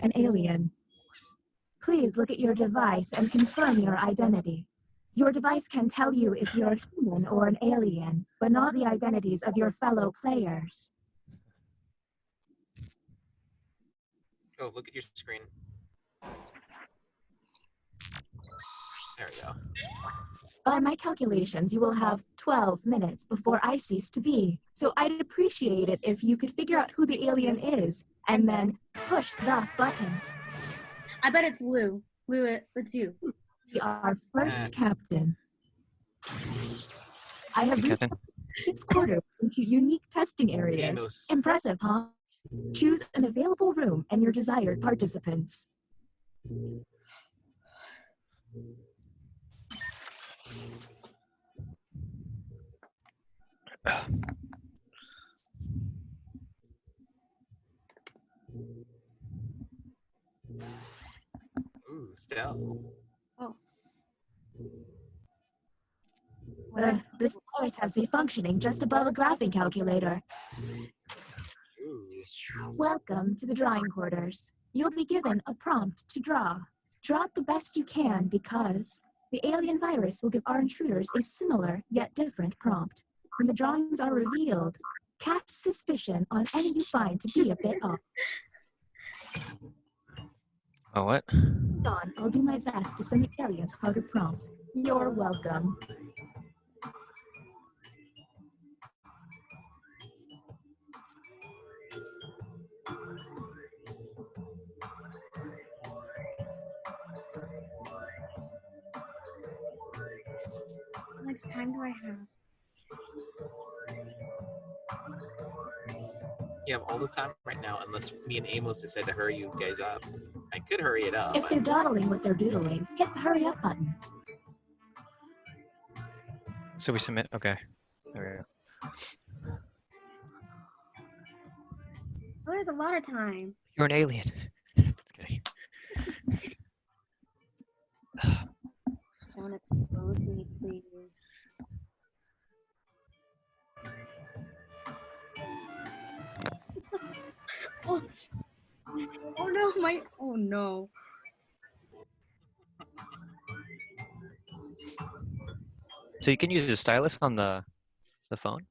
an alien. Please look at your device and confirm your identity. Your device can tell you if you're a human or an alien, but not the identities of your fellow players. Oh, look at your screen. There we go. By my calculations, you will have 12 minutes before I cease to be. So I'd appreciate it if you could figure out who the alien is and then push the button. I bet it's Lou. Lou, it's you. Be our first captain. I have reached the ship's quarters into unique testing areas. Amos. Impressive, huh? Choose an available room and your desired participants. Ooh, Stell. Oh. This course has me functioning just above a graphing calculator. Ooh. Welcome to the drawing quarters. You'll be given a prompt to draw. Draw it the best you can because the alien virus will give our intruders a similar yet different prompt. When the drawings are revealed, cast suspicion on any you find to be a bit off. Oh, what? Don, I'll do my best to send the aliens harder prompts. You're welcome. How much time do I have? You have all the time right now, unless me and Amos decide to hurry you guys up. I could hurry it up. If they're dawdling what they're doodling, hit the hurry up button. So we submit. Okay. There Oh, there's a lot of time. You're an alien. Just kidding. Don't expose me, please. Oh. Oh no, oh no. So you can use a stylus on the phone?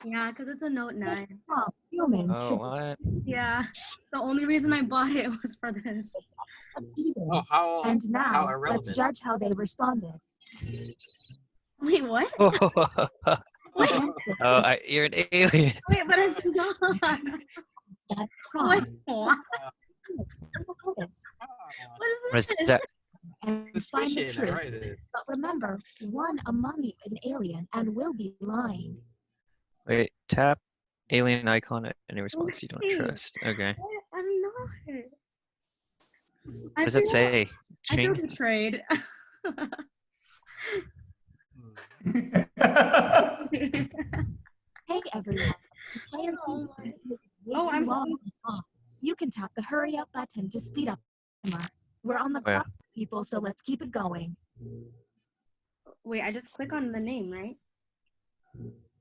Yeah, because it's a Note 9. Humans Oh, should what? Yeah, the only reason I bought it was for this. eating. Oh, how And how now, let's irrelevant. judge how they responded. Wait, what? Oh, Wait, you're an alien. wait, but it's not. That Wait, prompt. what? Ah, What is What is this? that? And find the suspicion, I truth. write it. But remember, one among you is an alien and will be lying. Wait, tap alien icon at any response you don't Wait. trust. Okay. I'm not. What does it say? I feel Ching? betrayed. Hey everyone. Player Oh seems to be way Oh, too I'm long on the clock. You can tap the hurry up button to speed up the timer. We're on the Oh, yeah. clock, people, so let's keep it going. Wait, I just click on the name, right?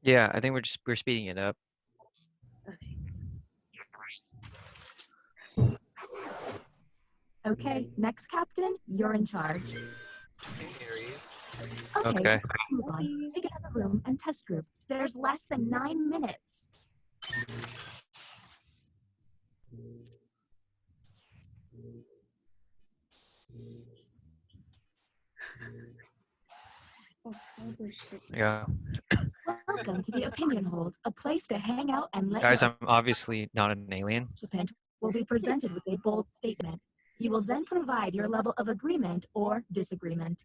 Yeah, I think we're speeding it up. Okay. Okay, next captain, you're in charge. Hey, Aries. Okay, Okay. let's move on. Take another room and test group. There's less than 9 minutes. Oh, shit. Yeah. Welcome to the Opinion Hold, a place to hang out and let Guys, your I'm obviously not an alien. participant will be presented with a bold statement. You will then provide your level of agreement or disagreement.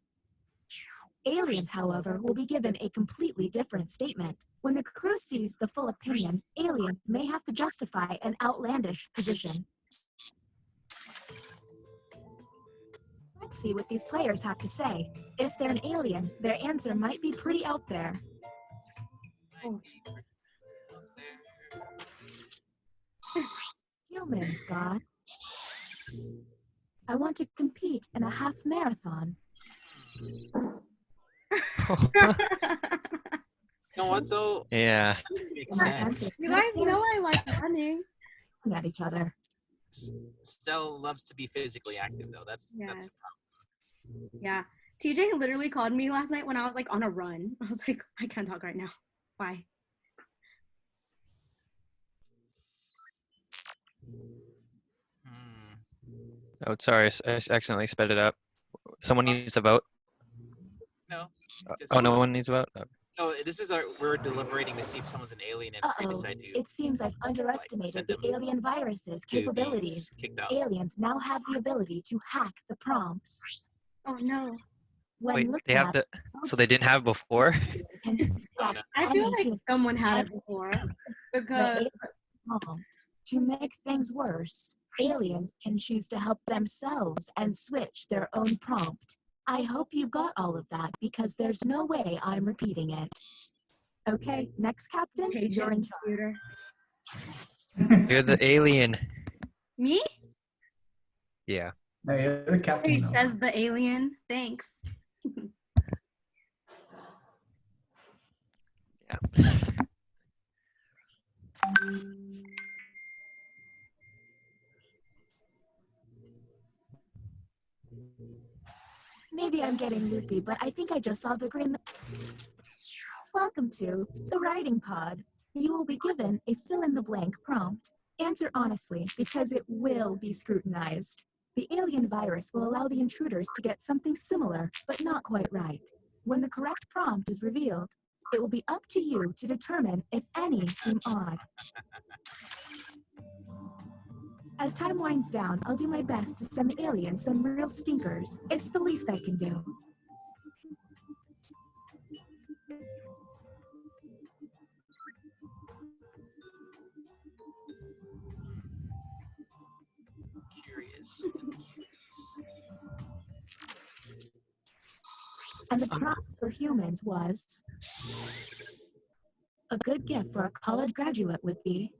Aliens, however, will be given a completely different statement. When the crew sees the full opinion, aliens may have to justify an outlandish position. Let's see what these players have to say. If they're an alien, their answer might be pretty out there. Oh. Humans, God. I want to compete in a half marathon. You know what though? Yeah. Makes My sense. answer You guys know I like running. looking at each other. Stell loves to be physically active, though. That's Yes. the problem. Yeah. TJ literally called me last night when I was like on a run. I was like, I can't talk right now. Bye. Oh, sorry, I accidentally sped it up. Someone needs to vote. No. Oh, no one needs to vote. Okay. So this is we're deliberating to see if someone's an alien and we decide to. It seems I've underestimated send the them alien virus's to be capabilities. kicked out. Aliens now have the ability to hack the prompts. Oh no. When Wait, looking they have at the. So they didn't have before? I feel like someone had it before because to make things worse, aliens can choose to help themselves and switch their own prompt. I hope you got all of that because there's no way I'm repeating it. Okay, next captain, you're in charge. You're the alien. Me? Yeah. No, you're the captain. He though. says the alien. Thanks. Yeah. Maybe I'm getting loopy, but I think I just saw the green. Welcome to the writing pod. You will be given a fill-in-the-blank prompt. Answer honestly, because it will be scrutinized. The alien virus will allow the intruders to get something similar, but not quite right. When the correct prompt is revealed, it will be up to you to determine if any seem odd. As time winds down, I'll do my best to send the aliens some real stinkers. It's the least I can do. Curious. And the prompt for humans was... A good gift for a college graduate would be...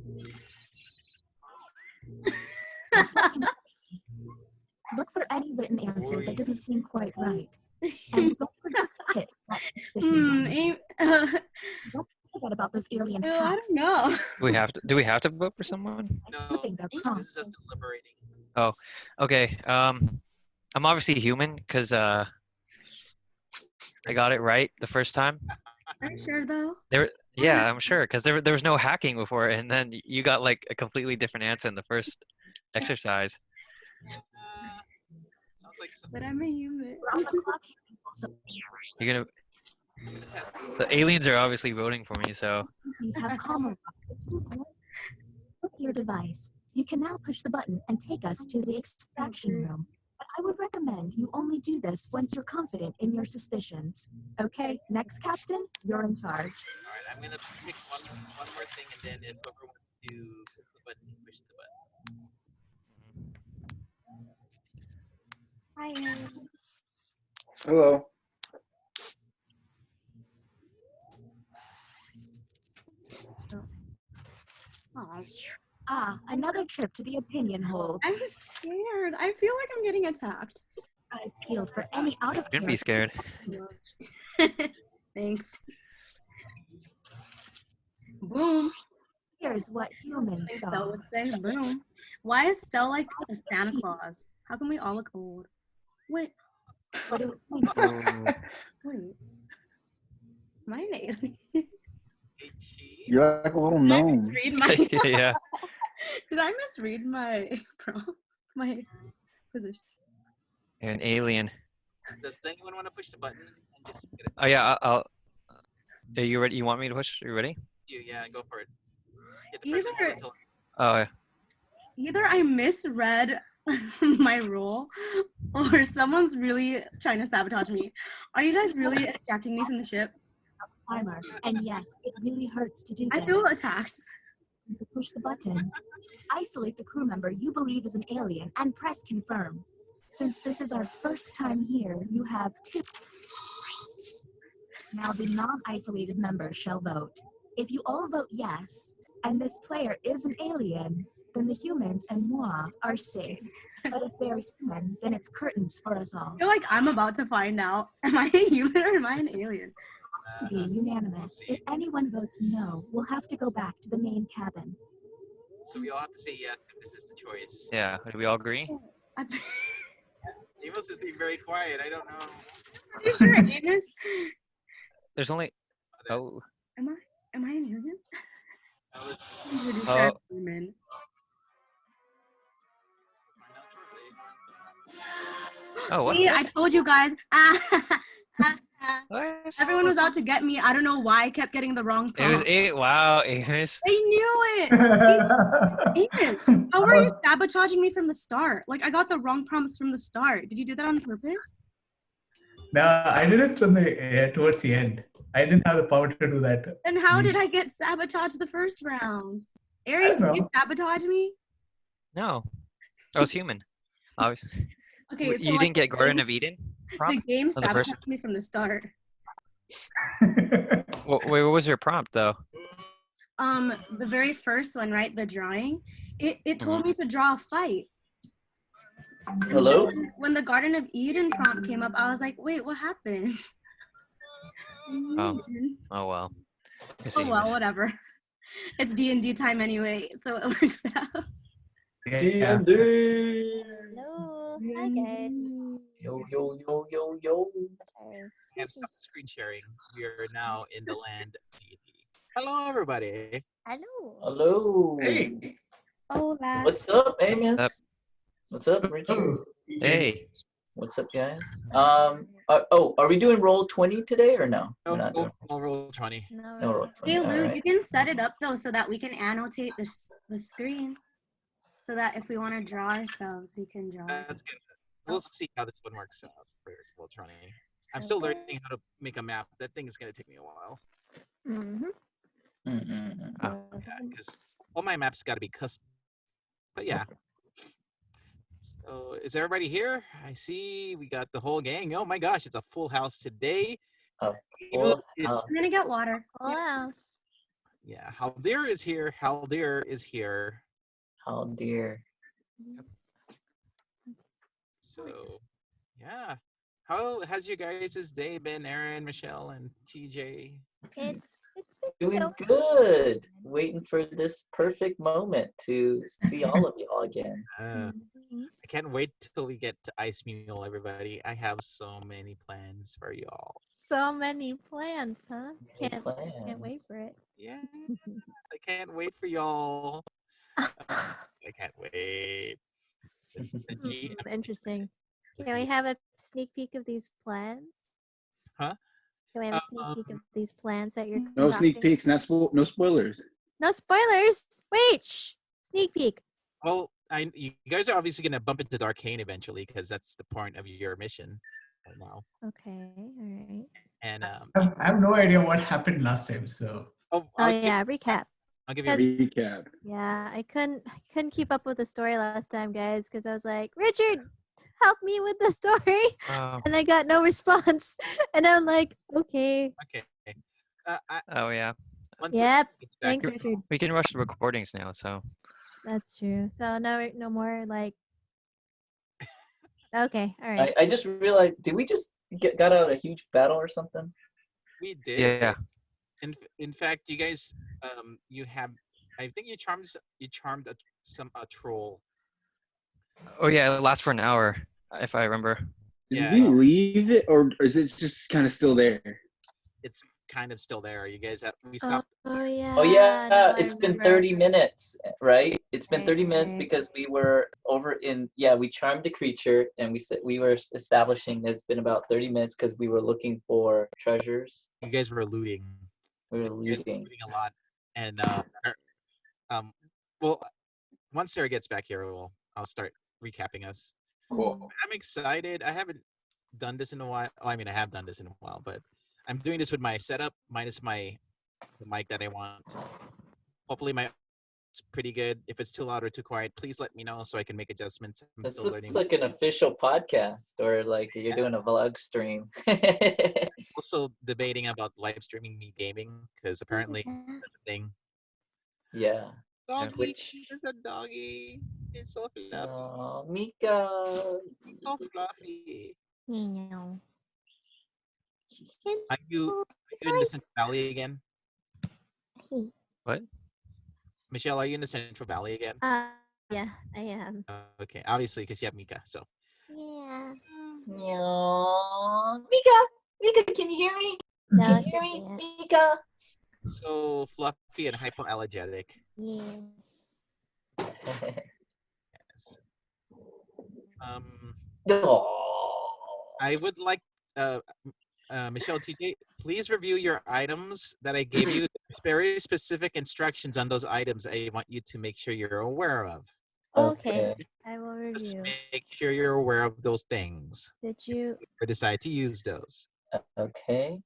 Look for any written answer that doesn't seem quite right. And don't forget to hit that suspicion button. Don't forget about those alien I hacks. don't know. Do we have to vote for someone? No, Flipping their this is prompts. us deliberating. Oh, okay. I'm obviously human because I got it right the first time. Are you sure though? Yeah, I'm sure because there was no hacking before, and then you got like a completely different answer in the first exercise. Sounds like some But I'm a human. We're on the clock here, people, so You're gonna. test. The aliens are obviously voting for me, so please have common. Look at your device. You can now push the button and take us to the extraction room. But I would recommend you only do this once you're confident in your suspicions. Okay, next captain, you're in charge. All right, I'm gonna pick one more thing, and then if whoever wants to push the button, push the button. Hi. Hello. Aw, Ah, another trip to the opinion hole. I'm scared. I feel like I'm getting attacked. I appealed for any out of shouldn't be scared. Thanks. Boom. Here's what humans Stell saw. would say boom. Why is Stell like a Santa Claus? How can we all look old? Wait, But it was wait. Am I an alien? Hey, cheese. You're like a little Did I gnome. misread my Yeah. Did I misread my my position? You're an alien. Does anyone want to push the button and just get it? Oh yeah, I'll. Are you ready? You want me to push? Are you ready? Yeah, go for it. Hit the press and hold until Oh yeah. Either I misread my role or someone's really trying to sabotage me. Are you guys really extracting me from the ship? timer. And yes, it really hurts to do this. I feel attacked. Push the button. Isolate the crew member you believe is an alien and press confirm. Since this is our first time here, you have 2. Now the non-isolated members shall vote. If you all vote yes, and this player is an alien, then the humans and moi are safe. But if they are human, then it's curtains for us all. I feel like I'm about to find out. Am I a human or am I an alien? It's to be unanimous. If anyone votes no, we'll have to go back to the main cabin. So we all have to say yes if this is the choice. Yeah. Do we all agree? I'm Amos is being very quiet. I don't know. pretty sure Amos. There's only. Oh. Am I an alien? Now let's I'm pretty Oh. sure I'm human. find out shortly. Oh. What? See, I told you guys. What? Everyone was out to get me. I don't know why I kept getting the wrong It was prompt. eight. Wow, Amos. I knew it. Amos, how were you sabotaging me from the start? Like, I got the wrong prompts from the start. Did you do that on purpose? No, I did it from the towards the end. I didn't have the power to do that. And how did I get sabotaged the first round? Aries, don't did you know. sabotage me? No, I was human. Obviously. Okay, so You like, didn't get Garden of Eden? the Prompt? game On the first- sabotaged me from the start. Wait, what was your prompt though? The very first one, right? The drawing. It told me to draw a fight. And Hello? then when the Garden of Eden prompt came up, I was like, wait, what happened? Oh. Oh well. It's Oh well, Amos. whatever. It's D&D time anyway, so it works out. Yeah. D&D. Hello. Hi guys. Yo, yo, yo, yo, yo. Sorry. I have stopped the screen sharing. We are now in the land of D&D. Hello, everybody. Hello. Hello. Hey. Hola. What's up, Amos? Up. What's up, Richard? Oh, Hey. What's up, guys? Are we doing roll 20 today or no? We're not doing No roll 20. no No. roll 20. Hey all Lou, right. you can set it up though so that we can annotate the screen. So that if we want to draw ourselves, we can draw. That's good. We'll see how this one works out for roll 20. I'm still Okay. learning how to make a map. That thing is going to take me a while. Mm-hmm. Mm-mm. Because all my maps got to be custom. But yeah. So is everybody here? I see we got the whole gang. Oh my gosh, it's a full house today. A Amos, full it's house. I'm gonna get water. Full house. yeah. Haldir is here. Haldir is here. Oh dear. So yeah. How has you guys' day been, Aaron, Michelle, and TJ? It's been Doing going. good. Waiting for this perfect moment to see all of y'all again. Mhm. I can't wait till we get to Ice Mule, everybody. I have so many plans for y'all. So many plans, huh? Many Can't wait plans. for it. Yeah, I can't wait for y'all. I can't wait. The G- Interesting. Can we have a sneak peek of these plans? Huh? Can we have a sneak peek of these plans that you're No sneak peeks, no spoilers. No spoilers. Wait, shh. Sneak peek. Well, you guys are obviously gonna bump into Darkane eventually because that's the point of your mission right now. Okay, all right. And I have no idea what happened last time, so. Oh yeah, recap. I'll give you a Recap. Yeah, I couldn't keep up with the story last time, guys, because I was like, Richard, help me with the story, Oh. and I got no response, and I'm like, okay. okay. Oh yeah. Once it Yep. gets back Thanks, to- Richard. We can rush the recordings now, so. That's true. So no more like. Okay, all right. I just realized, did we just got out a huge battle or something? We did. Yeah. In fact, you guys, you have. I think you charmed a troll. Oh yeah, it lasts for an hour, if I remember. Did Did we we leave it, or is it just kind of still there? It's kind of still there. You guys have. We Oh, stopped. yeah. Oh yeah, no, I it's been remember. 30 minutes, right? It's been 30 minutes Right. because we were over in, we charmed a creature and we said we were establishing it's been about 30 minutes because we were looking for treasures. You guys were looting. We were You guys were looting. looting a lot, and well, once Sarah gets back here, I'll start recapping us. Cool. I'm excited. I haven't done this in a while. Oh, I mean, I have done this in a while, but I'm doing this with my setup minus the mic that I want. Hopefully, it's pretty good. If it's too loud or too quiet, please let me know so I can make adjustments. I'm This still looks learning. like an official podcast or like you're doing a vlog stream. Also debating about live streaming me gaming because apparently that's a thing. Yeah. Doggy, Twitch. there's a doggy. It's so fluffy. Oh, Mika. So fluffy. You know. Are you in the Central Valley again? What? Michelle, are you in the Central Valley again? Yeah, I am. Okay, obviously because you have Mika. So Yeah. Meow. Mika, can you hear me? No, Can you she hear me, can't. Mika? so fluffy and hypoallergenic. Yes. Yes. Um, Oh. I would like Michelle TJ, please review your items that I gave you. There's very specific instructions on those items I want you to make sure you're aware of. Okay. I will Just review. make sure you're aware of those things Did you? or decide to use those. Okay.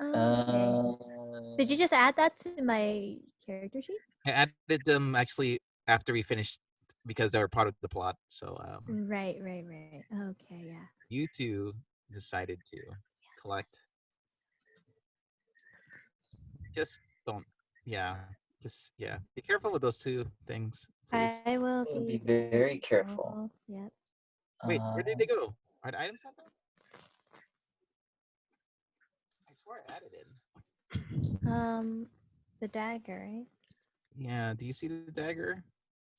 Okay. Did you just add that to my character sheet? I added them actually after we finished because they were part of the plot. So Right. Okay, yeah. you two decided to collect. Just don't. Yeah. Just yeah. Be careful with those two things, please. I will We'll be be very careful. Yep. Wait, where did they go? Are the items not there? I swear I added it. The dagger, right? Yeah. Do you see the dagger?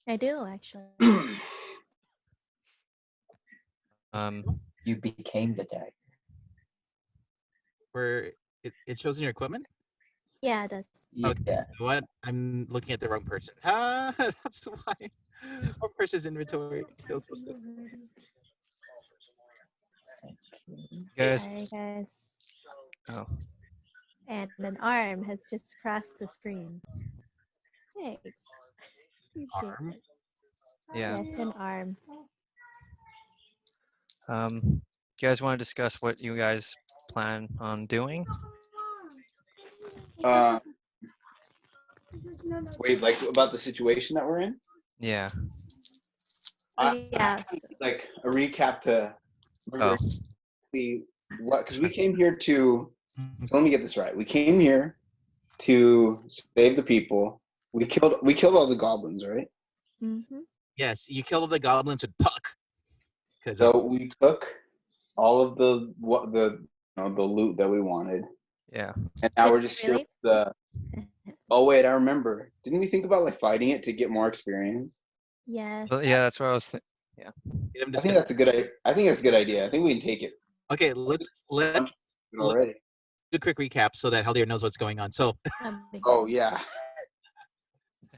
I do actually. You became the dagger. Where it shows in your equipment? Yeah, it does. Okay. Yeah. You know what? I'm looking at the wrong person. Ah, that's why. Wrong person's inventory. Feels so stupid. Okay. Guys, Sorry, guys. oh, And an arm has just crossed the screen. Thanks. Appreciate Arm? it. yeah. Yes, an arm. You guys want to discuss what you guys plan on doing? Wait, like about the situation that we're in? Yeah. Yes. Like a recap to Oh, the what? Because we came here to. So let me get this right. We came here to save the people. We killed all the goblins, right? Mm-hmm. Yes, you killed the goblins with Puck. Because So we took all of the the loot that we wanted, yeah. and now Did we're we just here really? with the. Oh wait, I remember. Didn't we think about like fighting it to get more experience? Yes. Well, yeah, that's what I was thinking. Yeah. I think that's a good. I think that's a good idea. I think we can take it. Okay, let's do Already. a quick recap so that Haldir knows what's going on. So Oh yeah.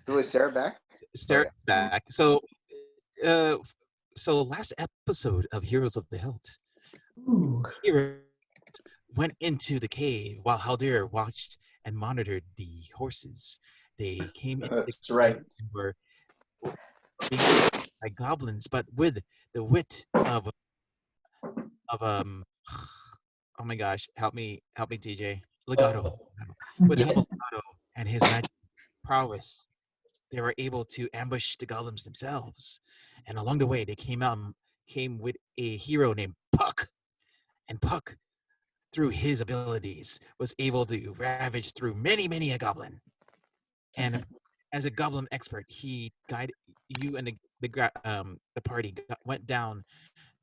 Who is Sarah back? Sarah's back. So so last episode of Heroes of the Hilt, Hero went into the cave while Haldir watched and monitored the horses. They came into the That's right. cave and were being attacked by goblins, but with the wit of oh my gosh, help me TJ. Legato. With the help of Legato and his magic prowess, they were able to ambush the golems themselves. And along the way, they came with a hero named Puck. And Puck, through his abilities, was able to ravage through many a goblin. And as a goblin expert, he guided you and the party went down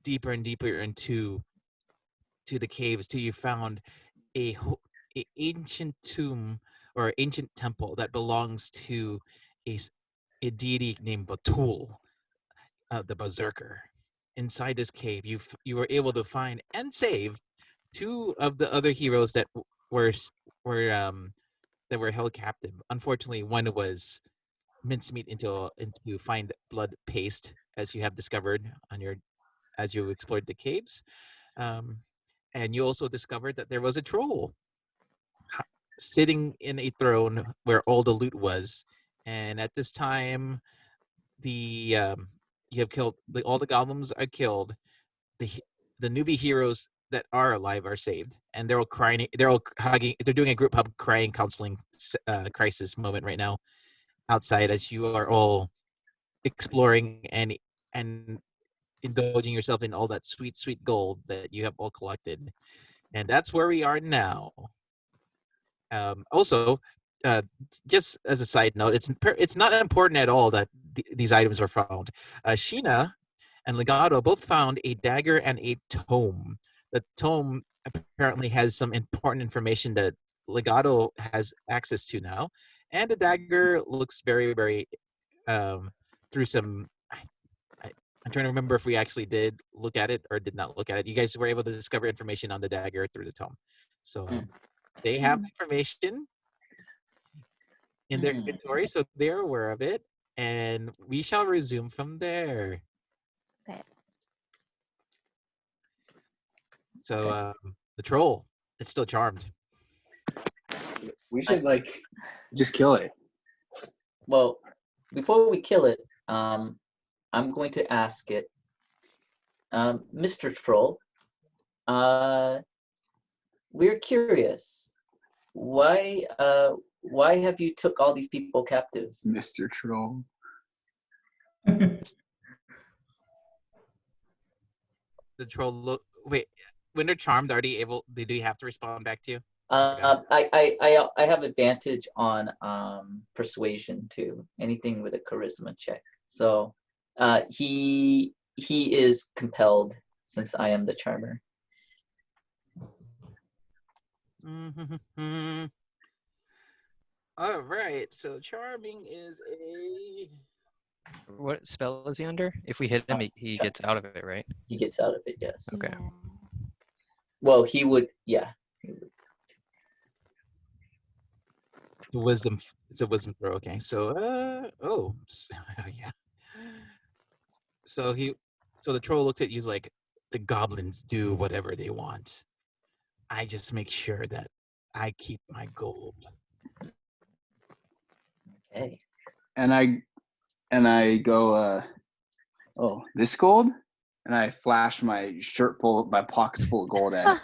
deeper and deeper into the caves till you found a ancient tomb or ancient temple that belongs to a deity named Batul, the Berserker. Inside this cave, you were able to find and save two of the other heroes that were that were held captive. Unfortunately, one was mincemeat into fine blood paste, as you have discovered as you explored the caves. And you also discovered that there was a troll sitting in a throne where all the loot was. And at this time, you have killed all the goblins are killed. The newbie heroes that are alive are saved, and they're all crying. They're all hugging. They're doing a group hug, crying, counseling crisis moment right now outside as you are all exploring and indulging yourself in all that sweet gold that you have all collected. And that's where we are now. Also, just as a side note, it's not important at all that these items were found. Sheena and Legato both found a dagger and a tome. The tome apparently has some important information that Legato has access to now, and the dagger looks very through some I'm trying to remember if we actually did look at it or did not look at it. You guys were able to discover information on the dagger through the tome. So they have information in their inventory, so they're aware of it. And we shall resume from there. Okay. So the troll, it's still charmed. We should just kill it. Well, before we kill it, I'm going to ask it, Mr. Troll, we're curious. Why have you took all these people captive? Mr. Troll. The troll look. Wait, when they're charmed, are they able? Do you have to respond back to you? I have advantage on persuasion too. Anything with a charisma check. So he is compelled since I am the charmer. All right. So charming is a. What spell is he under? If we hit him, he gets out of it, right? He gets out of it, yes. Okay. Yeah. Well, he would, yeah. Wisdom. It's a wisdom throw. Okay. So yeah. So the troll looks at you like, the goblins do whatever they want. I just make sure that I keep my gold. Okay. And I go, oh, this gold? And I flash my my pockets full of gold at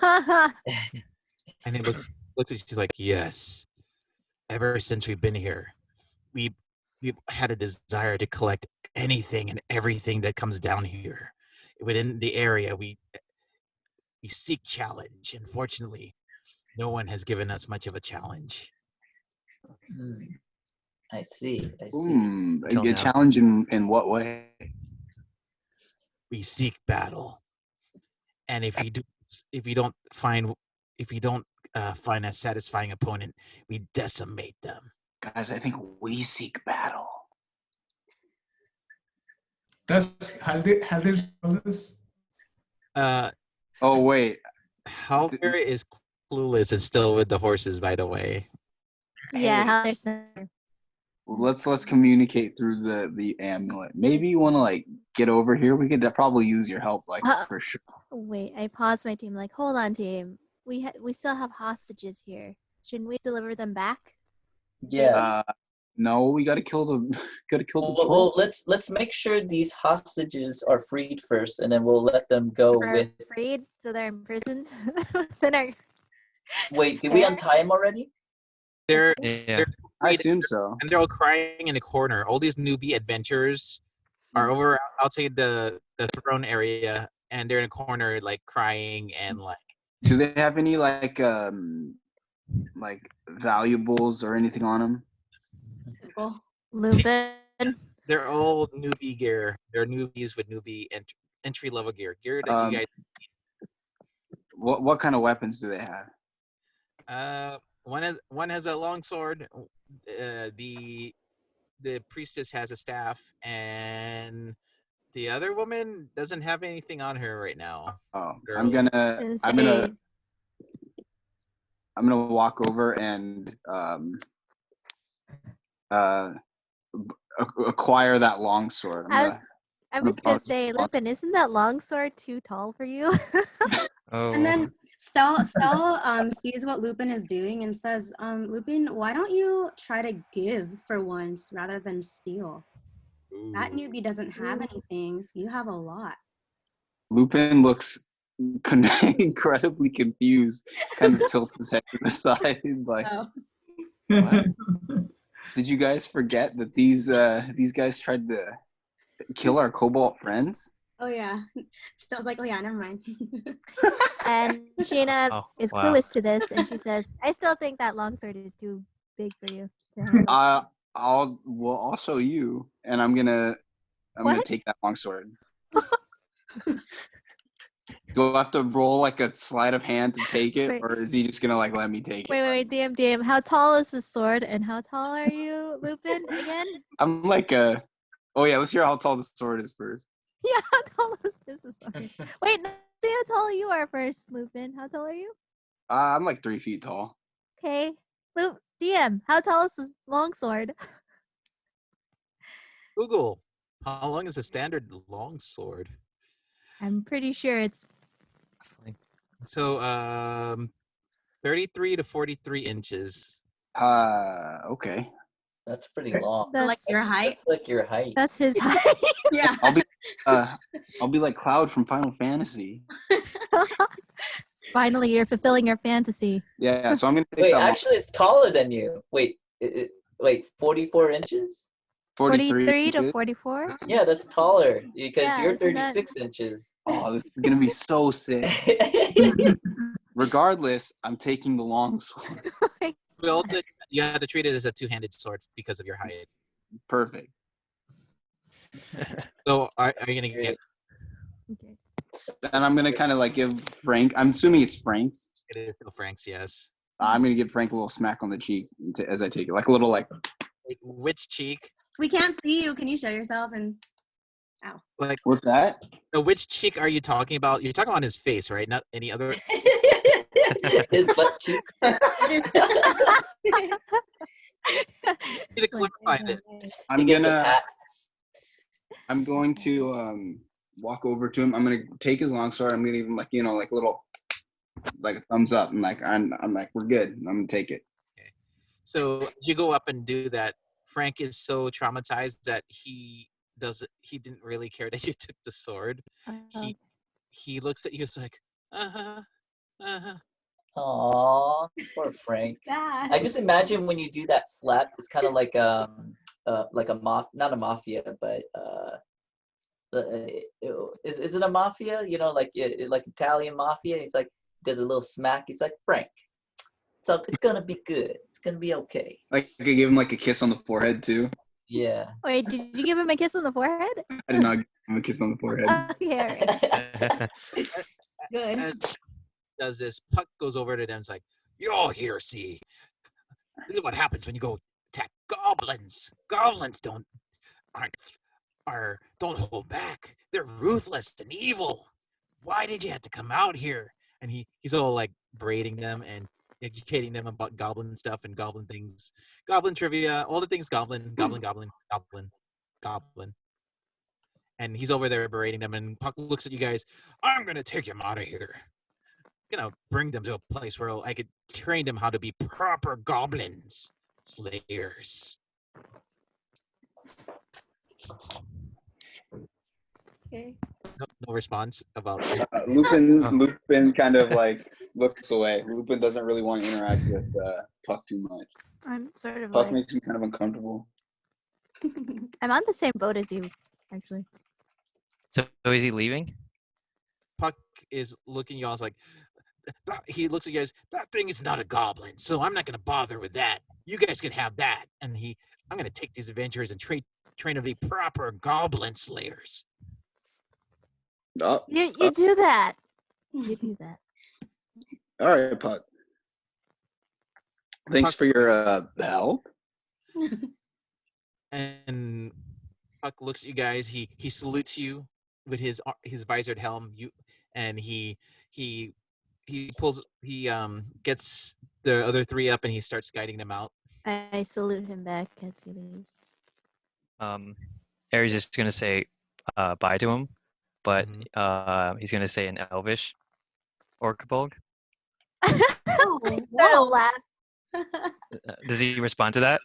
it. And he looks at you, she's like, yes. Ever since we've been here, we've had a desire to collect anything and everything that comes down here. Within the area, we seek challenge. Unfortunately, no one has given us much of a challenge. I see. Until A now. challenge in what way? We seek battle, and if you don't find a satisfying opponent, we decimate them. Guys, I think we seek battle. Does Haldir know this? Oh wait, Haldir is clueless and still with the horses, by the way. Yeah, Hey. how there's no- let's communicate through the amulet. Maybe you want to get over here. We could probably use your help, for sure. Wait, I paused my team. Like, hold on, team. We still have hostages here. Shouldn't we deliver them back? Yeah. No, we gotta kill the Well, troll. let's make sure these hostages are freed first, and then we'll let them go Are with. afraid, so they're imprisoned. Then our Wait, did we untie him already? They're Yeah. I assume so. and they're all crying in a corner. All these newbie adventurers are over outside the throne area, and they're in a corner crying and Do they have any valuables or anything on them? Simple. Lupin. they're all newbie gear. They're newbies with newbie entry level gear that you guys. What kind of weapons do they have? One has a long sword. The priestess has a staff, and the other woman doesn't have anything on her right now. Oh, Girl. I'm gonna walk over and acquire that long sword. I was gonna say, Lupin, isn't that longsword too tall for you? Oh. And then Stell sees what Lupin is doing and says, Lupin, why don't you try to give for once rather than steal? That newbie doesn't have anything. You have a lot. Lupin looks incredibly confused, kind of tilts his head to the side, what? Did you guys forget that these guys tried to kill our cobalt friends? Oh yeah. Stell's like, oh yeah, never mind. And Sheena is wow. clueless to this, and she says, "I still think that longsword is too big for you to handle." I'll show you, and I'm gonna take that longsword. Do I have to roll a sleight of hand to take it, Wait. or is he just gonna let me take it? Wait, DM. How tall is the sword, and how tall are you, Lupin? Again? I'm oh yeah, let's hear how tall the sword is first. Yeah, how tall is this? Sorry. Wait, no, see how tall you are first, Lupin. How tall are you? I'm like 3 feet tall. Okay. DM, how tall is this longsword? Google, how long is a standard longsword? I'm pretty sure it's So, 33 to 43 inches. Okay. That's pretty long. Like that's your height. That's like your height. that's his height. Yeah. I'll be like Cloud from Final Fantasy. Finally, you're fulfilling your fantasy. Yeah, so I'm gonna take Wait, that long. actually, it's taller than you. Wait, wait, 44 inches? 43 to inches. 44? Yeah, that's taller because Yeah, you're isn't that- 36 inches. Oh, this is gonna be so sick. Regardless, I'm taking the long sword. Well, you have to treat it as a two-handed sword because of your height. Perfect. So, are you gonna get Okay. And I'm gonna kind of like give Frank. I'm assuming it's Frank's. it? Is still Frank's, yes. I'm gonna give Frank a little smack on the cheek as I take it, like a little like. Wait, which cheek? We can't see you. Can you show yourself? And Like, What's that? which cheek are you talking about? You're talking about his face, right? Not any other. His butt cheek. Need to clarify this. I'm He gets a gonna. pat. I'm going to walk over to him. I'm gonna take his longsword. I'm gonna give him like like little, like a thumbs up. And like I'm like we're good. I'm gonna take it. So you go up and do that. Frank is so traumatized that he didn't really care that you took the sword. He looks at you, it's like, Aww, poor Frank. God. I just imagine when you do that slap, it's kind of like not a mafia, but is it a mafia? You know, like Italian mafia. He's like does a little smack. He's like Frank. So it's gonna be good. It's gonna be okay. Like I could give him like a kiss on the forehead too. Yeah. Wait, did you give him a kiss on the forehead? I did not give him a kiss on the forehead. Okay, alright. Good. as does this, Puck goes over to them. It's like, you're here, see. This is what happens when you go attack goblins. Goblins don't hold back. They're ruthless and evil. Why did you have to come out here? And he's all like berating them and educating them about goblin stuff and goblin things, goblin trivia, all the things goblin. And he's over there berating them, and Puck looks at you guys. I'm gonna take him out of here. I'm gonna bring them to a place where I could train them how to be proper goblins, slayers. Okay. No response about. Lupin kind of like looks away. Lupin doesn't really want to interact with Puck too much. I'm sort of Puck like, makes me kind of uncomfortable. I'm on the same boat as you, actually. So is he leaving? Puck is looking at y'all. It's like he looks at you guys. That thing is not a goblin, so I'm not gonna bother with that. You guys can have that. And I'm gonna take these adventurers and train them to be proper goblin slayers. Oh, You do that. You do that. all right, Puck. Thanks for your help. And Puck looks at you guys. He salutes you with his visored helm. He gets the other three up and he starts guiding them out. I salute him back as he leaves. Aries is gonna say bye to him, but Mhm. he's gonna say in Elvish, Orkabulg. Oh, Start a whoa. laugh. Does he respond to that?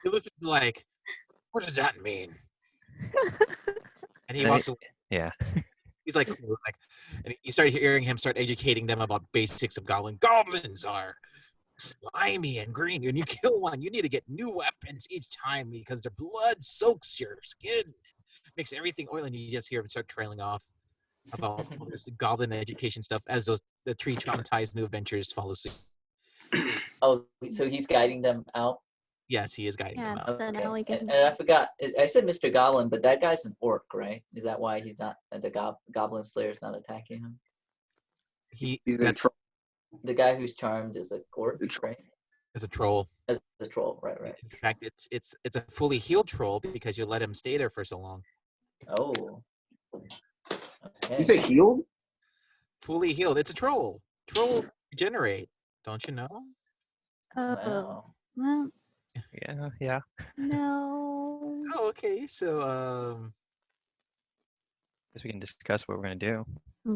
He looks at you like, what does that mean? And he And walks away. Yeah. He's like, and you start hearing him start educating them about basics of goblin. Goblins are slimy and green. When you kill one, you need to get new weapons each time because their blood soaks your skin, makes everything oily, and you just hear him start trailing off about all this goblin education stuff as the three traumatized new adventures follow suit. Oh, so he's guiding them out. Yes, he is guiding them out. So now we can. And I forgot. I said Mr. Goblin, but that guy's an orc, right? Is that why he's not the Goblin Slayer's not attacking him? He's a troll. The guy who's charmed is a orc, right? As a troll. As the troll, right. In fact, it's a fully healed troll because you let him stay there for so long. Oh. Okay. You say healed? Fully healed. It's a troll. Troll regenerate. Don't you know? Oh, Wow. well, Yeah. no. Oh, okay. So Guess we can discuss what we're gonna do.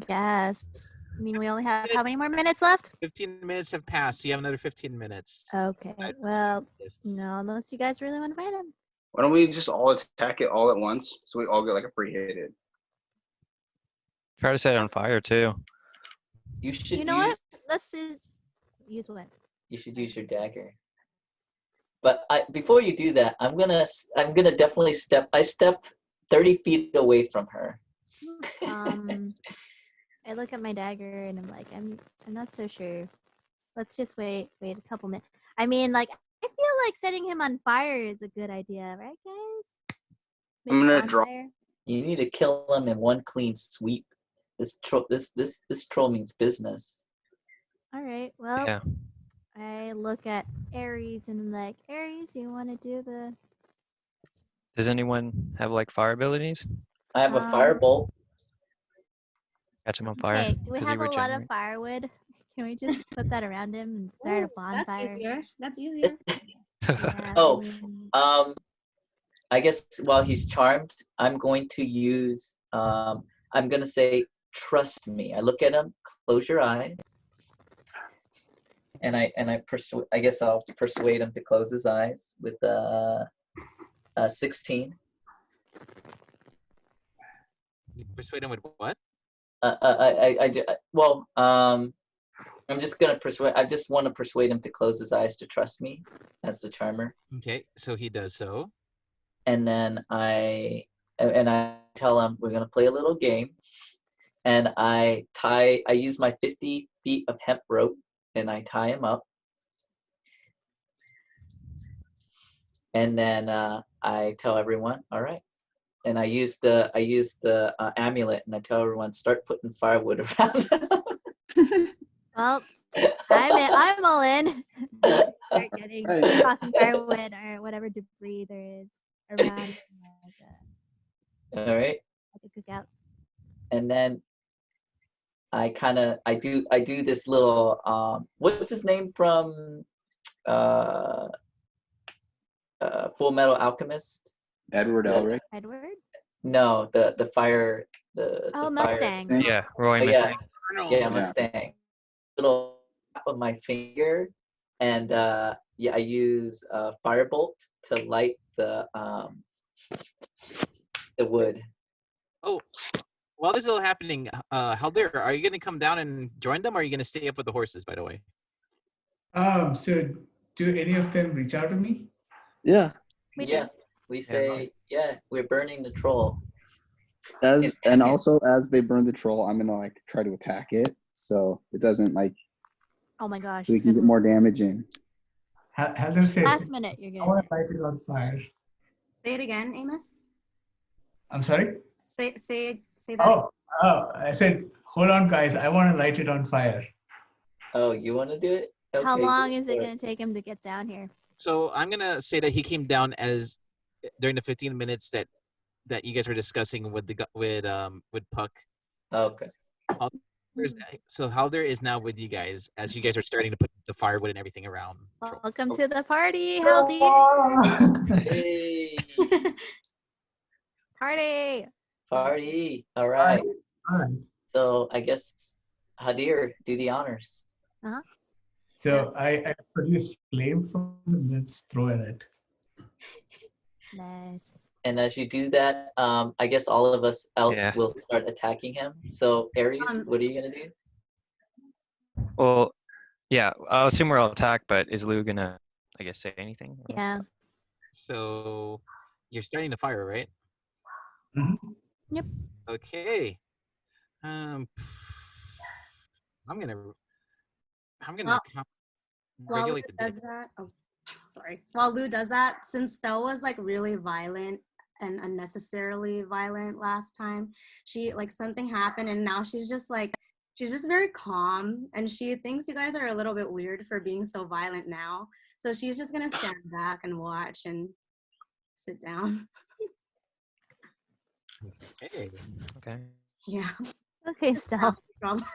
Guess. I mean, we only have how many more minutes left? 15 minutes have passed. So you have another 15 minutes. Okay. I- Well, Yes. no, unless you guys really want to fight him. Why don't we just all attack it all at once so we all get like a free hit? Try to set it on fire too. You should You know use what? Let's just use what? you should use your dagger. But before you do that, I'm gonna definitely step 30 feet away from her. I look at my dagger and I'm like, I'm not so sure. Let's just wait a couple minutes. I mean, like, I feel like setting him on fire is a good idea, right, guys? I'm gonna him on draw- fire. You need to kill him in one clean sweep. This troll means business. All right. Well, Yeah. I look at Ares and I'm like, Ares, you want to do the? Does anyone have like fire abilities? I have a Um, firebolt. Catch him on fire. Okay. Do we 'cause he have a lot of regenerate. firewood? Can we just put that around him and start a Ooh, bonfire? That's easier. Yeah, Oh, I mean, I guess while he's charmed, I'm going to use I'm gonna say trust me. I look at him, close your eyes. And I guess I'll persuade him to close his eyes with 16. You persuade him with what? I'm just gonna persuade. I just want to persuade him to close his eyes to trust me as the charmer. Okay, so he does so. And then I tell him we're gonna play a little game. And I use my 50 feet of hemp rope and I tie him up. And then I tell everyone, all right. And I use the amulet and I tell everyone start putting firewood around. well, I'm all in. Start getting tossing firewood or whatever debris there is around All right. like a cookout. And then I do this little what's his name from Full Metal Alchemist? Edward Elric. Edward? No, the fire the Mustang. Fire. Yeah, Roy Oh, Mustang. yeah, Yeah. Mustang. Little tap of my finger, and I use firebolt to light the wood. Oh, while this is all happening, Haldir, are you going to come down and join them, or are you going to stay up with the horses, by the way? So do any of them reach out to me? Yeah. We Yeah, do. we say we're burning the troll. And also as they burn the troll, I'm gonna like try to attack it so it doesn't like Oh my gosh. so we it's can gonna- get more damage in. Heather says, Last minute, you're I gonna. want to light it on fire. Say it again, Amos. I'm sorry? Say that. Oh, I said, hold on, guys. I want to light it on fire. Oh, you want to do it? How Okay, long go is for it gonna take him to get down here? So I'm going to say that he came down as during the 15 minutes that you guys were discussing with Puck. Okay. So Haldir is now with you guys as you guys are starting to put the firewood and everything around. Troll. Welcome to the party, Haldy. Hey, Party. party! All right. All right. So I guess Hadir, do the honors. So I produce flame from them, let's throw in it. Nice. And as you do that, I guess all of us else Yeah. will start attacking him. So Ares, what are you gonna do? Well, yeah, I'll assume we're all attacked, but is Lou gonna, I guess, say anything? Or- Yeah. So you're starting the fire, right? Mhm. Yep. Okay. I'm gonna Well, While Lou regulate the does that, sorry. While Lou does that, since Stell was like really violent and unnecessarily violent last time, she like something happened and now she's just very calm and she thinks you guys are a little bit weird for being so violent now. So she's just gonna stand back and watch and sit down. Okay. Okay. Yeah. Okay, Stella. Problem.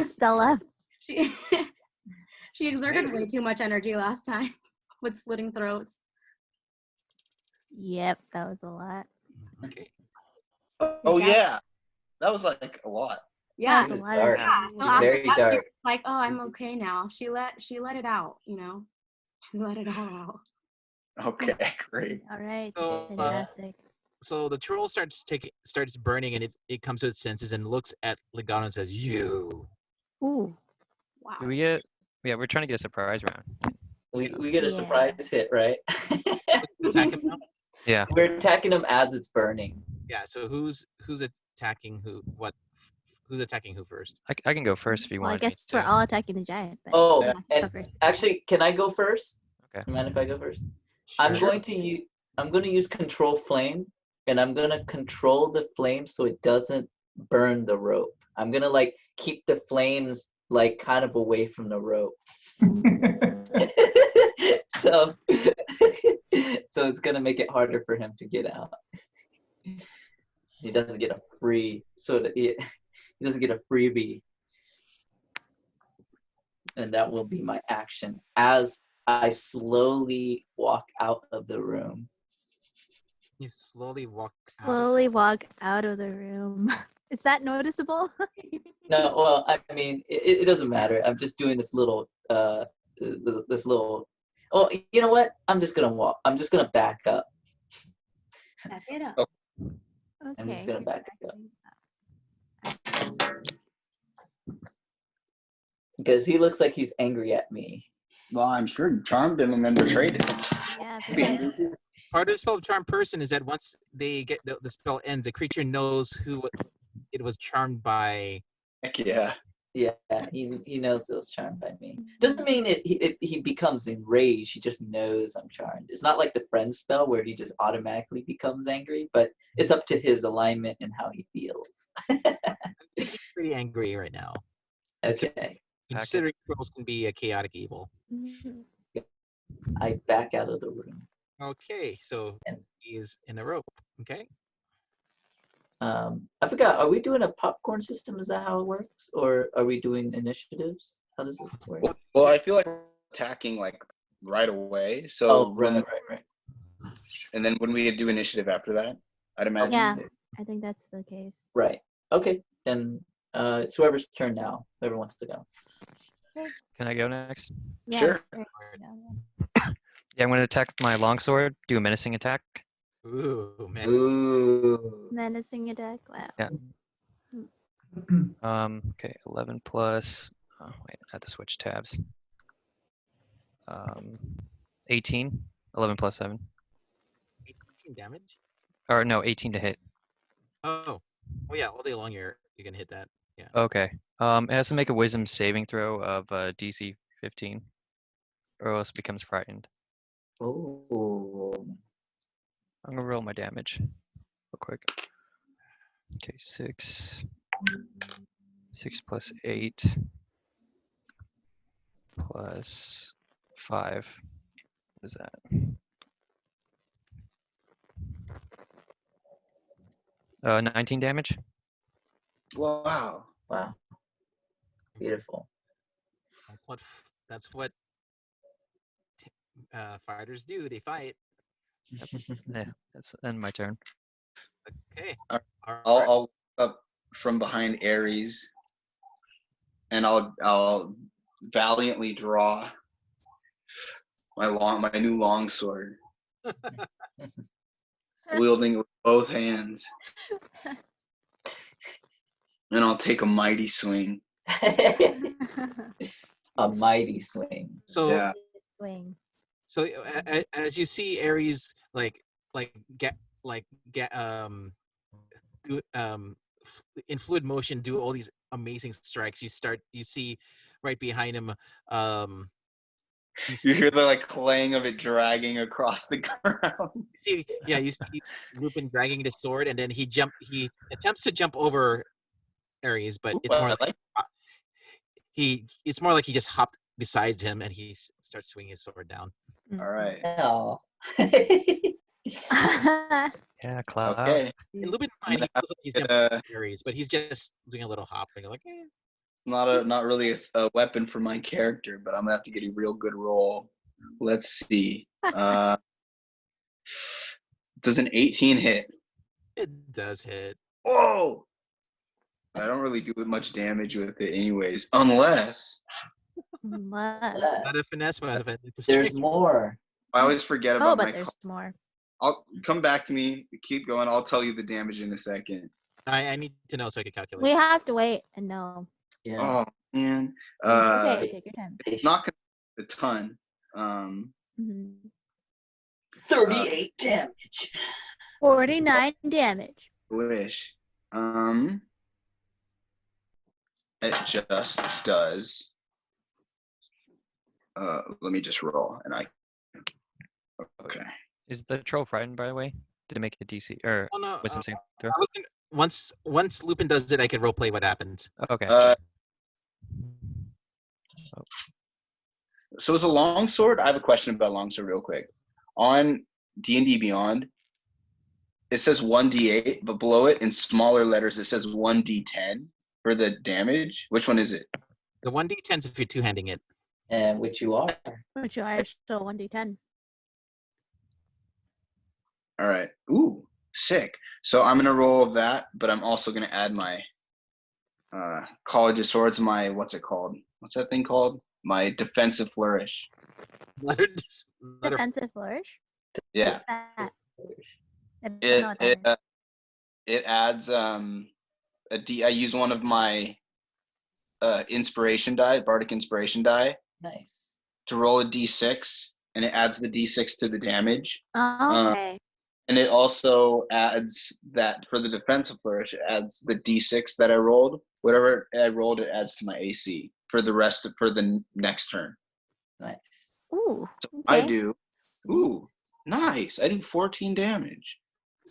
Stella. She she exerted way too much energy last time with slitting throats. Yep, that was a lot. Okay. Oh yeah, that was like a lot. Yeah. That was a It was lot dark. of Yeah. So It's after very that, she dark. was like, "Oh, I'm okay now." She let it out. You know, she let it all out. Okay, great. All right, So, that's fantastic. So the troll starts burning, and it comes to its senses and looks at Legano and says, "You." Ooh. Wow. Do we get? Yeah, we're trying to get a surprise round. We get a Yeah. surprise hit, right? Attack him now? Yeah. We're attacking him as it's burning. Yeah. So who's attacking who? What? Who's attacking who first? I can go first if you Well, I want. guess we're all attacking the giant. But Oh, yeah, and go first. actually, can I go first? Okay. Do you mind if I go first? Sure. I'm going to use control flame, and I'm gonna control the flame so it doesn't burn the rope. I'm gonna like keep the flames like kind of away from the rope. so so it's gonna make it harder for him to get out. He doesn't get a free he doesn't get a freebie. And that will be my action as I slowly walk out of the room. You slowly walk out. Slowly walk out of the room. Is that noticeable? No, well, I mean, it doesn't matter. I'm just doing this little, this little. Oh, you know what? I'm just gonna walk. I'm just gonna back up. Back it up. Oh. I'm just Okay. gonna back up because he looks like he's angry at me. Well, I'm sure you charmed him and then betrayed him. Yeah. Be angry too. Part of the spell of charm person is that once they get the spell ends, the creature knows who it was charmed by. Heck yeah. Yeah, he knows it was charmed by me. Doesn't mean he becomes enraged. He just knows I'm charmed. It's not like the friend spell where he just automatically becomes angry, but it's up to his alignment and how he feels. He's pretty angry right now. Okay, Considering trolls can be a chaotic evil. Mhm. I back out of the room. Okay, so And- he is in a rope. Okay. I forgot. Are we doing a popcorn system? Is that how it works, or are we doing initiatives? How does this work? Well, I feel like we're attacking like right away. So Oh, right. and then when we do initiative after that, I'd imagine. Yeah, I think that's the case. Right. Okay. Then it's whoever's turn now. Whoever wants to go. Can I go next? Yeah, Sure. yeah. Yeah, I'm going to attack with my longsword. Do a menacing attack. Ooh, man. Ooh. Menacing attack. Wow. Yeah. Okay, 11 plus. Oh, wait, I have to switch tabs. 18. 11 plus 7. 18 damage. Or no, 18 to hit. Oh yeah. All day long you're gonna hit that. Yeah. Okay. It has to make a wisdom saving throw of DC 15, or else becomes frightened. Oh. I'm gonna roll my damage real quick. Okay, 6 plus 8 plus 5. What is that? 19 damage. Wow. Wow. Beautiful. That's what fighters do. They fight. Yeah, that's end my turn. Okay. All All right. I'll walk up from behind Ares, and I'll valiantly draw my new longsword, wielding it with both hands, and I'll take a mighty swing. A mighty swing. So Yeah. Swing. So as you see Ares do in fluid motion do all these amazing strikes, you see right behind him You hear the like clang of it dragging across the ground. you see Lupin dragging the sword, and then he attempts to jump over Ares, but it's more like it's more like he just hopped beside him and he starts swinging his sword down. All right. Oh. Yeah, Yeah, Cloud. Okay. In Lupin I'm mind, he gonna have feels like he's to jumping get, Aries, but he's just doing a little hop, and you're like, eh. not really a weapon for my character, but I'm gonna have to get a real good roll. Let's see. Does an 18 hit? It does hit. Whoa! I don't really do much damage with it, anyways, unless Unless. Not a finesse weapon. It's a There's straight- more. I always forget Oh, about but my. there's more. I'll come back to me. Keep going. I'll tell you the damage in a second. I need to know so I can calculate. We have to wait and know. Yeah. Oh man. Okay, take your time. Not gonna a ton. Mhm. 38 damage. 49 damage. Wish. It just does. Let me just roll, and I. Okay. Is the troll frightened, by the way? Did it make a DC or Oh, no, wisdom saving throw? once Lupin does it, I can roleplay what happened. Okay. So it's a longsword. I have a question about longsword real quick. On D&D Beyond, it says 1d8, but below it in smaller letters it says 1d10 for the damage. Which one is it? The 1d10s if you're two-handing it. And which you are. Which are still 1d10. All right. Ooh, sick. So I'm gonna roll that, but I'm also gonna add my College of Swords, my what's it called? What's that thing called? My defensive flourish. Letter. Defensive flourish? Yeah. What's that? I don't know what that is. It adds I use one of my inspiration die, bardic inspiration die, Nice. to roll a d6, and it adds the d6 to the damage. Okay. And it also adds that for the defensive flourish, it adds the d6 that I rolled. Whatever I rolled, it adds to my AC for the next turn. Nice. Ooh. So Okay. I do. Ooh, nice. I do 14 damage.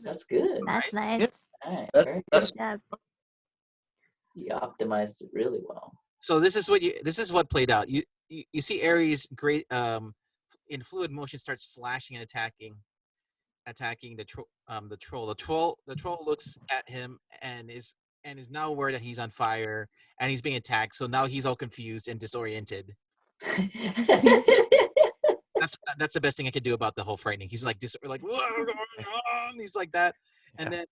That's good. That's nice. Yep. All right. That's- Very that's- good. Good job. You optimized it really well. So this is what played out. You see Ares great in fluid motion starts slashing and attacking the troll. The troll looks at him and is now aware that he's on fire and he's being attacked. So now he's all confused and disoriented. That's the best thing I could do about the whole frightening. He's like this, like what's going on? He's like that, and then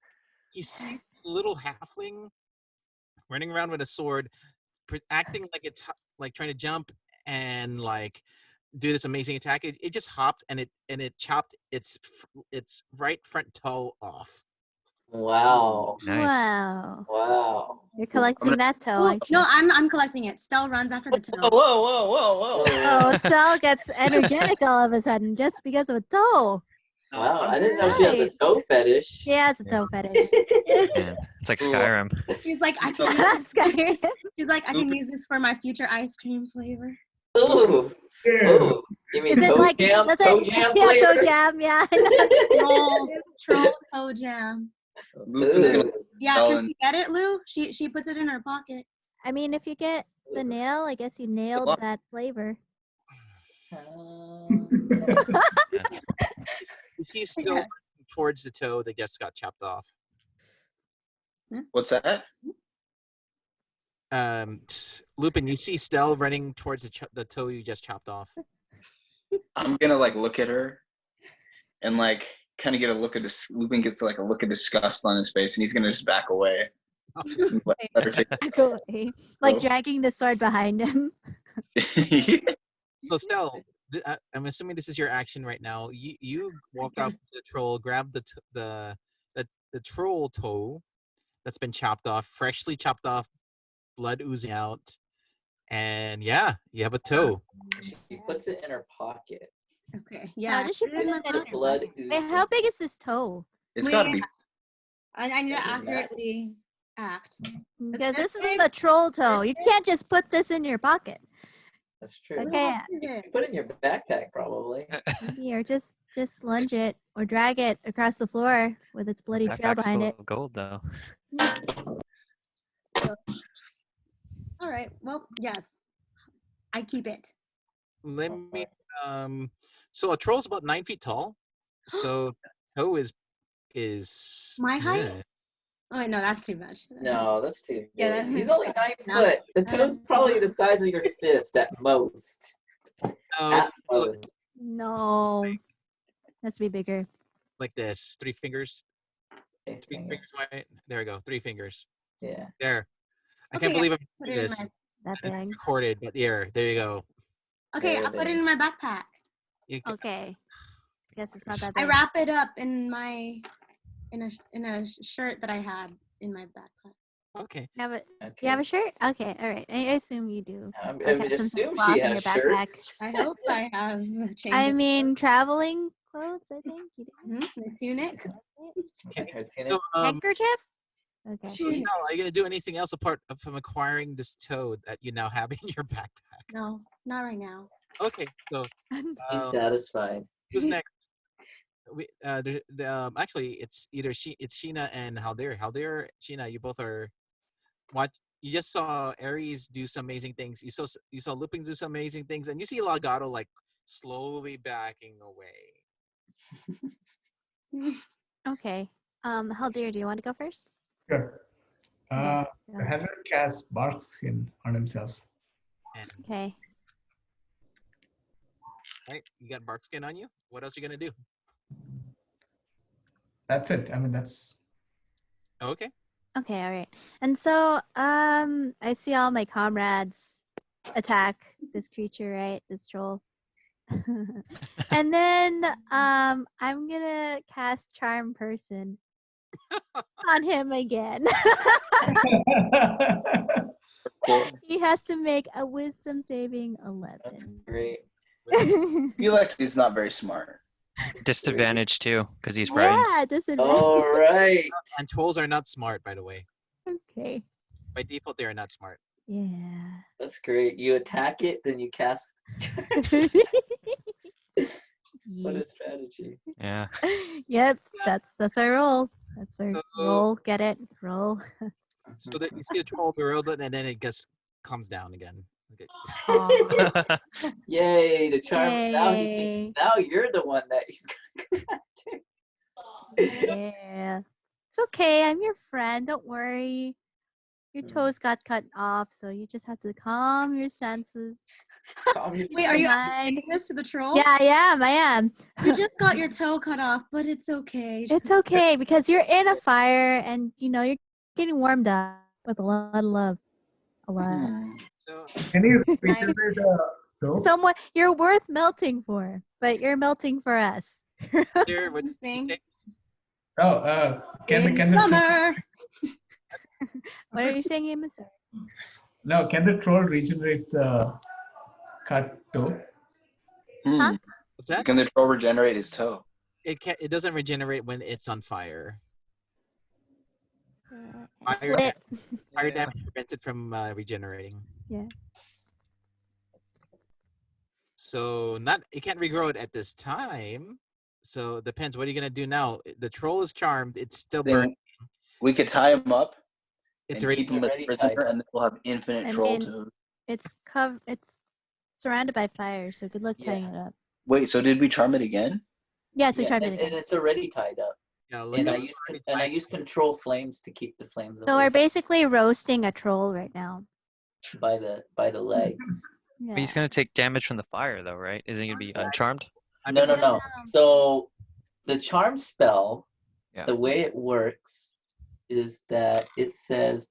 he sees this little halfling running around with a sword, acting like it's like trying to jump and like do this amazing attack. It just hopped and it chopped its right front toe off. Wow. Nice. Wow. Wow. You're collecting that toe, Oh, aren't you? no, I'm collecting it. Stell runs after the toe. Whoa. Oh, Sal gets energetic all of a sudden just because of a toe. Wow. I didn't know she has a Right. toe fetish. She has a toe fetish. Man, it's like Skyrim. She's like, I can use Skyrim. She's like, I can use this for my future ice cream flavor. Ooh. Ooh. You mean Is it toe like, jam? does Toe it, jam yeah, toe flavor? jam, yeah. I know. Troll toe jam. Lupin's gonna Ooh. Yeah, Well, can and- you get it, Lou? She puts it in her pocket. I mean, if you get the nail, I guess you nailed luck. that flavor. He's still Yeah. towards the toe that just got chopped off. What's that? Lupin, you see Stell running towards the toe you just chopped off. I'm gonna like look at her and like kind of get a look at this. Lupin gets like a look of disgust on his face, and he's gonna just back away. And let her take. Back away. Like Oh. dragging the sword behind him. So Stell, I'm assuming this is your action right now. You walk out to the troll, grab the troll toe that's been chopped off, freshly chopped off, blood oozing out, and yeah, you have a toe. She puts it in her pocket. Okay, Yeah. yeah. Does she put put it in it my in The her pocket. blood Wait, oozes. how big is this toe? It's gotta Wait, be. I need to That is massive. accurately act. Because this this isn't big? a troll toe. You can't just put this in your pocket. That's true. Okay. How big is You it? can put it in your backpack probably. Here, just lunge it or drag it across the floor with its bloody trail Backpack's behind full it. of gold though. All right. Well, yes. I keep it. Let me. So a troll's about 9 feet tall. So toe is is My height? yeah. Oh wait, no, that's too much. No, that's too Yeah, big. He's only 9 no. foot. The toad's probably the size of your fist at most. No, At look most. No. That's be bigger. like this. 3 fingers. 3 fingers wide. There we go. 3 fingers. Yeah. There. I Okay, can't believe I'm Put doing it in this. my. That It's big. recorded, but there you go. Okay, There I it put it is. in my backpack. You can, Okay. Guess it's not that I big. wrap it up in my in a shirt that I had in my backpack. okay. You have a, Okay. you have a shirt? Okay, all right. I assume you do. I Like, would have some assume cloth she in has your backpack. shirts. I hope I have a change. I of mean, traveling clothes, I think. You do. the tunic. Her tunic. So, Handkerchief? Okay. Sheena, are you gonna do anything else apart from acquiring this toad that you now have in your backpack? No, not right now. Okay, so He's satisfied. who's next? Actually, it's either it's Sheena and Haldir. Haldir, Sheena, you both are. What you just saw Ares do some amazing things. You saw Lupin do some amazing things, and you see Lagato like slowly backing away. Okay. Haldir, do you want to go first? Sure. Okay. So Henry casts bark skin on himself. And Okay. right, you got bark skin on you. What else are you gonna do? That's it. I mean, that's Okay. Okay, all right. And so, I see all my comrades attack this creature, right? This troll. And then, I'm gonna cast Charm Person on him again. Cool. He has to make a Wisdom saving That's 11. great. I feel like he's not very smart. Disadvantage too, because he's frightened. Yeah, disadvantage. All right. And trolls are not smart, by the way. Okay. By default, they are not smart. Yeah. That's great. You attack it, then you cast. What a Yes. strategy. Yeah. Yep, that's our roll. That's our So- roll. Get it? Roll. So that you see a troll bewildered, and then it just comes down again. Okay. Aw. Yay, the charm. Now he Yay. thinks, now you're the one that he's gonna go after. Yeah. It's okay. I'm your friend. Don't worry. Your toes got cut off, so you just have to calm your senses. Calm your Wait, are you mind? saying this to the troll? Yeah, I am. You just got your toe cut off, but it's okay. It's okay because you're in a fire and you're getting warmed up with a lot of love. A lot. So Can you Nice. reiterate the joke? Someone you're worth melting for, but you're melting for us. here, what Sing. Oh, In can the troll, summer. What are you saying, Amos? no, can the troll regenerate the cut toe? Huh? what's that? Can the troll regenerate his toe? It doesn't regenerate when it's on fire. It's Fire, lit. fire damage prevents it from regenerating. Yeah. So it can't regrow it at this time. So it depends. What are you gonna do now? The troll is charmed. It's still Then burning. we could tie him up It's and already keep him as a already prisoner, tied up. and then we'll have infinite I troll mean- toad. It's surrounded by fire, so good luck tying it up. Wait, so did we charm it again? Yes, we Yeah, tried it and again. it's already tied up. yeah. Look And up I use already and I tied. use control flames to keep the flames So away we're basically roasting a troll right now. by the legs. Yeah. But he's gonna take damage from the fire, though, right? Isn't he gonna be uncharmed? I No, mean, no, no. So the charm spell, Yeah. the way it works is that it says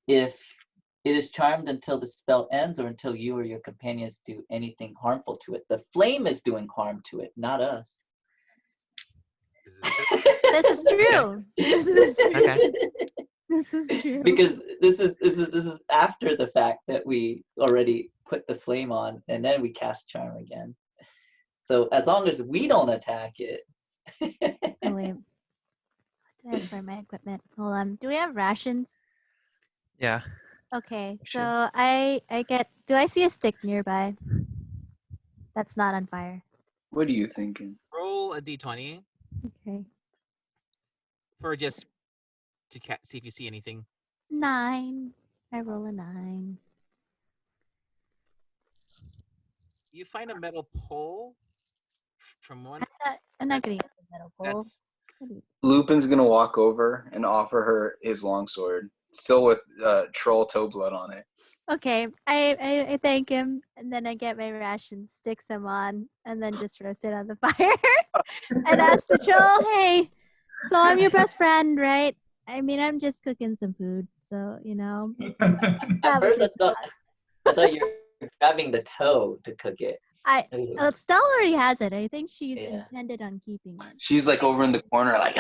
if it is charmed until the spell ends or until you or your companions do anything harmful to it. The flame is doing harm to it, not us. This is true. This is true. Okay. This is true. Because this is after the fact that we already put the flame on and then we cast charm again. So as long as we don't attack it. Oh, wait. What do I have for my equipment? Hold on. Do we have rations? Yeah. Okay, Sure. so I get. Do I see a stick nearby? That's not on fire. What are you thinking? roll a d20 Okay. for just to see if you see anything. 9. I roll a 9. You find a metal pole from one. I'm not gonna use the metal pole. Lupin's gonna walk over and offer her his longsword, still with troll toe blood on it. Okay, I thank him, and then I get my rations, stick some on, and then just roast it on the fire, and ask the troll, "Hey, so I'm your best friend, right? I mean, I'm just cooking some food, so At that would first, be I thought you were grabbing the toe to cook it. Ooh. Stella already has it. I think she's Yeah. intended on keeping it. She's like over in the corner, like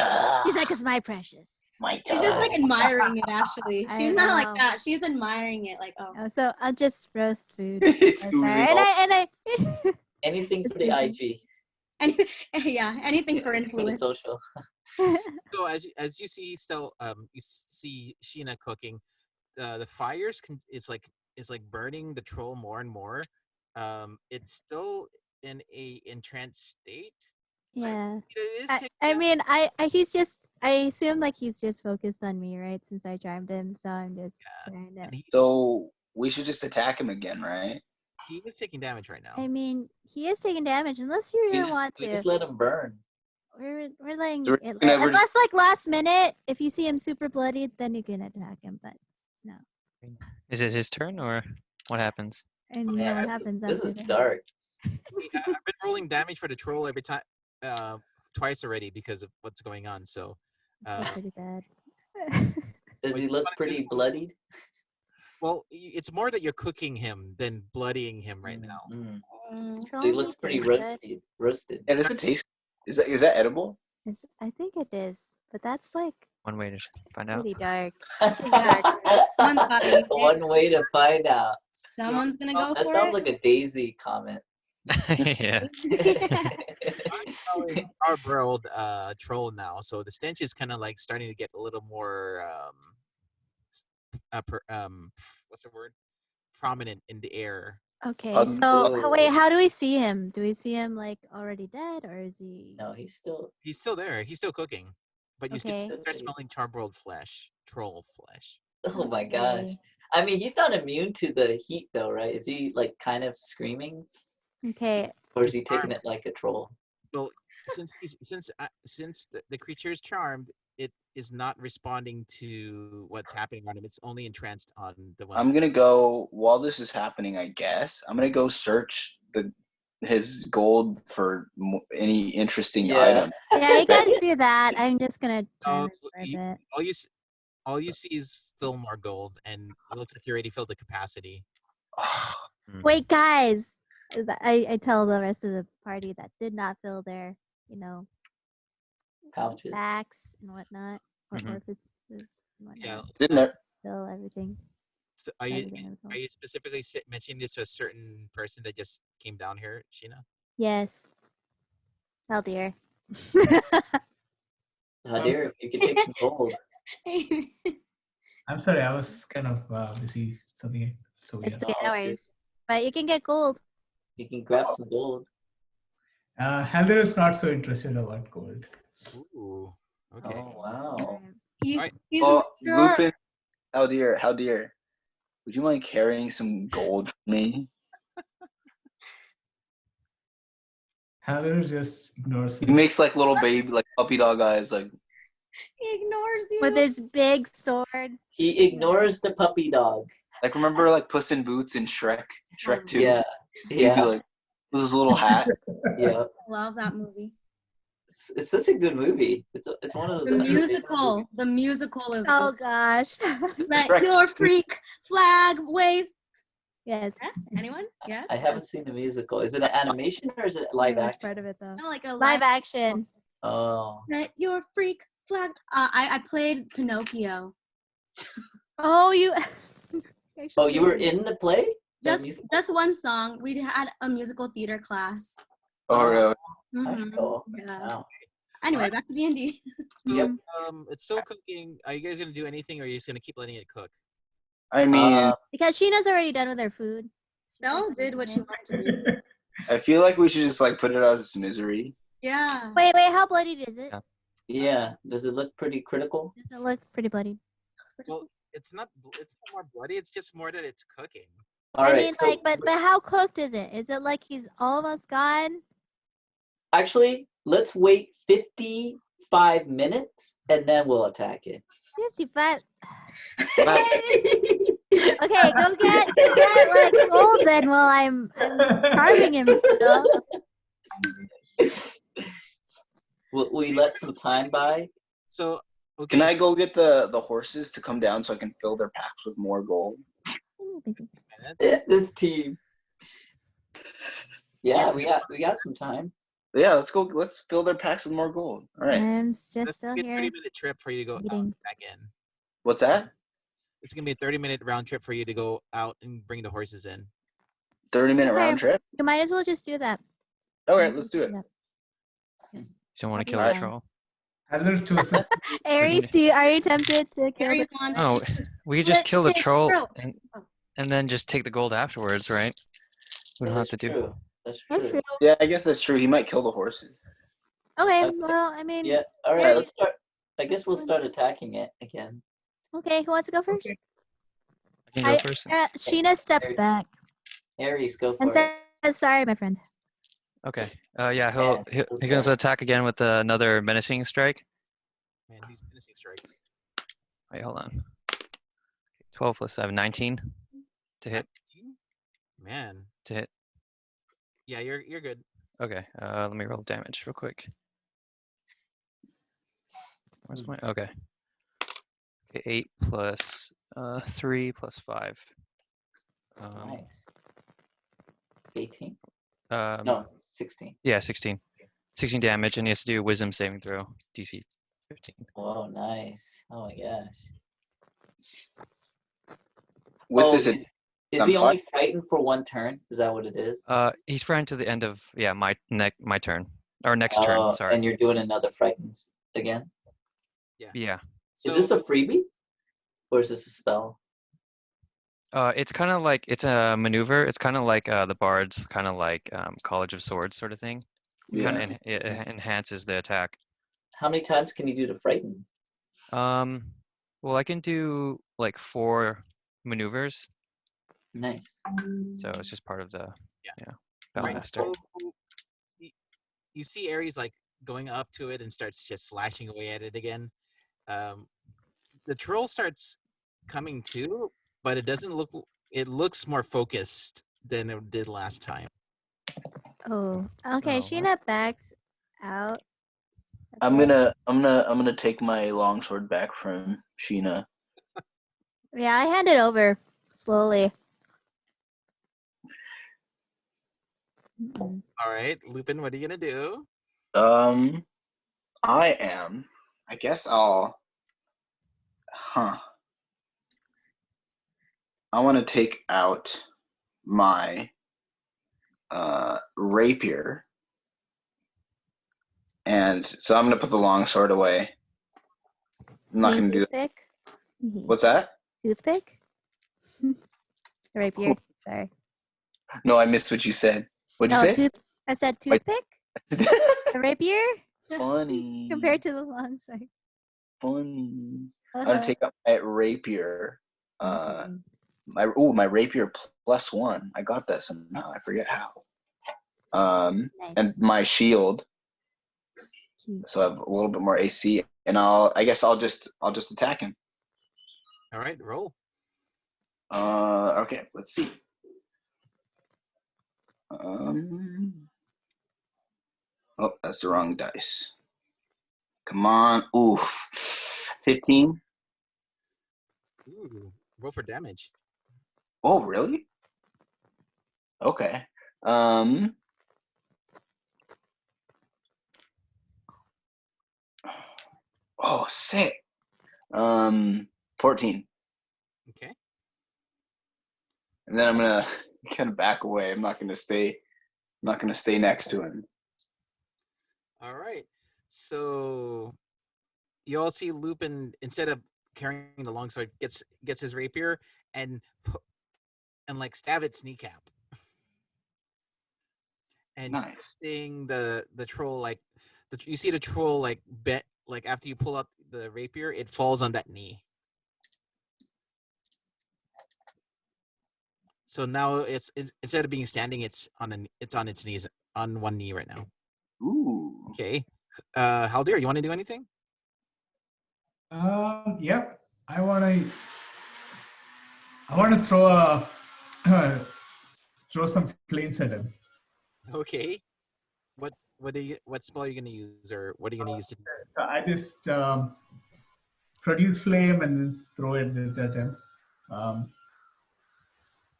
She's like, "It's my precious." my She's just like toe. admiring it. Actually, I she's not like know. that. She's admiring it. Like, oh, Oh, so I'll just roast food. It's on oozing fire. And all- I Anything for It's the easy. IG. yeah, anything for For the influence. social. So as you see, still you see Sheena cooking. The fires is like burning the troll more and more. It's still in a entranced state. Yeah. It is I taking mean, he's just, I assume like he's just focused on me, right? Since I charmed him, so I'm just trying to. and So we should just attack him again, right? he is taking damage right now. I mean, he is taking damage unless you really want We to. just let him burn. We're letting So we're it, gonna unless like last minute, if you see him super bloodied, then you can attack him. But no, Is it his turn or what happens? and Yeah, what this happens This after is that? dark. I've been rolling damage for the troll every time, twice already because of what's going on. So, It's pretty bad. Does he look pretty bloodied? well, it's more that you're cooking him than bloodying him right now. Mm. This So troll he may looks pretty taste good. roasted. Yeah, does it taste? Is that edible? I think it is, but that's like One way to find out. pretty dark. It's getting dark. Someone's gotta eat it. One way to find out. Someone's gonna go That for sounds it. like a Daisy comment. Yeah. I'm calling our world troll now, so the stench is kind of like starting to get a little more what's the word? Prominent in the air. Okay, Um, so Ooh. wait, how do we see him? Do we see him like already dead, or is he? No, he's still. He's still there. He's still cooking, but you Okay. start smelling charbroiled flesh, troll flesh. Oh my gosh. Okay. I mean, he's not immune to the heat though, right? Is he like kind of screaming, Okay. or is he taking it like a troll? Well, since the creature is charmed, it is not responding to what's happening on him. It's only entranced on the one. I'm gonna go while this is happening. I guess I'm gonna go search his gold for any interesting Yeah. item. Yeah, you guys do that. I'm just gonna try Oh, and for a bit. all you see is still more gold, and it looks like you already filled the capacity. Wait, guys. I tell the rest of the party that did not fill their, Pouches. backs and whatnot, or Mhm. orifices and whatnot. Yeah. Didn't there? Fill everything. So Everything was are you specifically mentioning this to a certain person that just came down here, Sheena? Yes. Oh dear. Oh dear, you can take some gold. I'm sorry, I was kind of busy something. So yeah. It's okay, Oh, no okay. worries. But you can get gold. You can grab some gold. Halder is not so interested about gold. Ooh. Okay. Oh wow. He's, Alright. he's Oh, mature. Lupin, how dear. Would you mind carrying some gold for me? Halder just ignores He him. makes like little baby, like puppy dog eyes, like He ignores you. With his big sword. He ignores the puppy dog. remember like Puss in Boots in Shrek 2? Yeah. He'd be Yeah. like with his little hat. Yeah. Love that movie. It's such a good movie. It's one of those. The underrated musical. movies. The musical is. Oh gosh. Let Right. your freak flag wave. Yes. Huh? Anyone? Yes. I haven't seen the musical. Is it an animation or is it live Very much action? part of it though. No, like a Live action. Oh. Let your freak flag. I played Pinocchio. Oh, you. Oh, you were in the play? The Just musical? just one song. We had a musical theater class. Oh, really? Mhm. Cool. Yeah. Wow. Anyway, back to D&D. So, Yep. it's still cooking. Are you guys gonna do anything, or are you just gonna keep letting it cook? I mean, Because Sheena's already done with her food. Stella did what she wanted to do. I feel like we should just like put it out of its misery. Yeah. Wait, how bloodied is it? Yeah. Yeah. Does it look pretty critical? Does it look pretty bloody? Well, it's not more bloody. It's just more that it's cooking. All I right. mean, so like, but how cooked is it? Is it like he's almost gone? actually, let's wait 50 5 minutes, and then we'll attack it. 55. Okay, go get like gold then while I'm carving him still. Will we let some time by? So okay. Can I go get the horses to come down so I can fill their packs with more gold? This team. Yeah, we got some time. Yeah, let's go. Let's fill their packs with more gold. All right. I'm just That's still gonna be a here. 30-minute trip for you to go out Eating. and back in. What's that? It's gonna be a 30-minute round trip for you to go out and bring the horses in. 30-minute Okay. round trip? You might as well just do that. All right, let's do it. You don't want to kill Alright. the troll. Others to assist. Aries, are you tempted to kill Aries the wants No, to we just split kill the his troll throat. and then just take the gold afterwards, right? We don't have to do. True. That's That's true. true. Yeah, I guess that's true. He might kill the horses. Okay, Okay. well, I mean, Yeah. All right. Aries- Let's start. I guess we'll start attacking it again. okay, who wants to go first? Okay. I can go first. Sheena steps Aries. back Aries, go for and it. says, "Sorry, my friend." Okay. Yeah, Yeah, he's go going for to it. attack again with another menacing strike. Man, he's finishing strike. Wait, hold on. 12 plus 7, 19 to hit. Man. To hit. Yeah, you're good. Okay. Let me roll damage real quick. Where's my? Okay. Okay, 8 plus 3 plus 5. Nice. 18. Um, No, 16. Yeah, 16. 16 damage, and he has to do a wisdom saving throw, DC 15. Whoa, nice. Oh my gosh. With Oh, this, is he only frightened for 1 turn? Is that what it is? He's frightened to the end of my turn or next turn. Sorry. And you're doing another frightened again? Yeah. So, Is this a freebie? Or is this a spell? It's kind of like it's a maneuver. It's kind of like the bards, kind of like College of Swords sort of thing. yeah. Kind of it enhances the attack. How many times can you do the frightened? Well, I can do like 4 maneuvers, Nice. so it's just part of the right. Battlemaster. So, you see Ares like going up to it and starts just slashing away at it again. The troll starts coming to, but it doesn't look. It looks more focused than it did last time. Oh, okay. Oh, Sheena backs out. I'm gonna take my longsword back from Sheena. Yeah, I hand it over slowly. Mm-mm. All right, Lupin, what are you gonna do? I guess I want to take out my rapier, and so I'm gonna put the longsword away. I'm not gonna do that. Toothpick? What's that? Toothpick? Rapier. Sorry. No, I missed what you said. What'd you say? I said toothpick? A rapier? Funny. Compared to the longsword. Funny. I'm Uh-huh. gonna take out my rapier. Mhm. My rapier +1. I got that somehow. I forget how. And Nice. my shield, Cute. so I have a little bit more AC. And I guess I'll just attack him. All right, roll. Okay, let's see. Oh, that's the wrong dice. Come on. Oof. 15. Ooh, roll for damage. Oh, really? Okay. Oh, sick. 14. Okay. And then I'm gonna kind of back away. I'm not gonna stay next to him. All right. So you all see Lupin, instead of carrying the longsword, gets his rapier and like stab its kneecap. And Nice. seeing the troll, like you see the troll like bent, like after you pull out the rapier, it falls on that knee. So now it's instead of being standing, it's on its knees, on one knee right now. Ooh. Okay. Haldir, you want to do anything? Yep. I wanna throw throw some flames at him. Okay. What spell are you gonna use, or what are you gonna use to? I just produce flame and then throw it at him.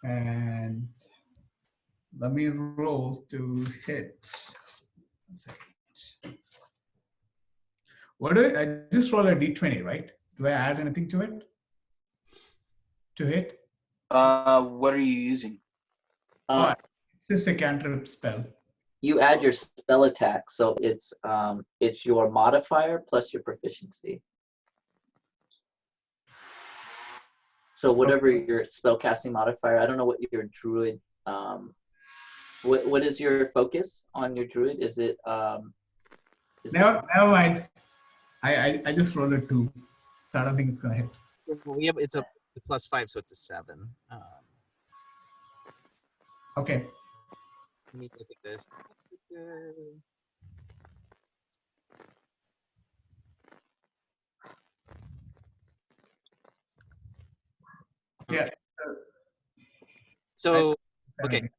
And let me roll to hit. 1 second. What do I just roll a d20, right? Do I add anything to it? To hit? What are you using? It's just a cantrip spell. You add your spell attack, so it's your modifier plus your proficiency. So whatever your spellcasting modifier, I don't know what your druid. What is your focus on your druid? Is it? Never mind. I just rolled a 2, so I don't think it's gonna hit. It's a +5, so it's a 7. Okay. Let me look at this. Yeah. So okay.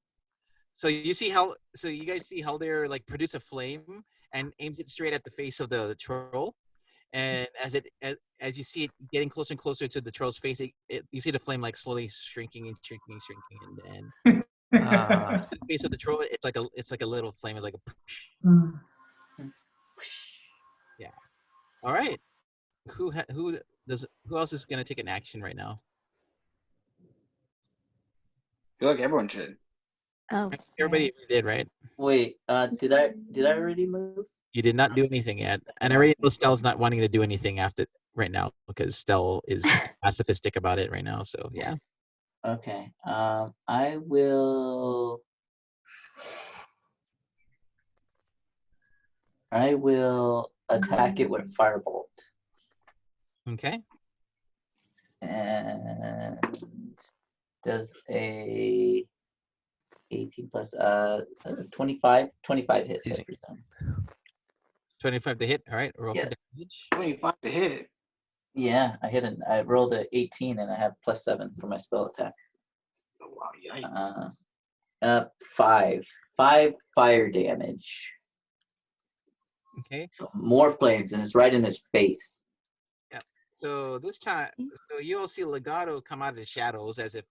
So you see how? So you guys see how they're like produce a flame and aimed it straight at the face of the troll, and as you see it getting closer and closer to the troll's face, you see the flame like slowly shrinking and shrinking, and the face of the troll, it's like a little flame, it's like a yeah. All right. Who else is gonna take an action right now? I feel like everyone should. Oh. Everybody did, right? Wait, did I already move? You did not do anything yet, and I already know Stell's not wanting to do anything after right now because Stell is pacifistic about it right now. So yeah. Okay. I will attack it with firebolt. Okay. And does a 18 plus 25 hits. Easy. 25 to hit. All right. Roll Yeah. for damage. 25 to hit. Yeah, I rolled a 18 and I have +7 for my spell attack. Oh, wow, yikes. 5 fire damage. Okay. So more flames, and it's right in his face. Yeah. So this time, so you all see Legato come out of the shadows as if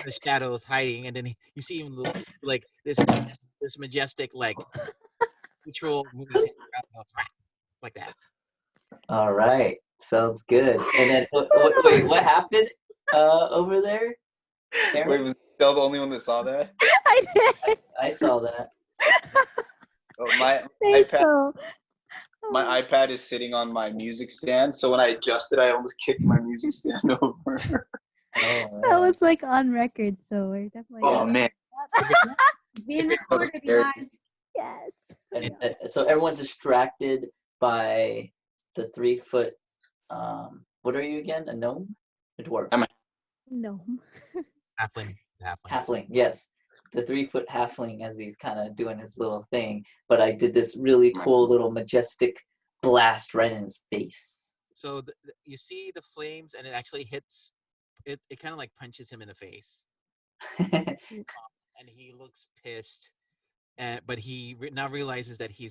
the shadows hiding, and then you see him look like this majestic like control moves his head around, like that. All right, sounds good. And then wait, what happened over there? Aaron? Wait, was Del the only one that saw that? I did. I saw that. Oh, my Face iPad. though. My iPad is sitting on my music stand, so when I adjusted, I almost kicked my music stand over. Oh, That was like on record, so we're definitely. Oh man! Being recorded, you guys. Yes. and so everyone's distracted by the 3-foot. What are you again? A gnome? A dwarf? No. Halfling. Halfling, yes. The 3-foot halfling as he's kind of doing his little thing. But I did this really cool little majestic blast right in his face. So you see the flames, and it actually hits. It kind of like punches him in the face, and he looks pissed. But he now realizes that he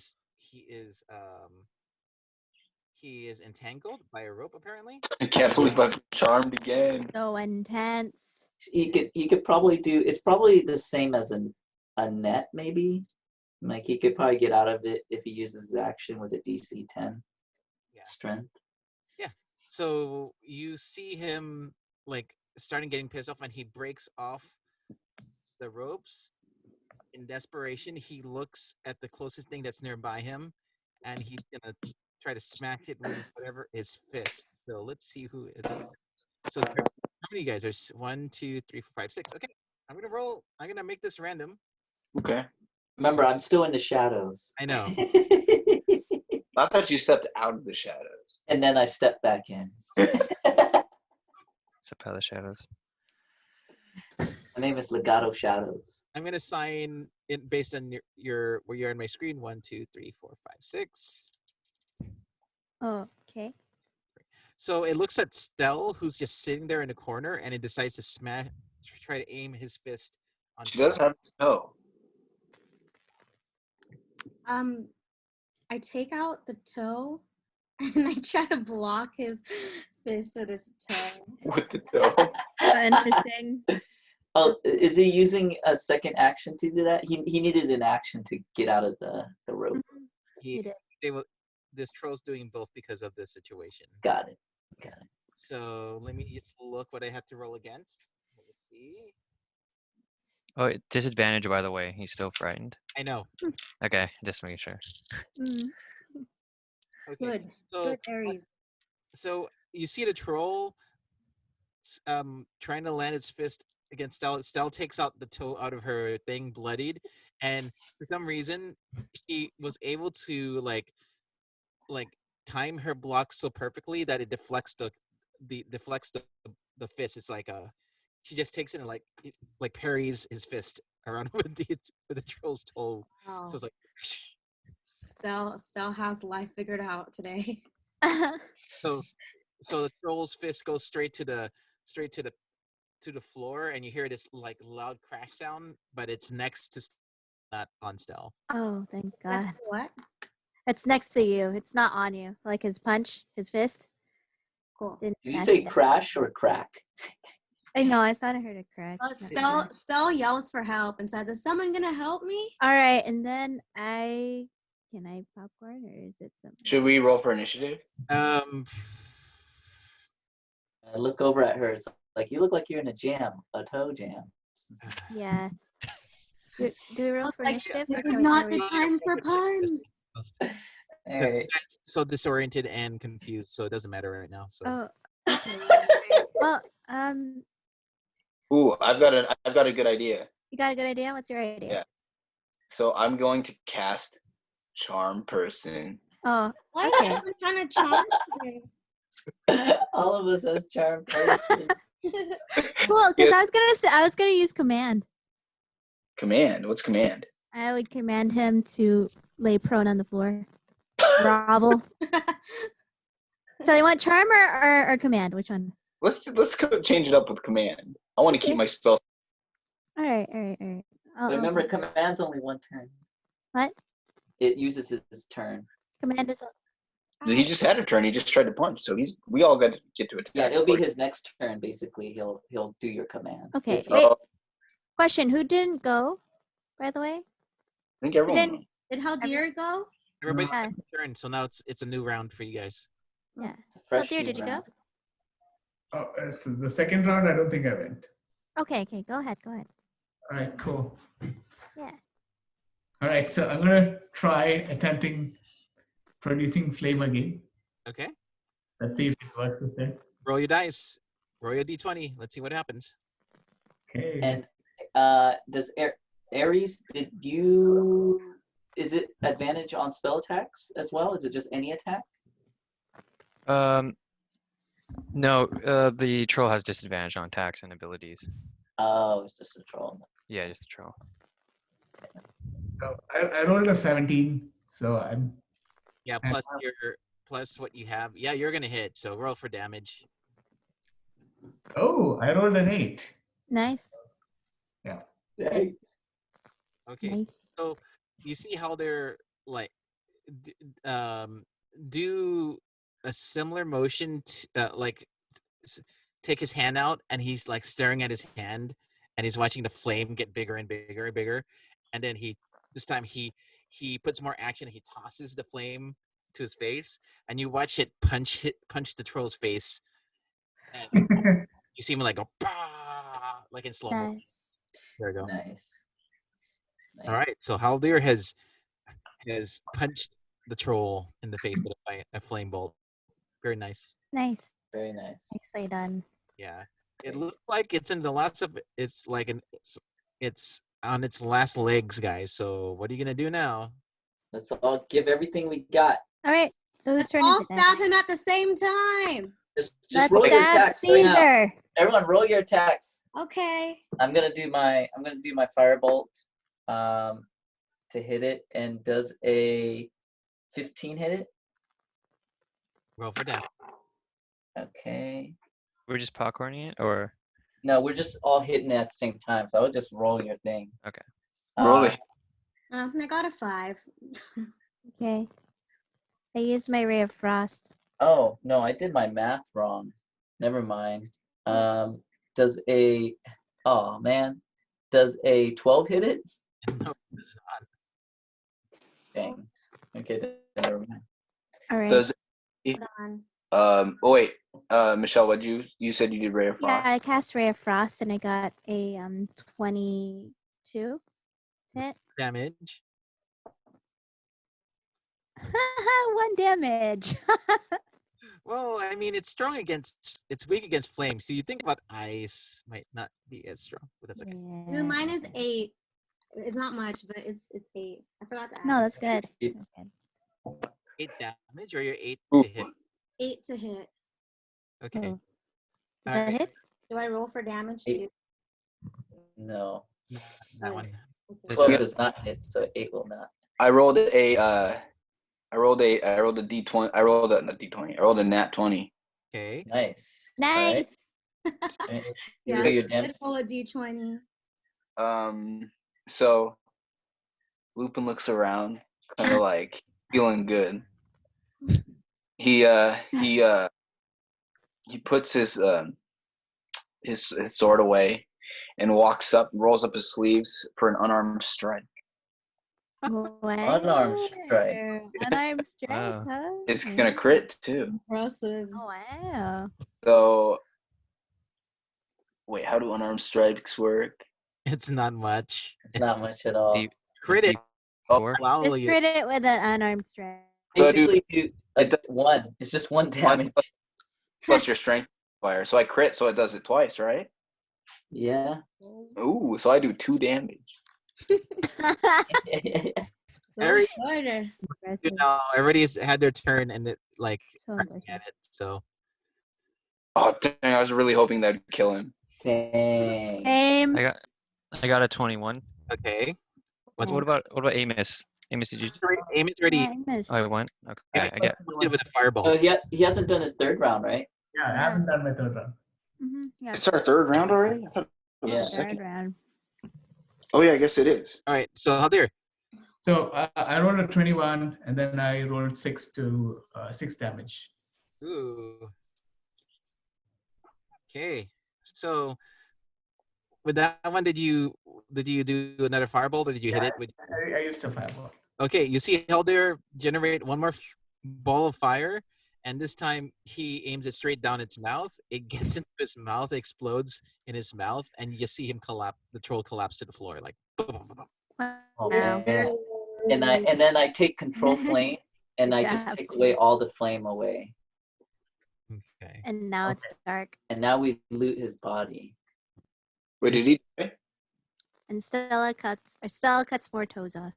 is entangled by a rope apparently. I can't believe I'm charmed again. So intense. You could probably do. It's probably the same as a net, maybe. Like he could probably get out of it if he uses his action with a DC 10 strength. Yeah. So you see him like starting getting pissed off, and he breaks off the ropes. In desperation, he looks at the closest thing that's nearby him, and he's gonna try to smash it with whatever his fist. So let's see who is. So how many of you guys? There's 1, 2, 3, 4, 5, 6. Okay, I'm gonna roll. I'm gonna make this random. Okay. Remember, I'm still in the shadows. I know. I thought you stepped out of the shadows. And then I stepped back in. Step out of the shadows. My name is Legato Shadows. I'm gonna assign it based on your where you're on my screen. 1, 2, 3, 4, 5, 6. Oh, okay. So it looks at Stell, who's just sitting there in a corner, and it decides to try to aim his fist on She does Stell. have snow. I take out the toe and I try to block his fist with his toe. With the toe. Interesting. Oh, is he using a second action to do that? He needed an action to get out of the rope. This troll's doing both because of this situation. Got it. So let me just look what I have to roll against. Let me see. Oh, disadvantage, by the way. He's still frightened. I know. Okay, just making sure. Okay. Good. So, Good, Aries. So you see the troll trying to land its fist against Stell. Stell takes out the toe out of her thing, bloodied, and for some reason she was able to like time her block so perfectly that it deflects the fist. It's like she just takes it and like parries his fist around with the troll's toe. Wow. So it's like Stell has life figured out today. so the troll's fist goes straight to the floor, and you hear this like loud crash sound, but it's next to not on Stell. Oh, thank God. Next to what? It's next to you. It's not on you. Like his punch, his fist. Cool. Did you say crash or crack? I know. I thought I heard a crack. Stell yells for help and says, "Is someone gonna help me?" All right, and then can I popcorn or is it something? Should we roll for initiative? I look over at her. It's like, you look like you're in a toe jam. Yeah. Do we roll for initiative? This is not the time for puns. Right. So disoriented and confused, so it doesn't matter right now. So. Oh, okay. Well, Ooh, I've got a good idea. You got a good idea? What's your idea? Yeah. So I'm going to cast Charm Person. Oh, why is okay. everyone trying to charm today? All of us as charm person. Cool, because I was gonna use command. Command? What's command? I would command him to lay prone on the floor. Grovel. So you want charm or command? Which one? Let's go change it up with command. I want to keep my spells. All right. Remember, command's only one turn. What? It uses his turn. Command is. He just had a turn. He just tried to punch. So we all got to get to attack. Yeah, it'll be his next turn. Basically, he'll do your command. Okay. Wait. Question: who didn't go? By the way. I think everyone. Did Haldir go? Everybody had a turn, so now it's a new round for you guys. Yeah. Haldir, did you go? Oh, so the second round, I don't think I went. Okay. Go ahead. All right, cool. Yeah. All right, so I'm gonna try attempting producing flame again. Okay. Let's see if it works this time. Roll your dice. Roll your d20. Let's see what happens. Okay. And does Aries, is it advantage on spell attacks as well? Is it just any attack? No, the troll has disadvantage on attacks and abilities. Oh, it's just a troll. Yeah, just a troll. So I rolled a 17, so I'm. Yeah, plus what you have. Yeah, you're gonna hit. So roll for damage. Oh, I rolled an 8. Nice. Yeah. Nice. Okay. Nice. So you see how they're like do a similar motion to take his hand out, and he's like staring at his hand, and he's watching the flame get bigger and bigger and bigger, and then this time he puts more action. He tosses the flame to his face, and you watch it punch the troll's face, and you see him like go bah, like in slow motion. Nice. There we go. Nice. All right, so Haldir has punched the troll in the face with a flame bolt. Very nice. Nice. Very nice. Nicely done. Yeah, it looks like it's in the last of it's on its last legs, guys. So what are you gonna do now? Let's all give everything we got. All right. So whose turn All is it then? stab him at the same time. Just Let's roll your stab attacks right now. Caesar. everyone, roll your attacks. Okay. I'm gonna do my firebolt, to hit it. And does a 15 hit it? Roll for damage. Okay. We're just popcorning it, or No, we're just all hitting it at the same time. So I would just roll your thing. Okay. Roll it. I got a 5. Okay. I used my Ray of Frost. Oh no, I did my math wrong. Never mind. Does a 12 hit it? No, it's not. Dang. Okay, then never mind. All right. Does Hold on. oh wait, Michelle, what you said you did Ray of Yeah, Frost? I cast Ray of Frost and I got a 22 hit. Damage. 1 damage. Well, I mean, it's weak against flame. So you think about ice might not be as strong, but that's okay. Dude, mine is 8. It's not much, but it's 8. I forgot to add. No, that's good. It- That's good. 8 damage, or you're 8 Ooh. to hit. 8 to hit. Okay. Cool. Does All that right. hit? Do I roll for damage 8. too? No. That Okay. one. Okay. 12 Yeah. does not hit, so 8 will not. I rolled a D20. I rolled a not D20. I rolled a nat 20. Okay. Nice. Nice. Alright. Yeah, Roll your good damage. roll a d20. So Lupin looks around, kind of like feeling good. He puts his sword away and walks up, rolls up his sleeves for an unarmed strike. Unarmed strike. Unarmed strike, Wow. huh? It's gonna crit too. Impressive. Oh, wow. So wait, how do unarmed strikes work? It's not much. It's not much at all. D- Crit it. D4? Wow, Just you- crit it with an unarmed strike. So I do- Basically, you one. It's just one damage. Plus your strength fire. So I crit, so it does it twice, right? Yeah. Ooh, so I do 2 damage. Every- Harder. you know, everybody's had their turn and it like So cracking impressive. at it. So Oh dang, I was really hoping that'd kill him. Dang. Same. I got a 21. okay. What Nice. about Amos? Amos, did you? Aim is ready. Yeah, English. Oh, I went. Okay, Yeah, I get. it was a fireball. Oh, he hasn't done his 3rd round, right? Yeah, I haven't done my third round. Yeah. It's our 3rd round already? I thought it was Yeah. the second. Third round. Oh yeah, I guess it is. All right. So Haldir. So I rolled a 21, and then I rolled 6 damage. Ooh. Okay. So with that one, did you do another firebolt or did you hit it with? I used a fireball. Okay, you see Helder generate one more ball of fire, and this time he aims it straight down its mouth. It gets into his mouth, explodes in his mouth, and you see him collapse. The troll collapse to the floor, like. Oh, Wow. man. And then I take control flame and I just job. take away all the flame away. Okay. And now it's dark. And now we loot his body. Wait, did he? And Stella cuts more toes off.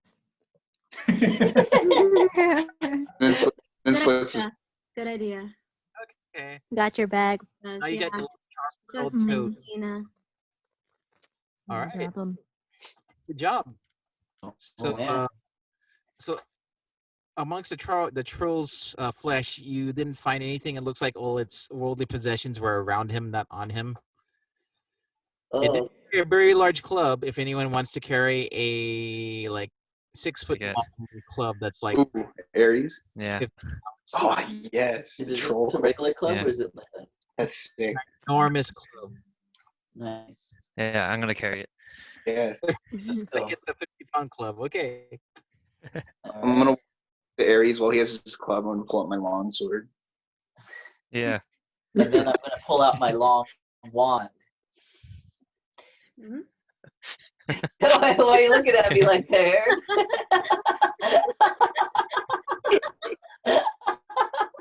Then slits his Good idea. Okay. Got your bag. Yes, Now you yeah. got your Just little Mhm. toes. Gina. All No right. problem. Good job. So, man. so amongst the troll's flesh, you didn't find anything. It looks like all its worldly possessions were around him, not on him. It did carry a very large club. If anyone wants to carry a 6 foot Forget. long club, that's like ooh, Aries. Yeah. Oh yes, Is it just troll. a regular club Yeah. or is it like a That's sick. enormous club. nice? Yeah, I'm gonna carry it. Yes, Go. Like it's a 50-pound club. Okay. I'm gonna the Aries while he has his club. I'm gonna pull out my long sword. Yeah. And then I'm gonna pull out my long wand. Mhm. Why are you looking at me like that?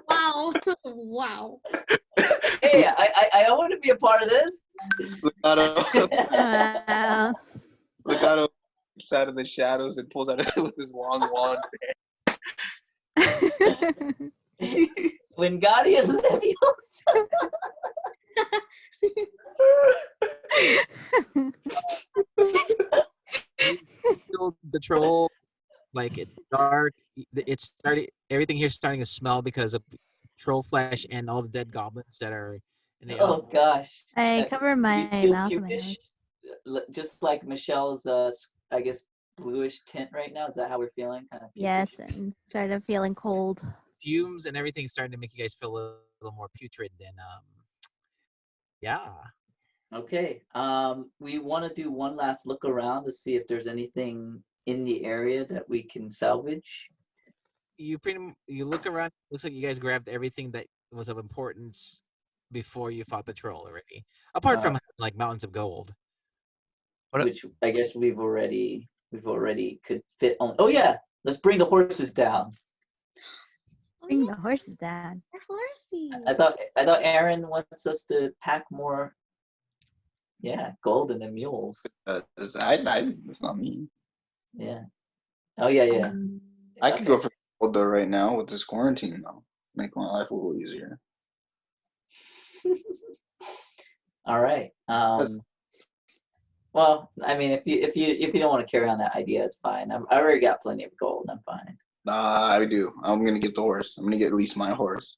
Wow. Wow. Hey, I want to be a part of this. Legato, Wow. Legato comes out of the shadows and pulls out with his long wand. Wingardium Leviosa. The troll, like it's dark. It's starting. Everything here's starting to smell because of troll flesh and all the dead goblins that are in the. Oh gosh. I cover my You feel mouth and my pukish, nose. just like Michelle's, I guess, bluish tint right now. Is that how we're feeling? Kind of. Yes, and started feeling cold. Fumes and everything starting to make you guys feel a little more putrid than yeah. Okay. We want to do one last look around to see if there's anything in the area that we can salvage. You look around. Looks like you guys grabbed everything that was of importance before you fought the troll already. Apart from like mountains of gold. Which I guess we've already could fit on. Oh yeah, let's bring the horses down. Bring the horses down. They're horsey. I thought Aaron wants us to pack more. Yeah, gold and the mules. That's not me. Yeah. Oh yeah. I could go for gold though right now with this quarantine though. Make my life a little easier. All right. Well, I mean, if you don't want to carry on that idea, it's fine. I already got plenty of gold. I'm fine. I do. I'm gonna get the horse. I'm gonna get at least my horse.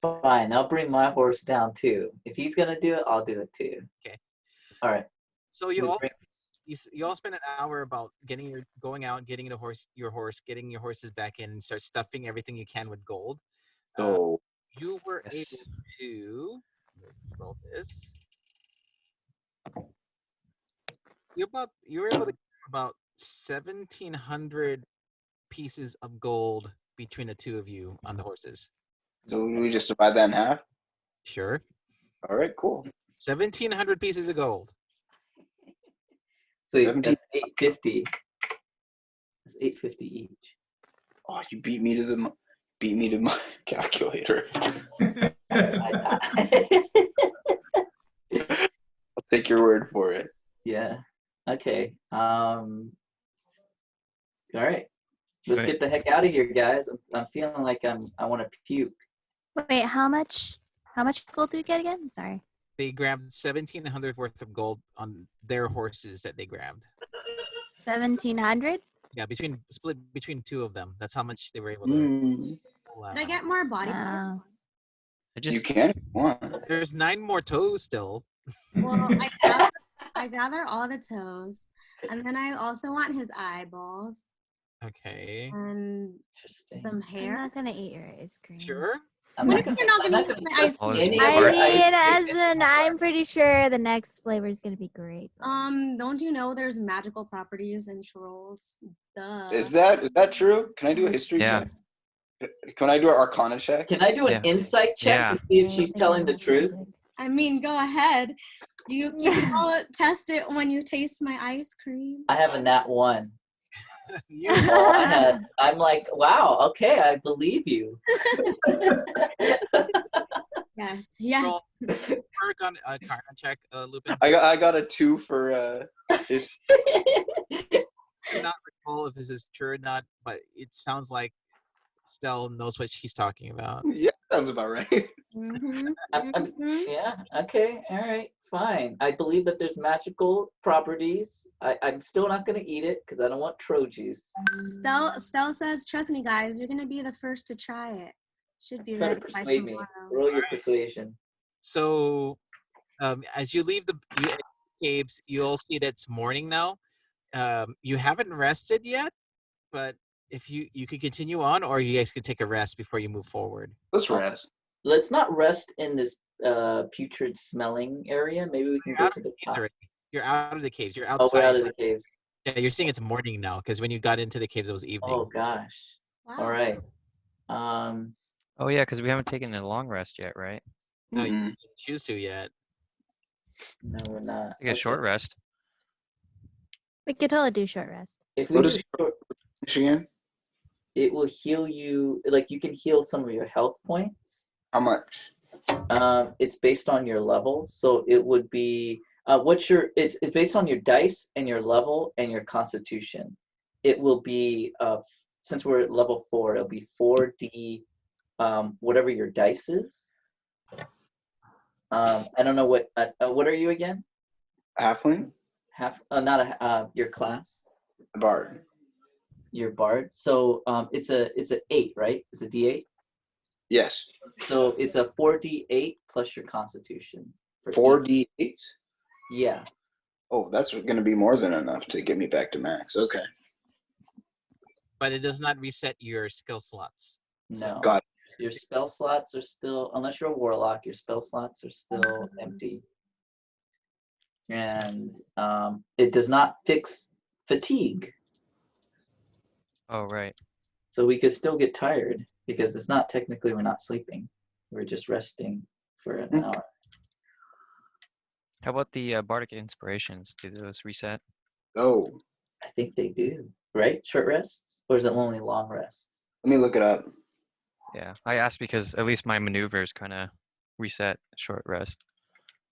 Fine. I'll bring my horse down too. If he's gonna do it, I'll do it too. Okay. All right. So you all spend an hour about going out, getting your horses back in, and start stuffing everything you can with gold. So you were able to roll this. You were able to get about 1,700 pieces of gold between the two of you on the horses. So we just divide that in half? Sure. All right, cool. 1,700 pieces of gold. So that's 850. That's 850 each. Oh, you beat me to my calculator. I'll take your word for it. Yeah. Okay. All right. Let's get the heck out of here, guys. I'm feeling like I want to puke. Wait, how much gold do we get again? I'm sorry. They grabbed 1,700 worth of gold on their horses that they grabbed. 1,700? Yeah, split between two of them. That's how much they were able to pull out. Did I get more body parts? You can if you want. There's 9 more toes still. Well, I gather all the toes, and then I also want his eyeballs. Okay. And some hair. I'm not gonna eat your ice cream. Sure. What if you're not gonna eat my ice cream? I'm pretty sure the next flavor is gonna be great. Don't you know there's magical properties in trolls? Duh. Is that true? Can I do a history check? Can I do an arcana check? Can I do an insight check to see if she's telling the truth? I mean, go ahead. You can all test it when you taste my ice cream. I have a nat 1. I'm like, wow, okay, I believe you. Yes. Work on a arcana check, Lupin. I got a 2 for this. I do not recall if this is true or not, but it sounds like Stell knows what she's talking about. Yeah, sounds about right. Yeah, okay, all right, fine. I believe that there's magical properties. I'm still not going to eat it because I don't want tro juice. Stell says, trust me, guys, you're going to be the first to try it. Should be ready by persuade me. tomorrow. Roll your persuasion. So, as you leave the caves, you all see that it's morning now. You haven't rested yet, but if you could continue on, or you guys could take a rest before you move forward. Let's rest. Let's not rest in this putrid smelling area. Maybe we can go to the top. You're out of the caves. You're outside. Oh, we're out of the caves. Yeah, you're seeing it's morning now because when you got into the caves, it was evening. Oh gosh. Wow. All right. Oh yeah, because we haven't taken a long rest yet, right? No, you didn't choose to yet. No, we're not. Take a short rest. We could totally do short rest. If we do short, again? It will heal you. Like you can heal some of your health points. How much? It's based on your level, so it would be it's based on your dice and your level and your constitution. It will be since we're at level 4, it'll be 4d whatever your dice is. I don't know what are you again? Halfling? Not your class. Bard. Your bard. So it's a 8, right? It's a D8. Yes. So it's a 4d8 plus your constitution. 4d8? Yeah. Oh, that's going to be more than enough to get me back to max. Okay. But it does not reset your skill slots. No. Got it. Your spell slots are still, unless you're a warlock, your spell slots are still empty. And it does not fix fatigue. Oh, right. So we could still get tired because it's not technically, we're not sleeping. We're just resting for an hour. How about the bardic inspirations? Do those reset? Oh, I think they do, right? Short rests? Or is it only long rests? let me look it up. Yeah, I asked because at least my maneuvers kind of reset short rest.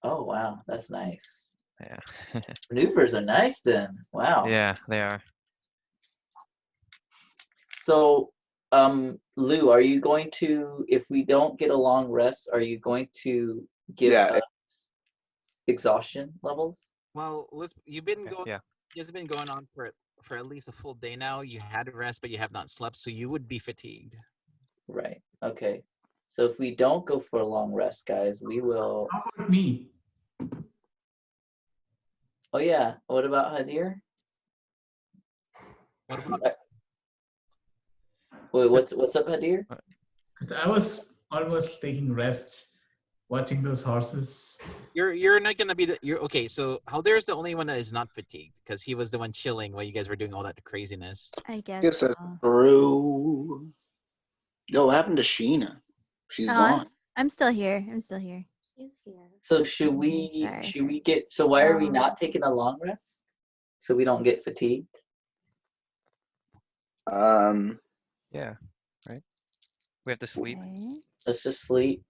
Oh, wow. That's nice. Yeah. Maneuvers are nice then. Wow. Yeah, they are. So, Lou, are you going to, if we don't get a long rest, are you going to give us exhaustion levels? Well, you've been Okay, going. yeah. It's been going on for at least a full day now. You had to rest, but you have not slept, so you would be fatigued. Right. Okay. So if we don't go for a long rest, guys, we will. How about me? Oh yeah. What about Hadir? What about Wait, what's up, Hadir? Because I was almost taking rest, watching those horses. you're not gonna be you're okay. So Haldir's the only one that is not fatigued because he was the one chilling while you guys were doing all that craziness. I guess. Yes, that's So. true. Yo, what happened to Sheena? She's No, gone. I'm still here. I'm still here. She's here. So should we Sorry. get? So why are we not taking a long rest? So we don't get fatigued. Yeah, right? We have to sleep. Okay. Let's just sleep.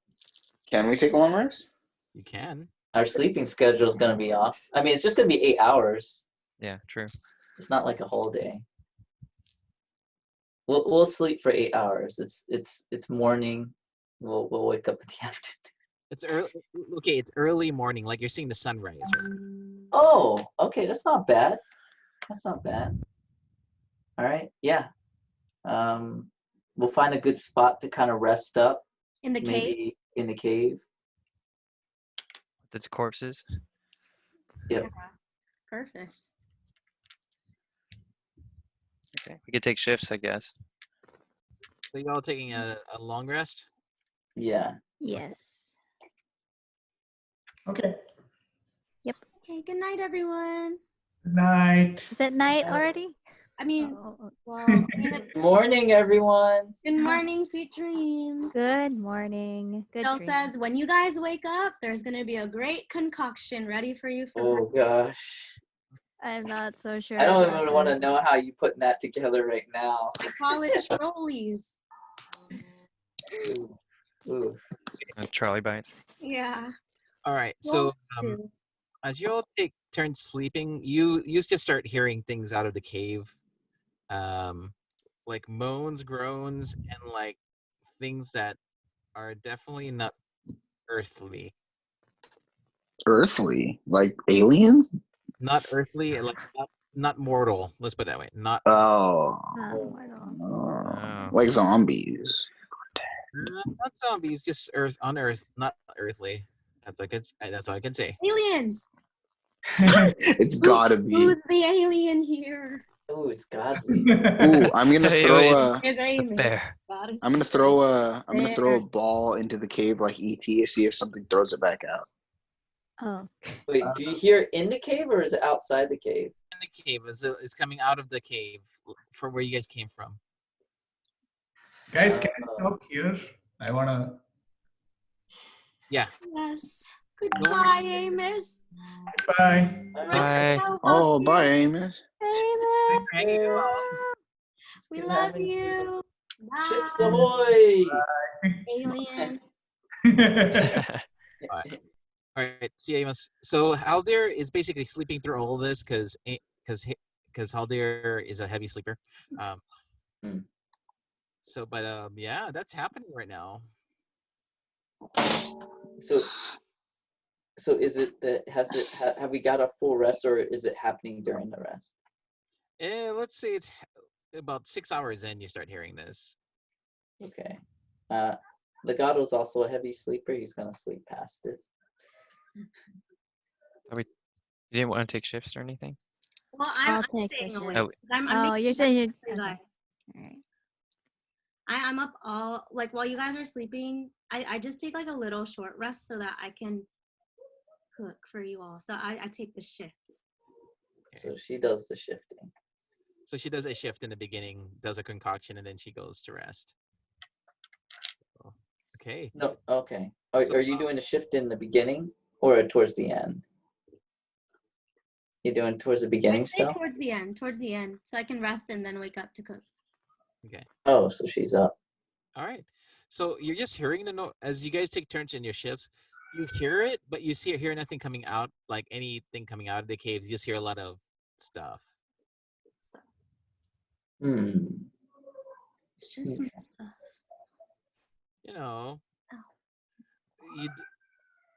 Can we take a long rest? You can. Our sleeping schedule is going to be off. I mean, it's just going to be 8 hours. Yeah, true. It's not like a whole day. We'll sleep for 8 hours. It's morning. We'll wake up in the afternoon. It's early. Okay, it's early morning. Like you're seeing the sunrise. Right? Oh, okay. That's not bad. That's not bad. All right. Yeah. We'll find a good spot to kind of rest up. In the cave? Maybe in the cave. That's corpses. Yep. Perfect. Okay, we could take shifts, I guess. So you all taking a long rest? Yeah. Yes. Okay. Okay, good night, everyone. Good night. Is it night already? I mean, Oh, well, I mean, Good morning, everyone. good morning, sweet dreams. good morning. Good Bill dreams. says, when you guys wake up, there's going to be a great concoction ready for you for Oh gosh. I'm not so sure. I don't about even want to this. know how you putting that together right now. I call it trolleys. Ooh. Ooh. Charlie bites. Yeah. All right. So Well, as you all take turns sleeping, you just start hearing things out of the cave, like moans, groans, and like things that are definitely not earthly. Earthly? Like aliens? Not earthly, like not mortal. Let's put it that way. Not Oh. Oh, Like zombies. not zombies, just not earthly. That's all I can say. aliens. It's gotta be. Who's the alien here? Oh, it's godly. Ooh, I'm gonna Hey, throw it's- a. There's It's the aliens. bear. I'm gonna throw a ball into the cave like ET to see if something throws it back out. Oh. Wait, do you hear in the cave or is it outside the cave? In the cave, it's coming out of the cave from where you guys came from. Guys, can I stop here? I wanna. Yeah. Yes. Goodbye, Amos. Bye. Bye. Oh, bye, Amos. We love you. Chips Bye, ahoy! alien. All right. See, Amos. So Haldir is basically sleeping through all this because Haldir is a heavy sleeper. So, but yeah, that's happening right now. So So is it that have we got a full rest, or is it happening during the rest? Let's say it's about 6 hours in. You start hearing this. Okay. Legato's also a heavy sleeper. He's gonna sleep past it. You didn't want to take shifts or anything? Well, I'll I'm take the staying shift. awake. Oh. 'Cause I'm Oh, making you're saying you're pretty okay. light. All right. I'm up all like while you guys are sleeping. I just take like a little short rest so that I can cook for you all. So I take the shift. So she does the shifting. So she does a shift in the beginning, does a concoction, and then she goes to rest. Okay. No, okay. Are So, you doing a shift in the beginning or towards the end? You're doing towards the beginning I say still? towards the end, so I can rest and then wake up to cook. Okay. Oh, so she's up. All right. So you're just hearing the note as you guys take turns in your shifts. You hear it, but you hear nothing coming out, like anything coming out of the caves. You just hear a lot of stuff. Hmm. It's just some stuff. You know,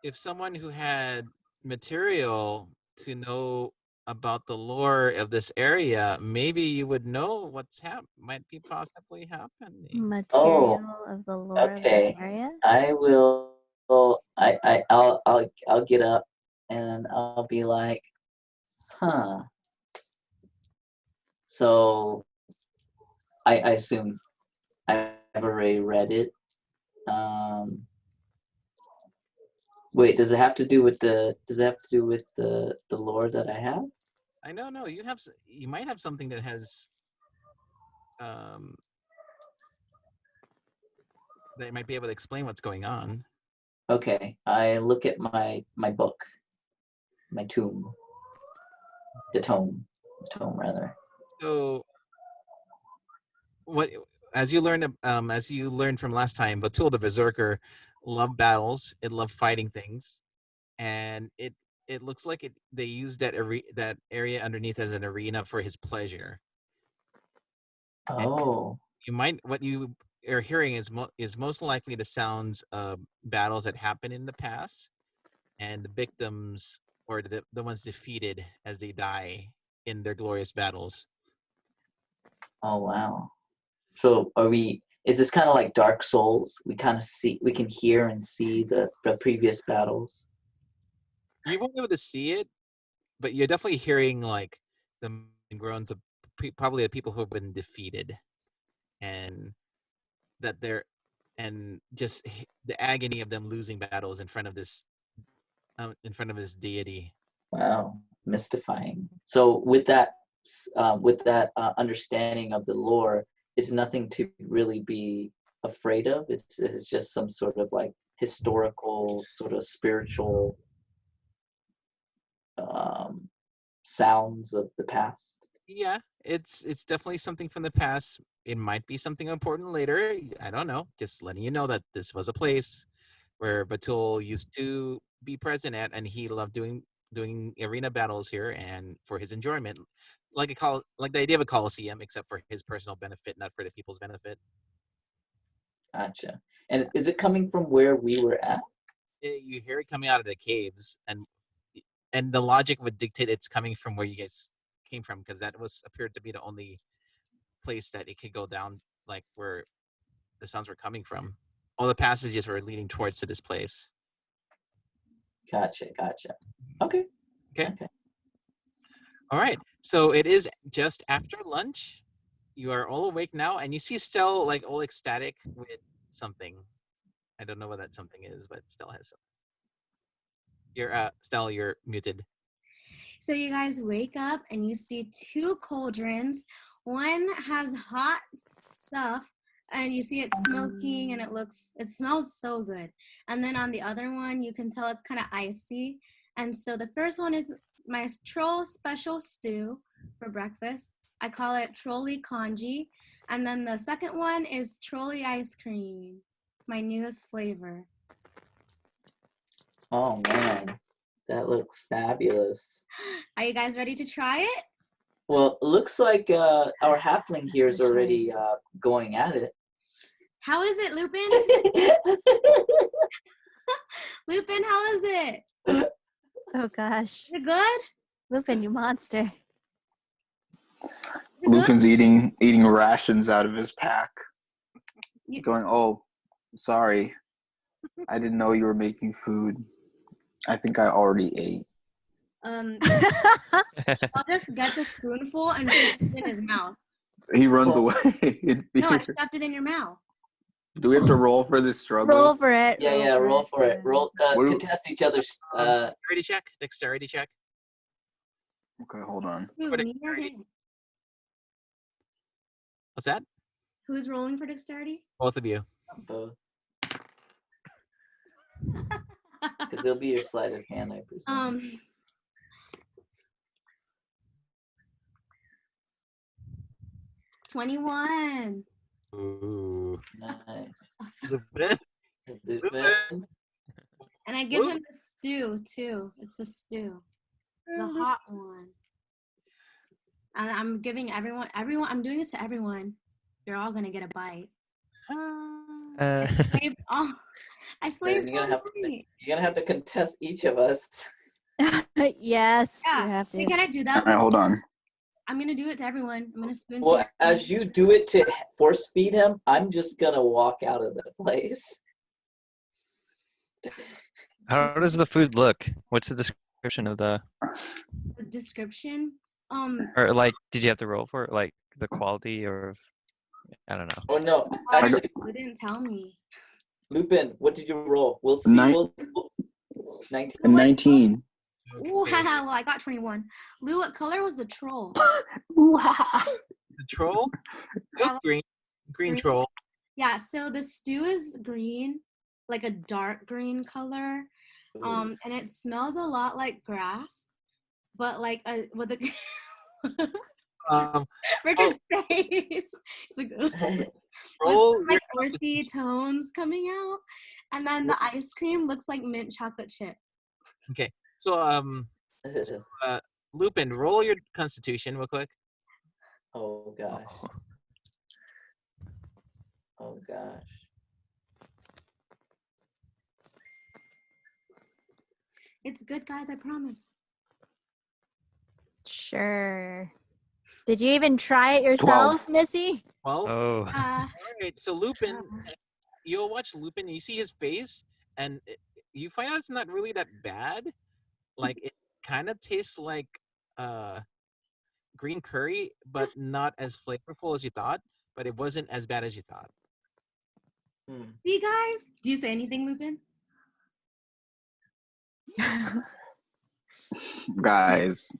if someone who had material to know about the lore of this area, maybe you would know what's might be possibly happening. Material of the lore of this area. I will. I'll get up and I'll be like, huh. So I assume I've already read it. Wait, does it have to do with the lore that I have? I don't know. You might have something that has that might be able to explain what's going on. Okay, I look at my book, my tome. The tome rather. So, as you learned from last time, Batul the Berserker loved battles. It loved fighting things, and it looks like they used that area underneath as an arena for his pleasure. Oh. What you are hearing is most likely the sounds of battles that happened in the past, and the victims or the ones defeated as they die in their glorious battles. Oh wow. So is this kind of like Dark Souls? We can hear and see the previous battles. You won't be able to see it, but you're definitely hearing like the groans of probably the people who have been defeated, and just the agony of them losing battles in front of this deity. Wow, mystifying. So with that understanding of the lore, it's nothing to really be afraid of. It's just some sort of like historical, sort of spiritual sounds of the past. Yeah, it's definitely something from the past. It might be something important later. I don't know. Just letting you know that this was a place where Batul used to be present at, and he loved doing arena battles here, and for his enjoyment, like the idea of a coliseum, except for his personal benefit, not for the people's benefit. Gotcha. And is it coming from where we were at? You hear it coming out of the caves, and the logic would dictate it's coming from where you guys came from, because that appeared to be the only place that it could go down, like where the sounds were coming from. All the passages were leading towards to this place. Gotcha. Okay. All right. So it is just after lunch. You are all awake now, and you see Stell like all ecstatic with something. I don't know what that something is, but Stell has something. Stell, you're muted. So you guys wake up and you see 2 cauldrons. One has hot stuff and you see it smoking and it smells so good. And then on the other one, you can tell it's kind of icy. And so the first one is my troll special stew for breakfast. I call it trolley congee. And then the second one is trolley ice cream, my newest flavor. Oh man, that looks fabulous. Are you guys ready to try it? Well, it looks like our halfling here is already going at it. How is it, Lupin? Lupin, how is it? Oh gosh. Is it good? Lupin, you monster. Is it good? Lupin's eating rations out of his pack. You- Going, oh, sorry. I didn't know you were making food. I think I already ate. I'll just get a spoonful and put it in his mouth. He runs Oh. away in No, I fear. stuffed it in your mouth. Do we have to roll for this struggle? Roll for it. Yeah, roll for it. Roll. What do- Contest each other's. Dexterity check. Dexterity check. Okay, hold on. Who, Put it me or him? What's that? Who's rolling for dexterity? Both of you. Both. Because it'll be your sleight of hand, I presume. 21. Ooh. Nice. Lupin? Lupin. And I give him the stew too. It's the stew, the hot one. And I'm giving everyone. I'm doing this to everyone. You're all gonna get a bite. I slaved all. I slaved You're all night. gonna have to contest each of us. Yes, you Yeah. have Hey, to. can I do All that? right, hold on. I'm gonna do it to everyone. I'm gonna spoon Well, feed as you do it to force feed him, I'm just gonna walk out of the place. How does the food look? What's the description of the, the description. or like, did you have to roll for it? Like the quality or, I don't know. Oh no, They actually, didn't tell me. Lupin, what did you roll? We'll see. Nine- We'll 19. And 19. Ooh, well, I got 21. Lou, what color was the troll? The troll? It was green. Green Green? troll. Yeah, so the stew is green, like a dark green color. And it smells a lot like grass, but like a with a Richard's face. It's like, with Roll some, like your earthy tones coming out, and then the ice cream looks like mint chocolate chip. Okay. So Lupin, roll your constitution real quick. Oh gosh. Oh gosh. It's good, guys. I promise. Sure. Did you even try it yourself, Missy? Well, Oh. all right. So Lupin, you'll watch Lupin, you see his face, and you find out it's not really that bad. Like, it kind of tastes like green curry, but not as flavorful as you thought. But it wasn't as bad as you thought. See, guys? Do you say anything, Lupin? Guys,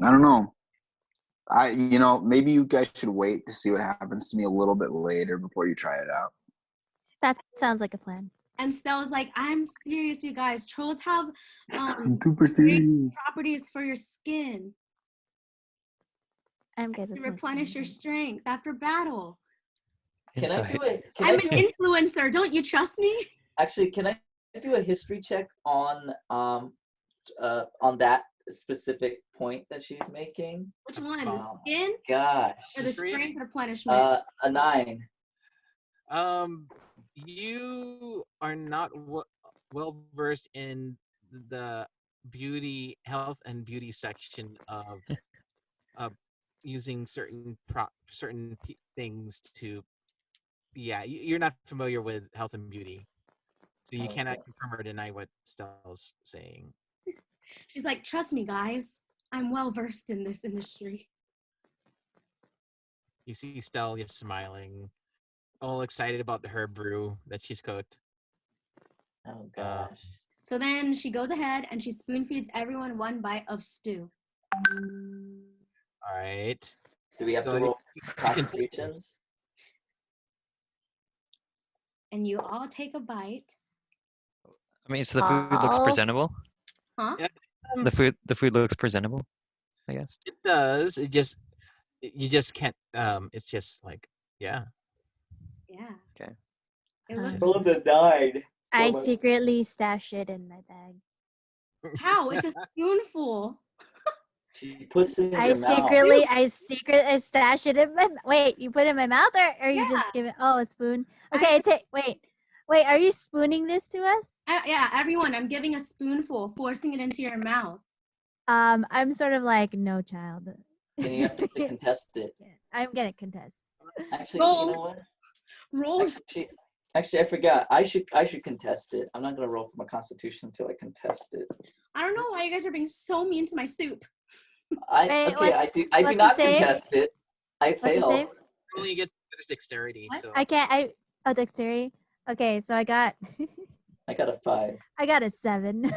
I don't know. Maybe you guys should wait to see what happens to me a little bit later before you try it out. That sounds like a plan. And Stella's like, I'm serious, you guys. Trolls have Super great serious. properties for your skin I'm good with to my replenish your strength after battle. Can I Inside. do it? I'm an influencer. Don't you trust me? Actually, can I do a history check on that specific point that she's making? Which one? The Oh, skin gosh. or the strength replenishment? A 9. You are not well versed in the health and beauty section of using certain things to. Yeah, you're not familiar with health and beauty, so you cannot confirm or deny what Stell's saying. She's like, trust me, guys. I'm well versed in this industry. You see Stell just smiling, all excited about her brew that she's cooked. Oh gosh. So then she goes ahead and she spoon feeds everyone one bite of stew. All right. Do we have to roll constitutions? And you all take a bite. I mean, so the food looks presentable. Huh? Yeah. The food looks presentable, I guess. It does. You just can't. It's just like, yeah. Yeah. Okay. It looks Roll the 9. I secretly stash it in my bag. how? It's a spoonful. She puts it in I your mouth. secretly stash it in my. Wait, you put it in my mouth, or you just Yeah. give it? Oh, a spoon. Okay, Wait, are you spooning this to us? Yeah, everyone, I'm giving a spoonful, forcing it into your mouth. I'm sort of like, no, child. Then you have to contest it. I'm gonna contest. Actually, Roll. you know what? Roll. Actually, I forgot. I should contest it. I'm not gonna roll for my constitution until I contest it. I don't know why you guys are being so mean to my soup. Wait, I do not contest it. I What's the fail. save? Only gets better dexterity. What? So I can't. Dexterity. Okay, so I got. I got a 5. I got a 7.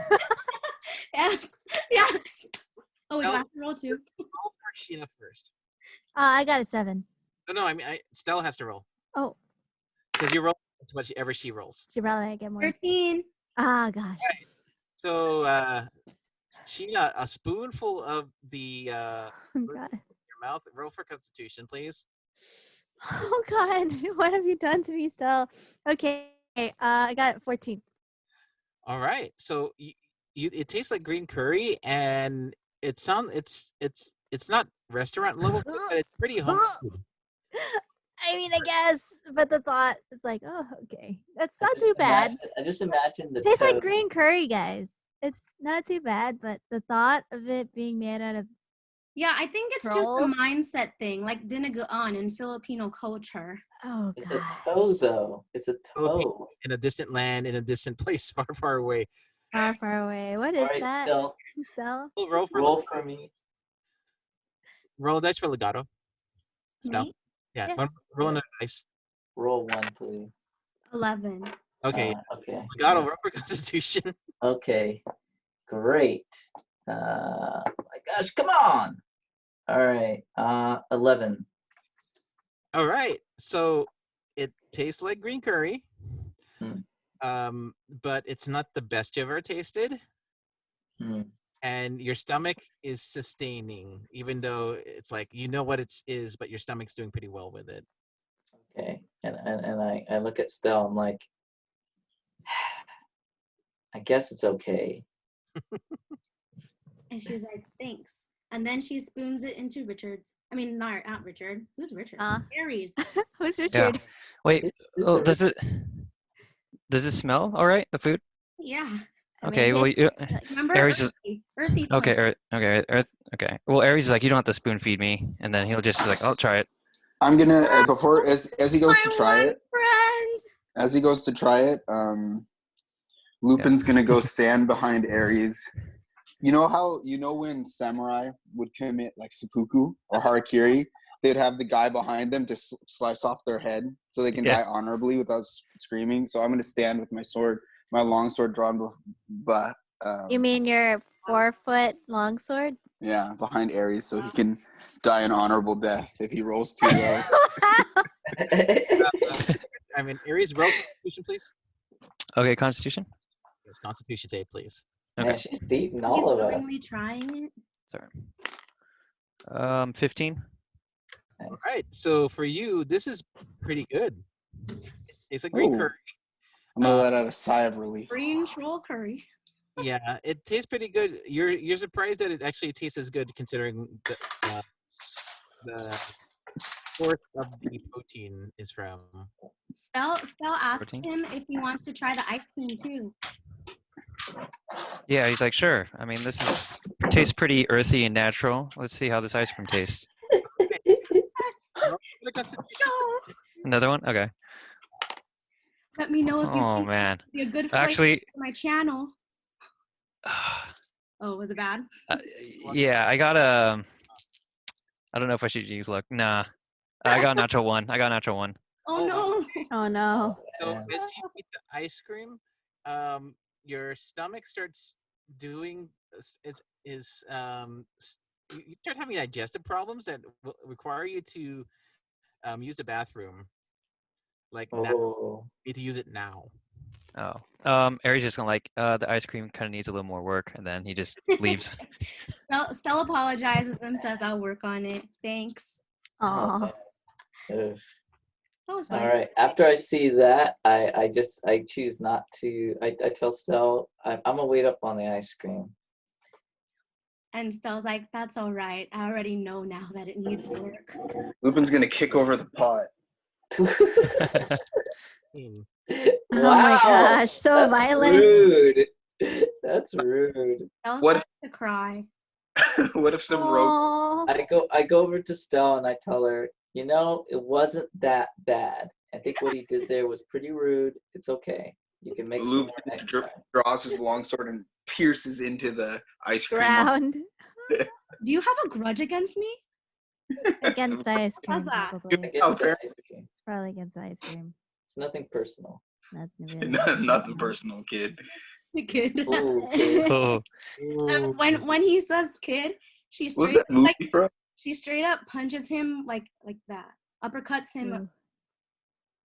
Yes. Yes. Oh, we No. have to roll too. roll for Sheena first. I got a 7. No, I mean Stella has to roll. Oh, Because you roll whatever she rolls. she probably get more. 13. Ah, gosh. So Sheena, a spoonful of the Oh, God. your mouth. Roll for Constitution, please. Oh, God. What have you done to me, Stell? Okay. I got 14. All right. So it tastes like green curry, and it's not restaurant level, food, but it's pretty home food. I mean, I guess, but the thought is like, oh, okay. That's not just too bad. I just imagine the Tastes like toad. green curry, guys. It's not too bad, but the thought of it being made out of Yeah, I think it's just Troll? a mindset thing, like dinagaan in Filipino culture. oh It's god. a toe, though. It's a toe. In a distant land, in a distant place, far, far away. Far, far away. What is All right, that? Stell, Stell? Roll roll for me. roll a dice for legato. Stell. Me? Yeah. Yeah. Roll another dice. Roll 1, please. 11. Okay. Okay. Legato, roll for Constitution. Okay. Great. My gosh, come on. All right. 11. All right. So it tastes like green curry. But it's not the best you've ever tasted. And your stomach is sustaining, even though it's like you know what it is, but your stomach's doing pretty well with it. Okay. And I look at Stell. I'm like, I guess it's okay. And she's like, thanks. And then she spoons it into Richard's. I mean, not Richard. Who's Richard? Aries. Who's Yeah. Richard? Wait. It's Oh, a does it smell all right? The food? Yeah. I mean, Okay. Well, tastes you, like- Remember? Aries is Earthy. okay. Earth. Okay. Well, Aries is like, you don't have to spoon feed me, and then he'll just like, I'll try it. I'm gonna before as he goes to My try one it. friend. As he goes to try it, Lupin's gonna go stand behind Aries. You know when samurai would commit like seppuku or harakiri, they'd have the guy behind them to slice off their head so they can die honorably without screaming. So I'm gonna stand with my sword, my long sword drawn You mean your 4-foot longsword? yeah, behind Aries, so he can die an honorable death if he rolls too low. I mean, Aries, roll Constitution, please. Okay, Constitution. Yes, Constitution save, please. Okay. Man, she's beating He's all of us. willingly trying it. Sorry. 15. Nice. All right. So for you, this is pretty good. It's a green Ooh. curry. I'm gonna let out a sigh of relief. Green troll curry. Yeah, it tastes pretty good. You're surprised that it actually tastes as good considering the source of the protein is from. Stell asked 14. him if he wants to try the ice cream too. Yeah, he's like, sure. I mean, tastes pretty earthy and natural. Let's see how this ice cream tastes. Roll for the Constitution. Go. Another one? Okay. Let me know if you Oh think man. it'd be a good flavor Actually, for my channel. Oh, was it bad? yeah, I got a. I don't know if I should use luck. Nah, I got natural one. Oh no. Oh no. So as you eat the ice cream, your stomach starts doing you start having digestive problems that will require you to use the bathroom. Like now, you need to use it now. Oh. Aries just gonna like the ice cream kind of needs a little more work, and then he just leaves. Stell apologizes and says, "I'll work on it. Thanks." Aw. Ugh. That was fine. All right. After I see that, I choose not to. I tell Stell I'm gonna wait up on the ice cream. And Stell's like, "That's all right. I already know now that it needs work." Lupin's gonna kick over the pot. Oh my gosh, so that's violent. Rude. That's rude. Stella What starts to cry. What if some rogue? Aw. I go over to Stella and I tell her, you know, it wasn't that bad. I think what he did there was pretty rude. It's okay. You can make some Luke more next time. draws his longsword and pierces into the ice cream. Ground Do you have a grudge against me? against the ice cream, How's that? probably. Against Oh, the fair. ice cream. It's probably against the ice cream. It's nothing personal. Nothing really. Nothing personal, kid. Kid. Ooh, kid. Oh, when he says kid, she Was straight that movie, like bro? she straight up punches him like that. Uppercuts him. Ooh.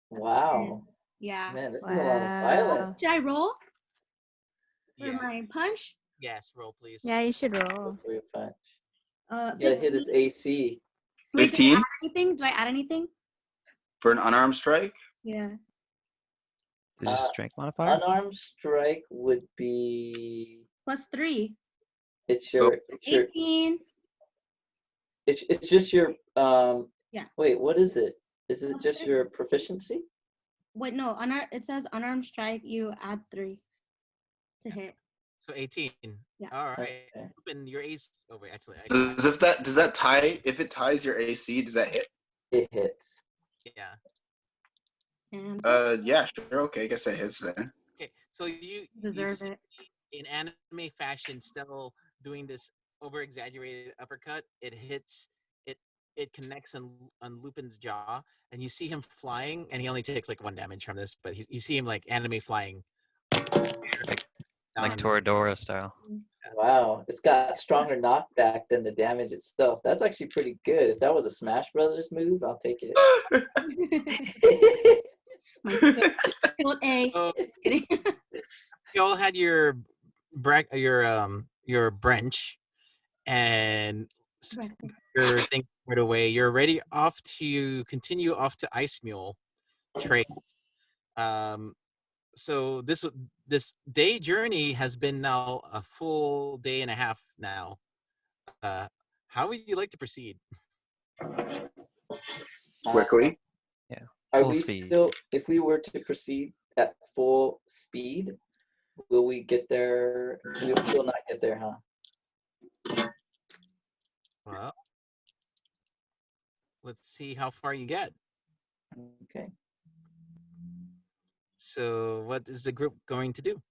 Wow. Yeah. Man, this is a lot of violence. Wow. Should I roll for Yeah. my punch? Yes, roll please. Yeah, you should roll. For your punch. You 15. gotta hit his AC. Wait, do I 15 add anything? Do I add anything? for an unarmed strike. Yeah. is your strength modifier? Unarmed strike would be +3. it's So- your 18. it's just your Yeah. Wait, what is it? Is it Plus just 3. your proficiency? Wait, no. It says unarmed strike. You add 3 to hit. So 18. Yeah. All right. Okay. Open your ace. Oh wait, actually, Does that tie? If it ties your AC, does that hit? It hits. yeah. And Yeah, sure. Okay, I guess that hits then. Okay. So you deserve see it. in anime fashion, still doing this over exaggerated uppercut. It hits. It connects on Lupin's jaw, and you see him flying, and he only takes like 1 damage from this, but you see him like anime flying. Like down. Toradora style. Wow, it's got stronger knockback than the damage itself. That's actually pretty good. If that was a Smash Brothers move, I'll take it. My tilt A. So Just kidding. you all had your branch, and your thing put away. You're ready off to continue off to Ice Mule trade. So this day journey has been now a full day and a half now. How would you like to proceed? Quickly. Are Full we speed. still, if we were to proceed at full speed, will we get there? We'll still not get there, huh? Well, let's see how far you get. Okay. So what is the group going to do?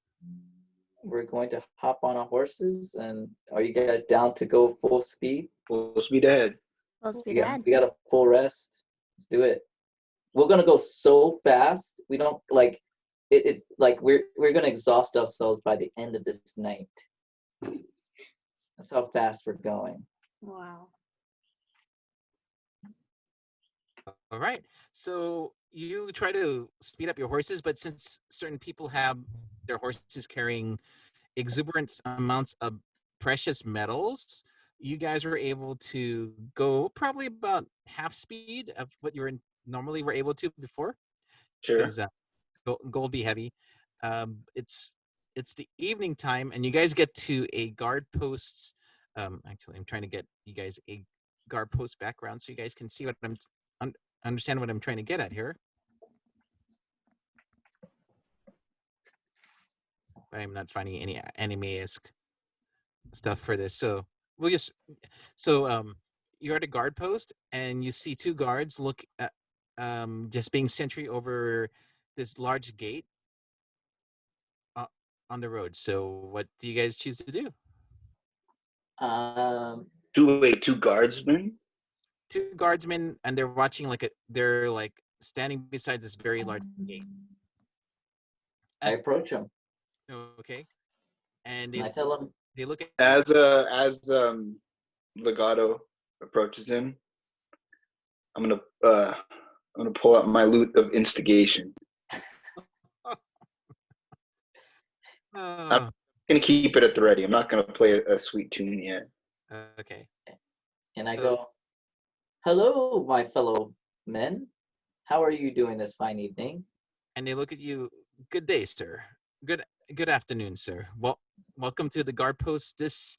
We're going to hop on our horses, and are you guys down to go full speed? Full speed ahead. Full speed ahead. We got a full rest. Let's do it. We're gonna go so fast. We don't like it like we're gonna exhaust ourselves by the end of this night. That's how fast we're going. Wow. All right. So you try to speed up your horses, but since certain people have their horses carrying exuberant amounts of precious metals, you guys were able to go probably about half speed of what you were normally were able to before. Sure. Because gold be heavy. It's the evening time, and you guys get to a guard post's. Actually, I'm trying to get you guys a guard post background so you guys can see what I'm understand what I'm trying to get at here. I'm not finding any anime-esque stuff for this, so we'll just you're at a guard post and you see 2 guards look at just being sentry over this large gate on the road. So what do you guys choose to do? Two guardsmen. 2 guardsmen, and they're watching they're like standing beside this very large gate. I approach them. Okay, and I tell them, they look at As Legato approaches him, I'm gonna pull out my loot of instigation. I'm gonna keep it at the ready. I'm not gonna play a sweet tune yet. Okay. and I So- go, "Hello, my fellow men. How are you doing this fine evening?" And they look at you. Good day, sir. Good afternoon, sir. Well, welcome to the guard post. This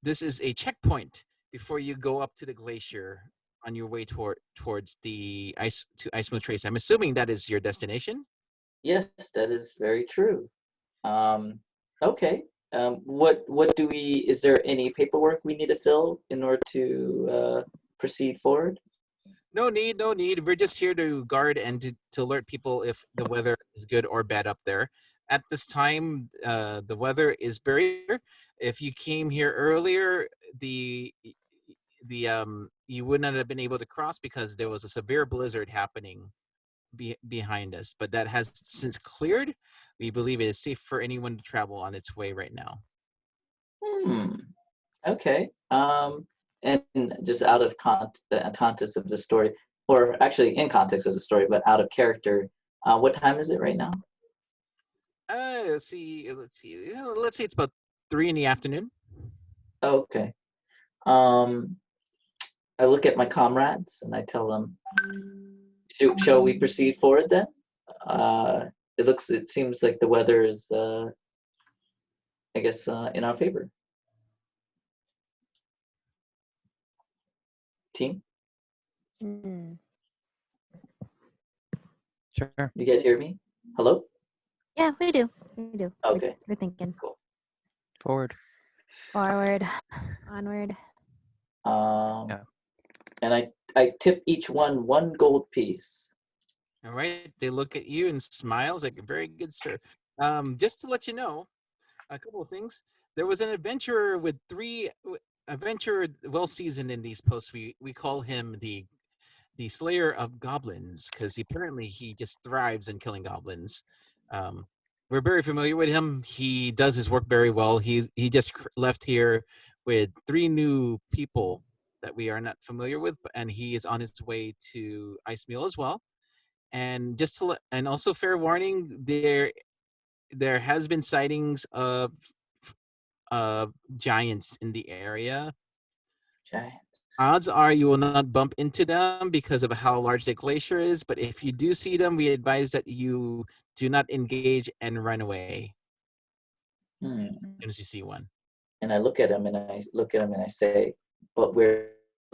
is a checkpoint before you go up to the glacier on your way towards the Ice Moon Trace. I'm assuming that is your destination. Yes, that is very true. Okay. What do we? Is there any paperwork we need to fill in order to proceed forward? No need, no need. We're just here to guard and to alert people if the weather is good or bad up there. At this time, the weather is very. If you came here earlier, you would not have been able to cross because there was a severe blizzard happening behind us. But that has since cleared. We believe it is safe for anyone to travel on its way right now. Okay. And just out of context of the story, or actually in context of the story, but out of character, what time is it right now? Let's see. Let's say it's about 3 in the afternoon. Okay. I look at my comrades and I tell them, shall we proceed forward then? It seems like the weather is, I guess, in our favor. Team? Sure. You guys hear me? Hello? Yeah, we do. We do. Okay. We're thinking. Cool. Forward. Forward. Onward. And I tip each one gold piece. All right. They look at you and smiles like, very good, sir. Just to let you know, a couple of things. There was an adventurer with adventurer well seasoned in these posts. We call him the Slayer of Goblins because apparently he just thrives in killing goblins. We're very familiar with him. He does his work very well. He just left here with 3 new people that we are not familiar with, and he is on his way to Icemeal as well. And and also fair warning, there has been sightings of giants in the area. Giants. Odds are you will not bump into them because of how large the glacier is, but if you do see them, we advise that you do not engage and run away as soon as you see one. And I look at him and I say, but where's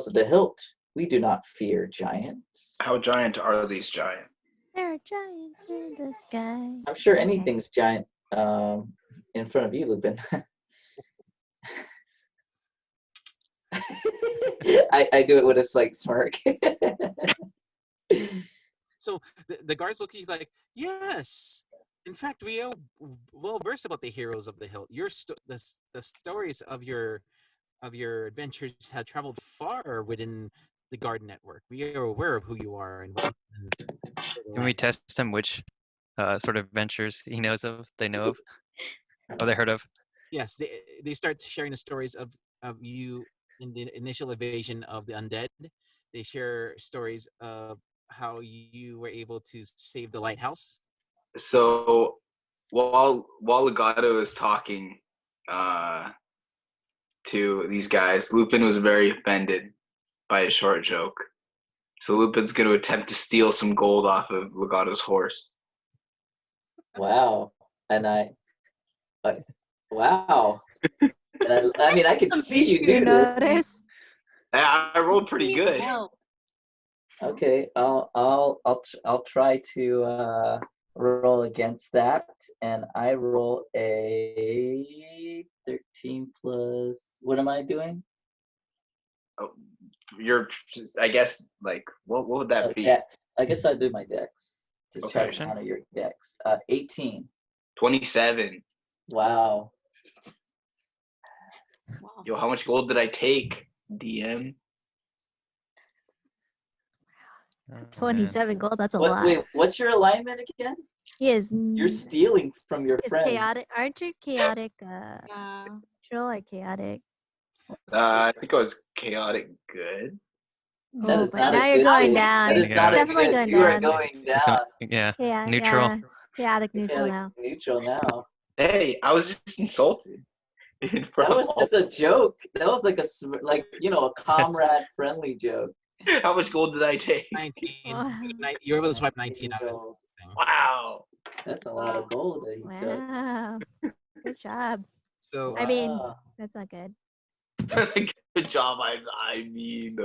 the hilt? We do not fear giants. How giant are these giants? There are giants in the sky. I'm sure anything's giant in front of you, Lupin. I do it with a slight smirk. So the guards look at you like, yes. In fact, we are well versed about the heroes of the hilt. The stories of your adventures have traveled far within the guard network. We are aware of who you are and Can we test him which sort of adventures he knows of, they know of, or they heard of? Yes, they start sharing the stories of you in the initial invasion of the undead. They share stories of how you were able to save the lighthouse. So while Legato is talking to these guys, Lupin was very offended by a short joke. So Lupin's going to attempt to steal some gold off of Legato's horse. Wow. And wow. And I mean, I can see you do this. I rolled pretty good. Okay, I'll try to roll against that, and I roll a 13 plus. What am I doing? Oh, I guess, like, what would that be? Dex. I guess I'll do my dex to try Okay. to honor your dex. 18. 27. Wow. Yo, how much gold did I take, DM? 27 gold, that's a Wait, lot. what's your alignment again? He is. You're stealing from your It's friend. chaotic. Aren't you chaotic? Neutral or chaotic? I think I was chaotic good. Oh, but now you're going down. That is not Definitely good. going You are down. going down. Yeah, neutral. Yeah. Chaotic neutral now. Neutral now. Hey, I was just insulted. That was just a joke. That was like a comrade friendly joke. How much gold did I take? 19. You were able to swipe 19 out of it. Wow. That's a lot of gold that he took. Wow. Good job. So I mean, that's not good. That's a good job. I mean,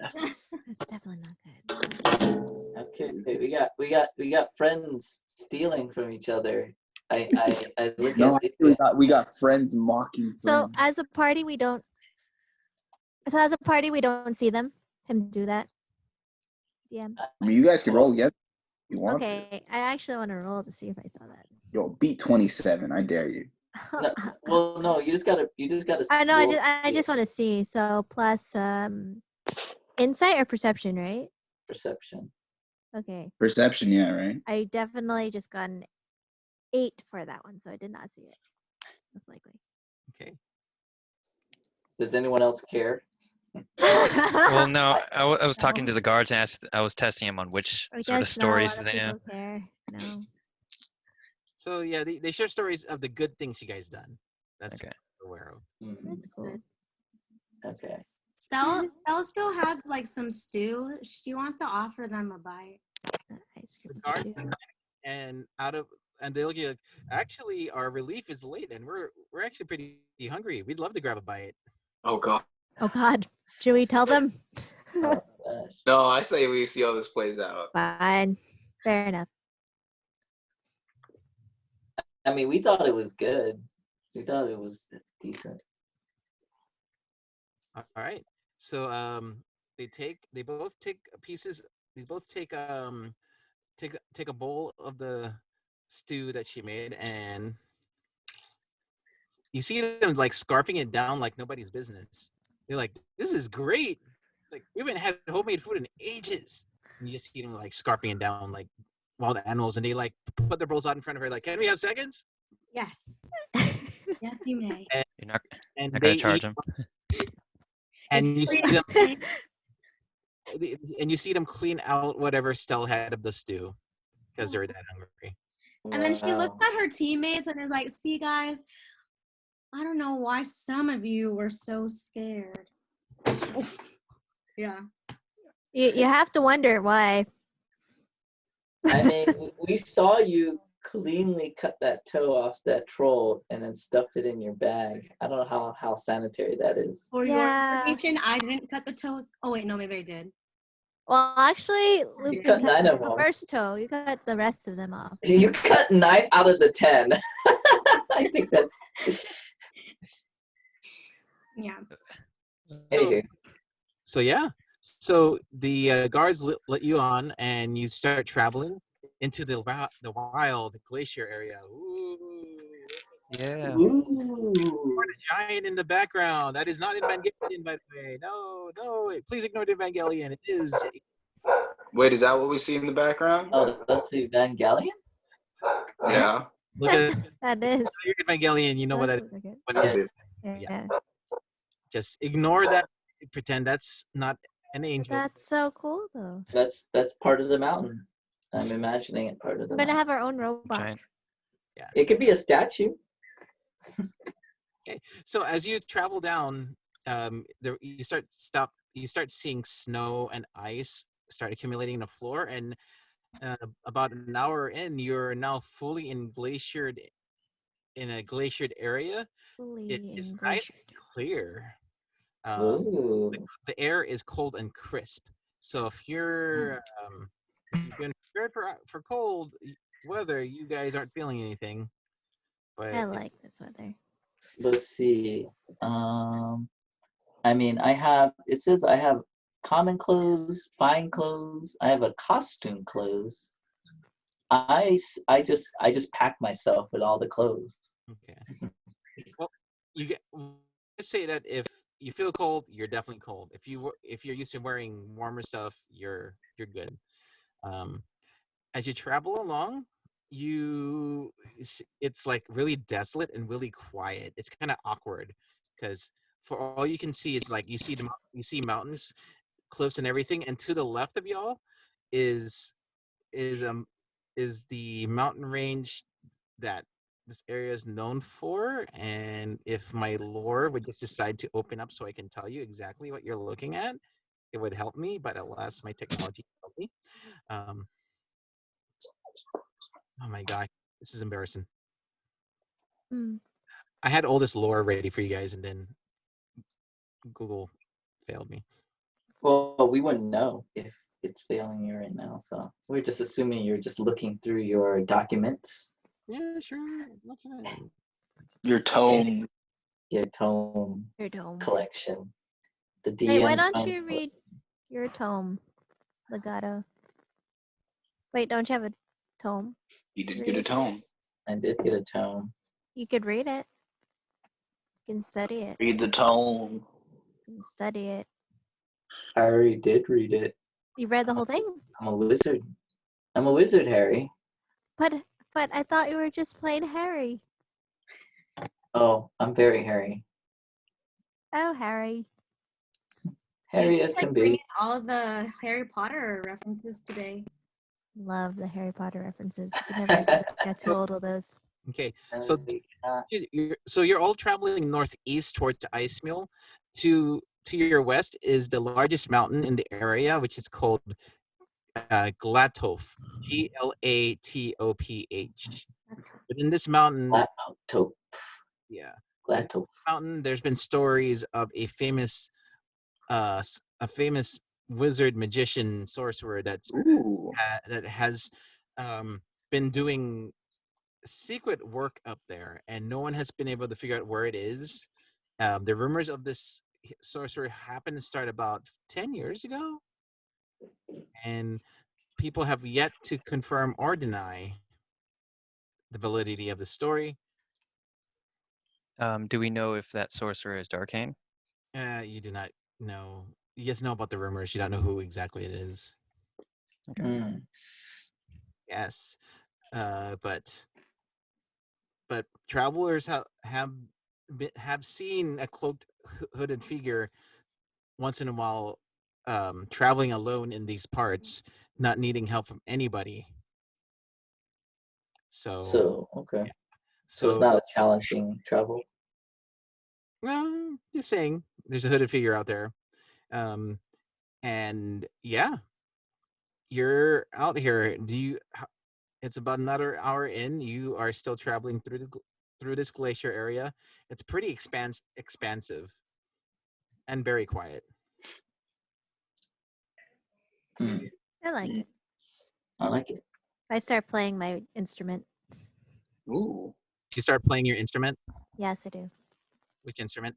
That's definitely not good. Okay, we got friends stealing from each other. I look No, at actually we got friends mocking. So friends. as a party, we don't. So as a party, we don't see him do that. Yeah. I mean, you guys can roll again if you want to. Okay, I actually want to roll to see if I saw that. Yo, beat 27. I dare you. No, well, no, you just gotta. I know. roll I just want to see. So plus insight or perception, right? perception. Okay. Perception, yeah, right? I definitely just got an 8 for that one, so I did not see it. Most likely. Okay. Does anyone else care? Well, no, I was talking to the guards and I was testing them on which I sort of guess not a stories lot they of knew. people care. No. So yeah, they share stories of the good things you guys done. That's Okay. what we're aware of. That's cool. Okay. Stella still has like some stew. She wants to offer them a bite. Ice cream Guards stew. and they look at you like, actually our relief is late and we're actually pretty hungry. We'd love to grab a bite. Oh god. Oh God, should we tell them? Oh, gosh. No, I say we see how this plays out. Fine, fair enough. I mean, we thought it was good. We thought it was decent. All right. So they both take pieces. They both take take a bowl of the stew that she made, and you see them like scarfing it down like nobody's business. They're like, "This is great! It's like we haven't had homemade food in ages." And you just see them like scarfing it down like wild animals, and they like put their bowls out in front of her, like, "Can we have seconds?" Yes. Yes, you may. You're not And gonna they charge eat, them. and you see them, free. and you see them clean out whatever still had of the stew because they're that hungry. And then she looks Wow. at her teammates and is like, "See, guys, I don't know why some of you were so scared." Yeah. You have to wonder why. I mean, we saw you cleanly cut that toe off that troll and then stuff it in your bag. I don't know how sanitary that is. For Yeah. your information, I didn't cut the toes. Oh wait, no, maybe I did. Well, actually, Lupin cut cut 9 of the them. first toe. You cut the rest of them off. You cut 9 out of the 10. I think that's. Yeah. Anywho. So yeah, so the guards let you on, and you start traveling into the wild glacier area. Ooh, Yeah. Ooh. giant in the background. That is not Evangelion, by the way. No, please ignore the Evangelion. It is. Wait, is that what we see in the background? Oh, that's the Evangelion? Yeah. Look at That is. Evangelion. You know what Does that look like it. what it is. Yeah. Just ignore that. Pretend that's not an angel. That's so cool, though. That's part of the mountain. I'm imagining it part of the We're gonna mountain. have our own robot. Giant. It could be a statue. Okay. So as you travel down, you start seeing snow and ice start accumulating on the floor, and about an hour in, you're now fully in a glaciered area. It Fully is in nice glacier. and clear. Ooh. The air is cold and crisp. So if you're prepared for cold weather, you guys aren't feeling anything. But I like this weather. Let's see. I mean, it says I have common clothes, fine clothes. I have a costume clothes. I just pack myself with all the clothes. okay. Well, let's say that if you feel cold, you're definitely cold. If you're used to wearing warmer stuff, you're good. As you travel along, it's like really desolate and really quiet. It's kind of awkward because for all you can see is like you see mountains, cliffs, and everything, and to the left of y'all is the mountain range that this area is known for. And if my lore would just decide to open up so I can tell you exactly what you're looking at, it would help me, but alas, my technology help me. Oh my god, this is embarrassing. Mm. I had all this lore ready for you guys, and then Google failed me. Well, we wouldn't know if it's failing you right now. So we're just assuming you're just looking through your documents, Yeah, sure. Looking at it. Your tome. your tome Your tome. collection. The DM. Wait, why don't you read your tome, Legato? Wait, don't you have a tome? You did get a tome. I did get a tome. You could read it. You can study it. Read the tome. You can study it. I already did read it. You read the whole thing? I'm a wizard. I'm a wizard, Harry. But I thought you were just plain Harry. Oh, I'm very Harry. Oh, Harry. Harry Dude, as like can bringing be. all of the Harry Potter references today. Love the Harry Potter references. You can never get too old with those. Okay, so you're all traveling northeast towards Icemule. To your west is the largest mountain in the area, which is called Glatoph. Glatoph. Within this mountain, Glatoph. yeah, Glatoph. mountain, there's been stories of a famous wizard, magician, sorcerer that has been doing secret work up there, and no one has been able to figure out where it is. The rumors of this sorcerer happened to start about 10 years ago, and people have yet to confirm or deny the validity of the story. Do we know if that sorcerer is Darkane? You do not know. You just know about the rumors. You don't know who exactly it is. Okay. Mm. Yes, but travelers have seen a cloaked, hooded figure once in a while, traveling alone in these parts, not needing help from anybody. So Okay. yeah. So it's not a challenging travel. Well, just saying, there's a hooded figure out there, and yeah, you're out here. It's about another hour in. You are still traveling through this glacier area. It's pretty expansive and very quiet. Hmm. I like it. I like it. I start playing my instrument. Ooh. You start playing your instrument. Yes, I do. Which instrument?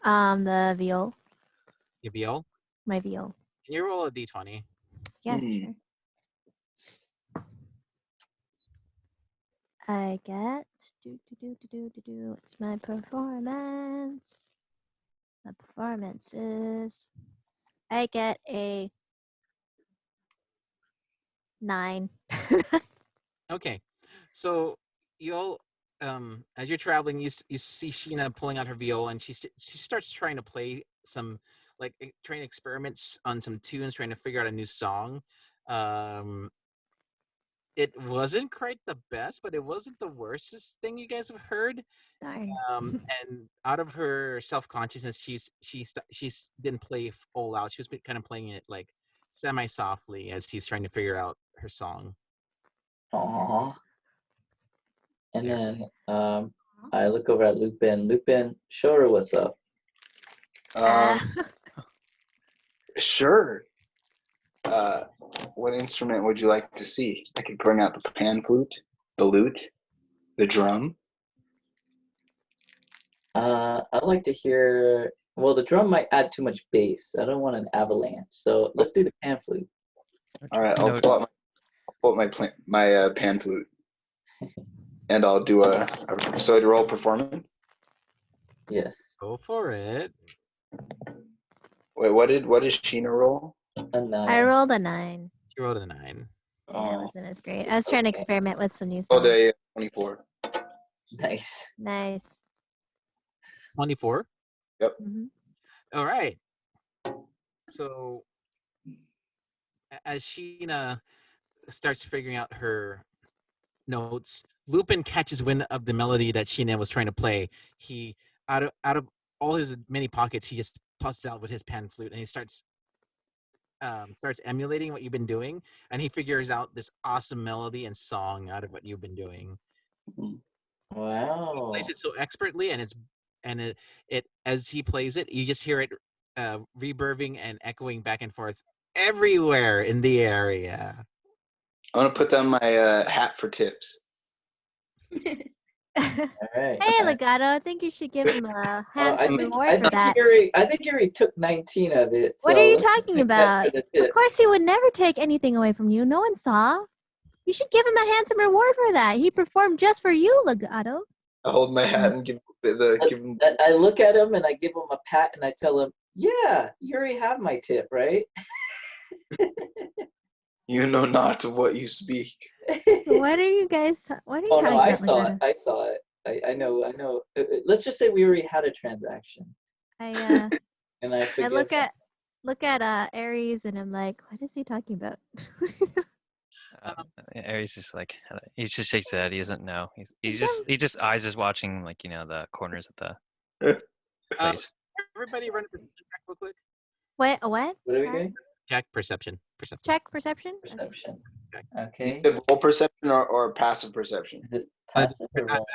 The viol. Your viol. My viol. Can you roll a d20? Yeah, sure. I get What's my performance? My performance is I get a 9. Okay, so you'll as you're traveling, you see Sheena pulling out her viola, and she starts trying to play some, like, trying to experiments on some tunes, trying to figure out a new song. It wasn't quite the best, but it wasn't the worstest thing you guys have heard. Darn. And out of her self-consciousness, she's didn't play full out. She was kind of playing it like semi-softly as she's trying to figure out her song. Aww. And then I look over at Lupin. Lupin, show her what's up. Sure. What instrument would you like to see? I could bring out the pan flute, the lute, the drum. I'd like to hear. Well, the drum might add too much bass. I don't want an avalanche. So let's do the pan flute. All right, I'll pull out my pan flute, and I'll do a so I'd roll performance. Yes. Go for it. Wait, what did Sheena roll? A 9. I rolled a 9. She rolled a 9. Yeah, it wasn't as great. I was trying to experiment with some new Oh, songs. the 24. Nice. Nice. 24. Yep. Mm-hmm. All right. So as Sheena starts figuring out her notes, Lupin catches wind of the melody that Sheena was trying to play. He out of all his many pockets, he just busts out with his pan flute, and he starts emulating what you've been doing, and he figures out this awesome melody and song out of what you've been doing. Wow. He plays it so expertly, and it's and it as he plays it, you just hear it reverbing and echoing back and forth everywhere in the area. I want to put down my hat for tips. All right. Hey, Legato, I think you should give him a handsome reward I for think that. I think Yuri took 19 of it. What so are you let's talking take that about? for the tip. Of course, he would never take anything away from you. No one saw. You should give him a handsome reward for that. He performed just for you, Legato. I hold my hat and give him. I look at him and I give him a pat and I tell him, "Yeah, you already have my tip, right?" You know not of what you speak. What are you guys? What are you Oh talking no, I about, saw Legato? it. I saw it. I know. Let's just say we already had a transaction, I and I forgive look at Aries, and I'm like, what is he talking about? Aries just like he just shakes his head. He doesn't know. He just eyes is watching like the corners of the face. Everybody run a perception check real quick. What? What? What are we Sorry? doing? Check perception. Check perception. Okay. Perception. Okay. Okay. The roll perception or passive perception? Is it passive or roll?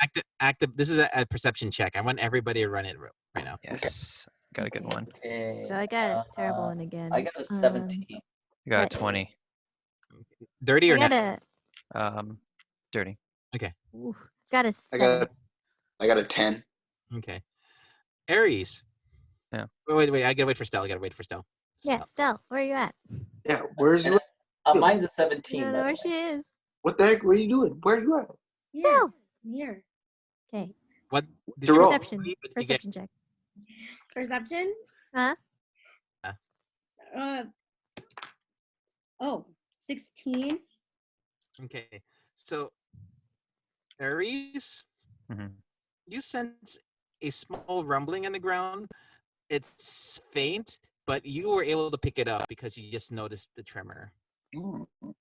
Active. This is a perception check. I want everybody to run it right now. Yes, got a good one. Okay. So I got a terrible one again. I got a 17. You got a 20. Dirty I or got not? Dirty. Ooh, got a I 7. got a 10. Okay. Aries. Yeah. Wait. I gotta wait for Stell. Yeah, Stell, where are you at? Yeah, where's your? Mine's a I 17. don't by know the where way. she is. What the heck? What are you doing? Where are you at? Stell. Here. Okay. What? Did To you roll. Perception. Did you get- Perception check. Perception? Huh? Oh, 16. Okay. So, Aries, Mhm. you sense a small rumbling in the ground. It's faint, but you were able to pick it up because you just noticed the tremor.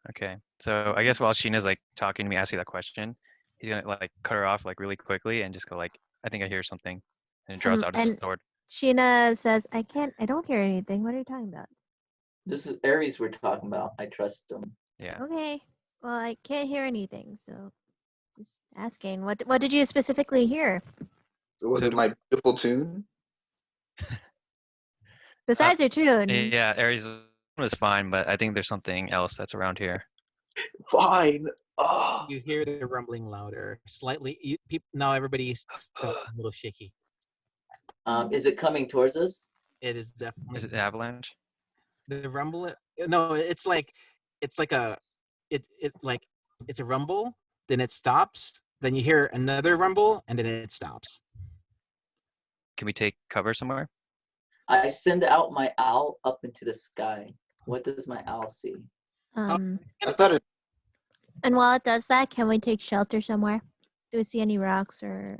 Okay. So I guess while Sheena's like talking to me, asking that question, he's gonna like cut her off like really quickly and just go like, I think I hear something, and draws out his And sword. Sheena says, I don't hear anything. What are you talking about? This is Aries we're talking about. I trust him. Yeah. Okay. Well, I can't hear anything, so just asking. What did you specifically hear? Was So it my beautiful tune? Besides your tune. Yeah, Aries was fine, but I think there's something else that's around here. Fine. Oh. You hear the rumbling louder, slightly. Now everybody's felt a little shaky. Is it coming towards us? It is definitely. Is it the avalanche? The rumble? No, it's like it's a rumble, then it stops, then you hear another rumble, and then it stops. Can we take cover somewhere? I send out my owl up into the sky. What does my owl see? Um, I thought it. and while it does that, can we take shelter somewhere? Do we see any rocks or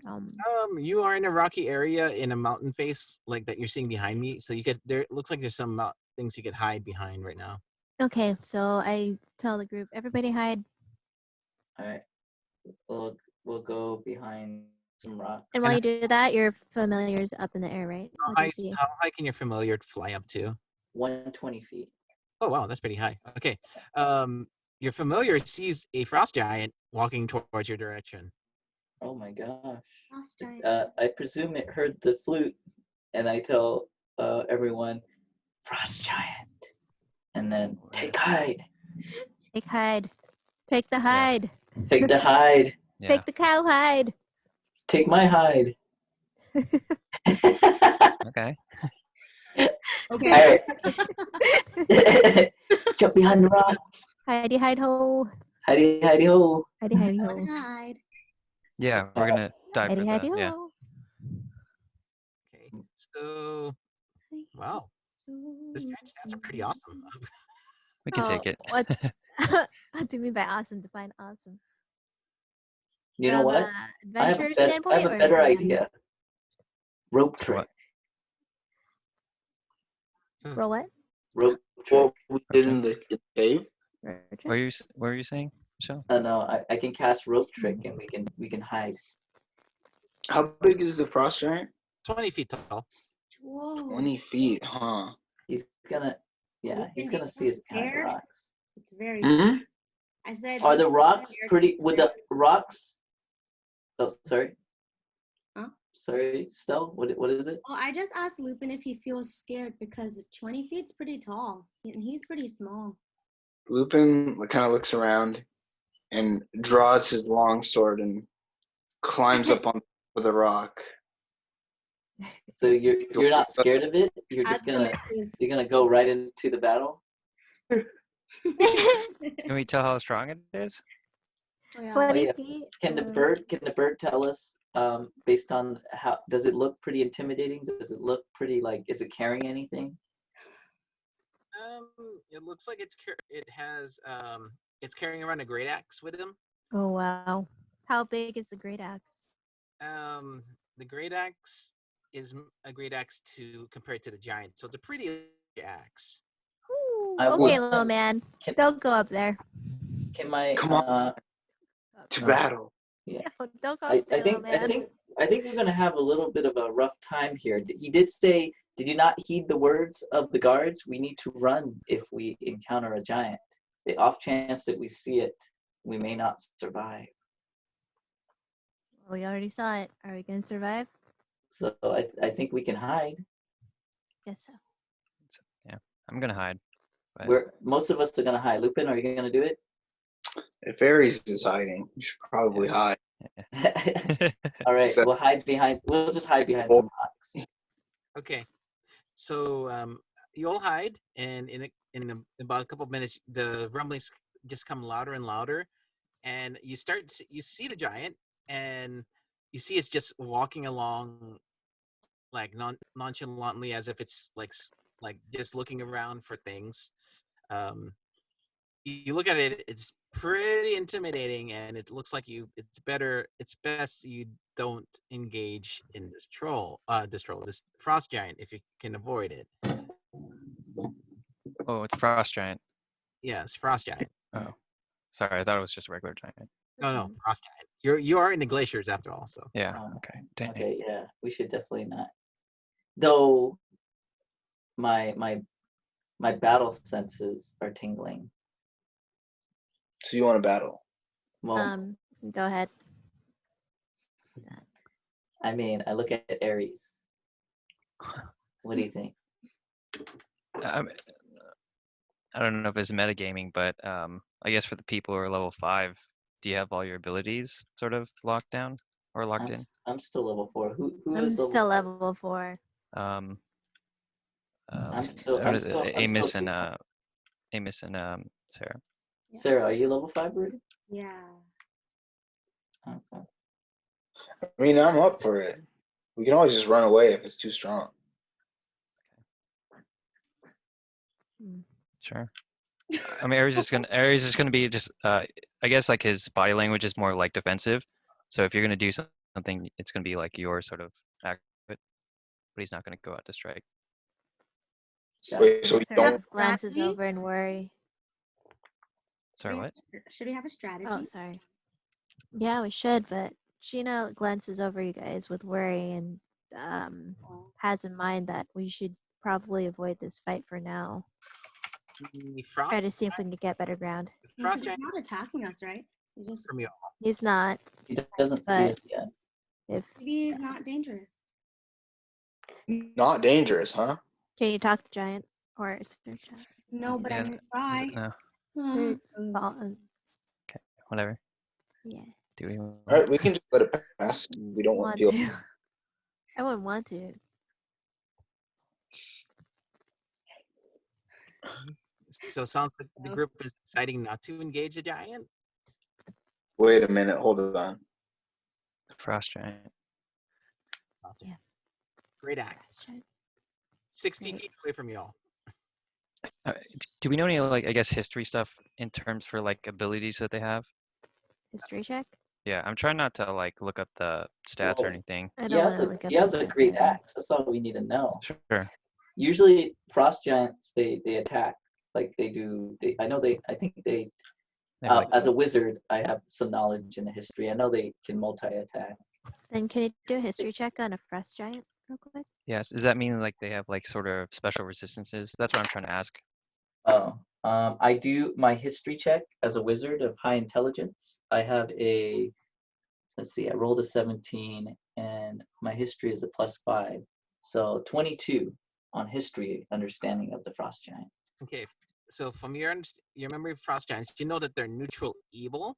You are in a rocky area in a mountain face like that you're seeing behind me. So it looks like there's some things you could hide behind right now. Okay, so I tell the group, everybody hide. All right. We'll go behind some rock. And while you do that, your familiar's up in the air, right? How What do you see? high can your familiar fly up to? 120 feet. Oh wow, that's pretty high. Okay. Your familiar sees a frost giant walking towards your direction. Oh my gosh. Frost giant. I presume it heard the flute, and I tell everyone, frost giant, and then take hide. Take hide. Take the hide. Take the hide. Yeah. Take the cow hide. Take my hide. Okay. Okay. Alright. Jump behind the rocks. Hidey hide ho. Hidey, hidey, ho. Hidey hidey ho. Hide. Yeah, we're gonna dive for Hidey that. hidey Yeah. ho. Okay. So wow. This guy's stats are pretty awesome. We can take it. What do you mean by awesome? Define awesome. You know From what? a adventure standpoint? I have a or better from- idea. Rope trick. What? Roll what? Rope trick. What we did in the cave? What were you saying, Michelle? No, I can cast rope trick and we can hide. How big is the frost giant? 20 feet tall. Whoa. 20 feet, huh? He's gonna Lupin, see us it's behind the scared? rocks. It's very. Mm-hmm. I said. Are the Lupin, rocks you're pretty? Would the scared. rocks? Oh, sorry. Huh? Sorry, Stell, what is it? Oh, I just asked Lupin if he feels scared because 20 feet's pretty tall and he's pretty small. Lupin kind of looks around and draws his long sword and climbs up on the rock. So you're not scared of it? You're just Add some gonna excuse. you're gonna go right into the battle? Can we tell how strong it is? Oh, yeah. 20 yeah. feet. Can the bird tell us based on how does it look pretty intimidating? Does it look pretty like is it carrying anything? It looks like it's carrying around a great axe with him. Oh wow. How big is the great axe? The great axe is a great axe compared to the giant, so it's a pretty large axe. Ooh, I okay, would- little man. Can, Don't go up there. can my Come on. To battle. Yeah. Don't go I up there, little man. think we're gonna have a little bit of a rough time here. He did say, did you not heed the words of the guards? We need to run if we encounter a giant. The off chance that we see it, we may not survive. We already saw it. Are we gonna survive? So I think we can hide. Guess so. Yeah, I'm gonna hide. But Most of us are gonna hide. Lupin, are you gonna do it? If Ares is hiding, you should probably hide. All right, we'll just hide behind some rocks. Okay, so you all hide, and in about a couple of minutes, the rumblings just come louder and louder, and you see the giant, and you see it's just walking along, like nonchalantly, as if it's like just looking around for things. You look at it; it's pretty intimidating, and it looks like it's best you don't engage in this frost giant if you can avoid it. oh, it's frost giant. Yeah, it's frost giant. Oh, sorry, I thought it was just a regular giant. No, frost giant. You are in the glaciers after all, so. Yeah. Okay. Dang. Okay, yeah, we should definitely not. Though my battle senses are tingling. So you want to battle? Well, Go ahead. I mean, I look at Ares. What do you think? I don't know if it's metagaming, but I guess for the people who are level 5, do you have all your abilities sort of locked down or locked in? I'm still level 4. Who I'm is still level 4. What is it? Amos and Sarah. Sarah, are you level 5 already? Yeah. Okay. I mean, I'm up for it. We can always just run away if it's too strong. Sure. I mean, Ares is gonna be just I guess like his body language is more like defensive. So if you're gonna do something, it's gonna be like your sort of act, but he's not gonna go out to strike. Wait, so we Sarah don't. glances Strategy? over and worry. Sorry, what? Should we have a strategy? Oh, sorry. Yeah, we should, but Sheena glances over you guys with worry and has in mind that we should probably avoid this fight for now. The Try to see if we can get better ground. frost He's giant not attacking us, right? He's just from you. He's not. He doesn't see But- us yet. If maybe he's not dangerous. Not dangerous, huh? can you talk to Giant or No, but Yeah, I'm gonna try. No, Sir, Uh, whatever. yeah. Do we? All right, we can just let it pass. We don't want to feel. I wouldn't want to. So it sounds like the group is deciding not to engage the giant. Wait a minute, hold on. Frost giant. Yeah. Great axe. 60 feet away from y'all. Do we know any like I guess history stuff in terms for like abilities that they have? History check? Yeah, I'm trying not to like look up the stats or Well, anything. I He don't has want to a, look up he has the a stats great either. axe. That's all we need to know. Sure. Usually, frost giants they attack like they do. I think they. They have, like, As a wizard, I have some knowledge in the history. I know they can multi-attack. Then can you do a history check on a frost giant real quick? yes. Does that mean like they have like sort of special resistances? That's what I'm trying to ask. Oh, I do my history check as a wizard of high intelligence. I have a, let's see, I rolled a 17 and my history is a +5. So 22 on history understanding of the frost giant. Okay, so from your memory of frost giants, you know that they're neutral evil.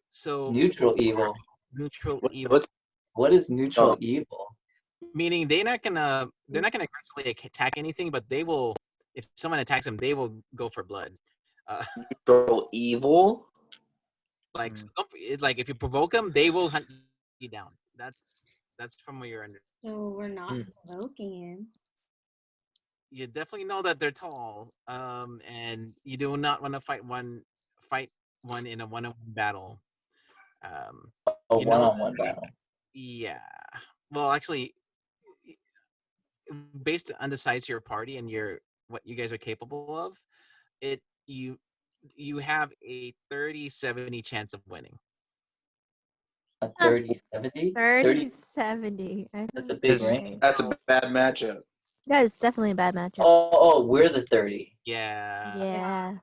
So Neutral evil. neutral What- evil, What's What is neutral Oh. evil? meaning they're not gonna aggressively attack anything, but they will. If someone attacks them, they will go for blood. neutral evil? Like Mm. like if you provoke them, they will hunt you down. That's from where you're under. So we're not Hmm. provoking him. You definitely know that they're tall, and you do not want to fight one in a one-on-one battle. A You know, one-on-one battle. yeah. Well, actually, based on the size of your party and what you guys are capable of, you have a 30-70 chance of winning. A 30-70? 30-70. That's a big Is- range. That's a bad matchup. That is definitely a bad matchup. Oh, we're the 30. Yeah. Yeah.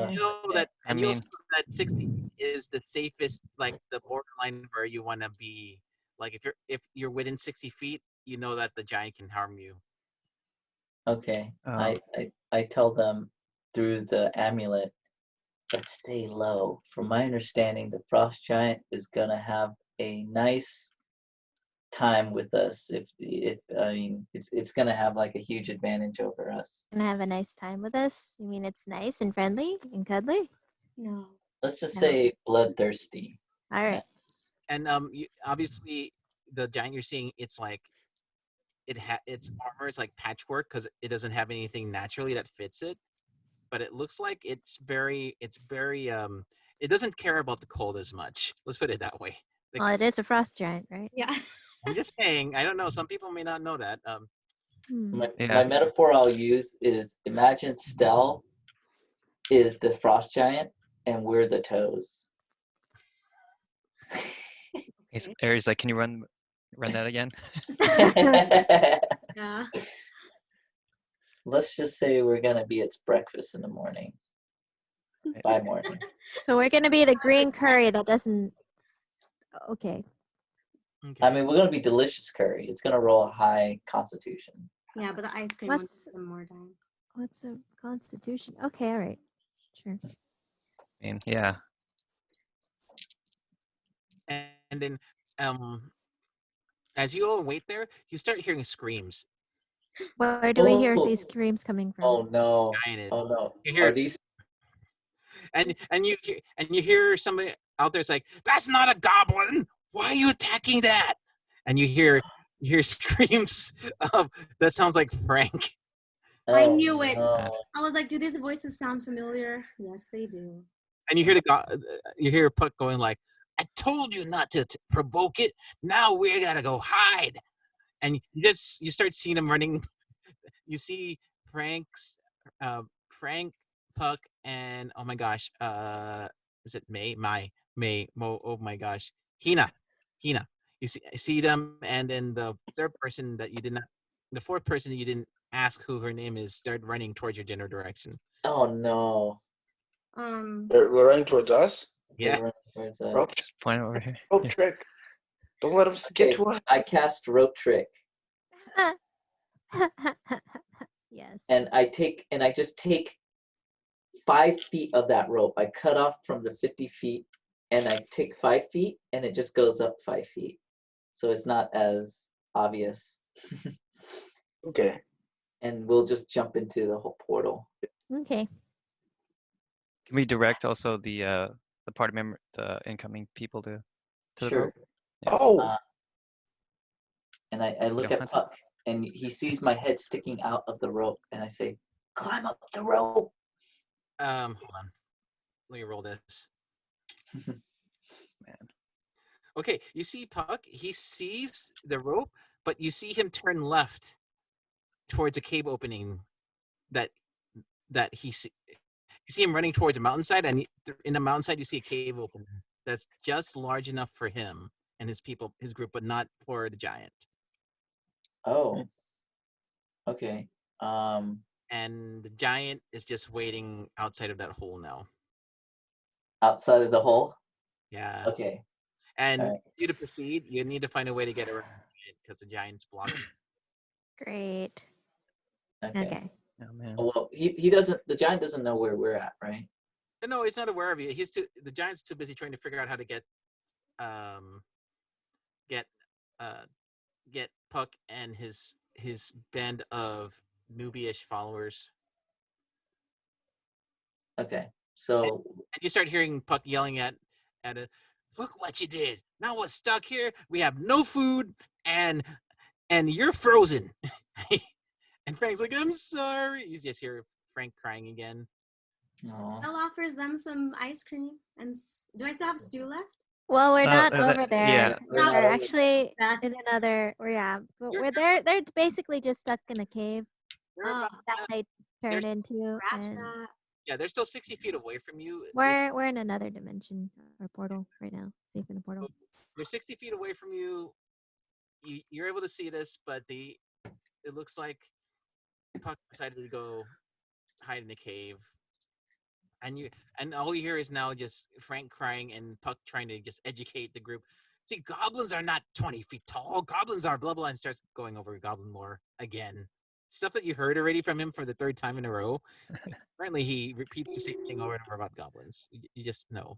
You know that, I and you'll mean- see that 60 is the safest, like the borderline where you want to be. Like if you're within 60 feet, you know that the giant can harm you. Okay. Oh. I tell them through the amulet, but stay low. From my understanding, the frost giant is gonna have a nice time with us. If I mean, it's gonna have like a huge advantage over us. Gonna have a nice time with us. You mean it's nice and friendly and cuddly? No. Let's just No. say bloodthirsty. All right. And obviously the giant you're seeing, it's like its armor is like patchwork because it doesn't have anything naturally that fits it. But it looks like it's very it doesn't care about the cold as much. Let's put it that way. Well, it is a frost giant, right? Yeah. I'm just saying, I don't know. Some people may not know that. Hmm. My Yeah. metaphor I'll use is imagine Stell is the frost giant and we're the toes. Aries like, can you run that again? Yeah. Let's just say we're gonna be its breakfast in the morning. By morning. So we're gonna be the green curry that doesn't. Okay. Okay. I mean, we're gonna be delicious curry. It's gonna roll a high constitution. Yeah, but the ice cream What's- wants some more time. What's a constitution? Okay. All right. Sure. I mean, yeah. And then as you all wait there, you start hearing screams. Where do we hear Oh. these screams coming from? Oh no! Giant. Oh no! You hear Are these? and you hear somebody out there's like, "That's not a goblin. Why are you attacking that?" And you hear screams of that sounds like Frank. I Oh, knew it. no. I was like, do these voices sound familiar? Yes, they do. And you hear Puck going like, "I told you not to provoke it. Now we gotta go hide." And you start seeing him running. You see Frank, Puck, and oh my gosh, is it May? Oh my gosh, Hina. You see them, and then the fourth person you didn't ask who her name is, start running towards your general direction. Oh no! They're running towards us. Yeah. They're running towards us. Rope, Just point over here. rope trick. Don't let them get Okay, to us. I cast rope trick, Yes. and I just take 5 feet of that rope. I cut off from the 50 feet, and I take 5 feet, and it just goes up 5 feet, so it's not as obvious. Okay. And we'll just jump into the whole portal. Okay. Can we direct also the party member, the incoming people to the Sure. boat? Yeah. Oh, And I look don't at have to- Puck, and he sees my head sticking out of the rope, and I say, "Climb up the rope." Hold on. Let me roll this. Man. Okay, you see Puck. He sees the rope, but you see him turn left towards a cave opening that he see. You see him running towards a mountainside, and in the mountainside you see a cave opening that's just large enough for him and his group, but not for the giant. Oh. Okay. And the giant is just waiting outside of that hole now. Outside of the hole. Yeah. Okay. And Alright. for you to proceed, you need to find a way to get around it because the giant's blocking. Great. Okay. Okay. Oh man. Well, he doesn't. The giant doesn't know where we're at, right? No, he's not aware of you. The giant's too busy trying to figure out how to get get get Puck and his band of newbie-ish followers. Okay. So And you start hearing Puck yelling at a, look what you did. Now we're stuck here. We have no food and you're frozen. And Frank's like, I'm sorry. You just hear Frank crying again. aw. Belle offers them some ice cream. And do I still have stew left? Well, we're not that- over there. yeah. We're not We're over actually there. in another. But You're- we're there. They're basically just stuck in a cave They're Oh, about, that they turned into, scratch and that. yeah, they're still 60 feet away from you. we're in another dimension or portal right now. Safe in a portal. They're 60 feet away from you. You're able to see this, but it looks like Puck decided to go hide in a cave. And all you hear is now just Frank crying and Puck trying to just educate the group. See, goblins are not 20 feet tall. Goblins are blah blah, and starts going over goblin lore again. Stuff that you heard already from him for the third time in a row. Apparently, he repeats the same thing over and over about goblins. You just know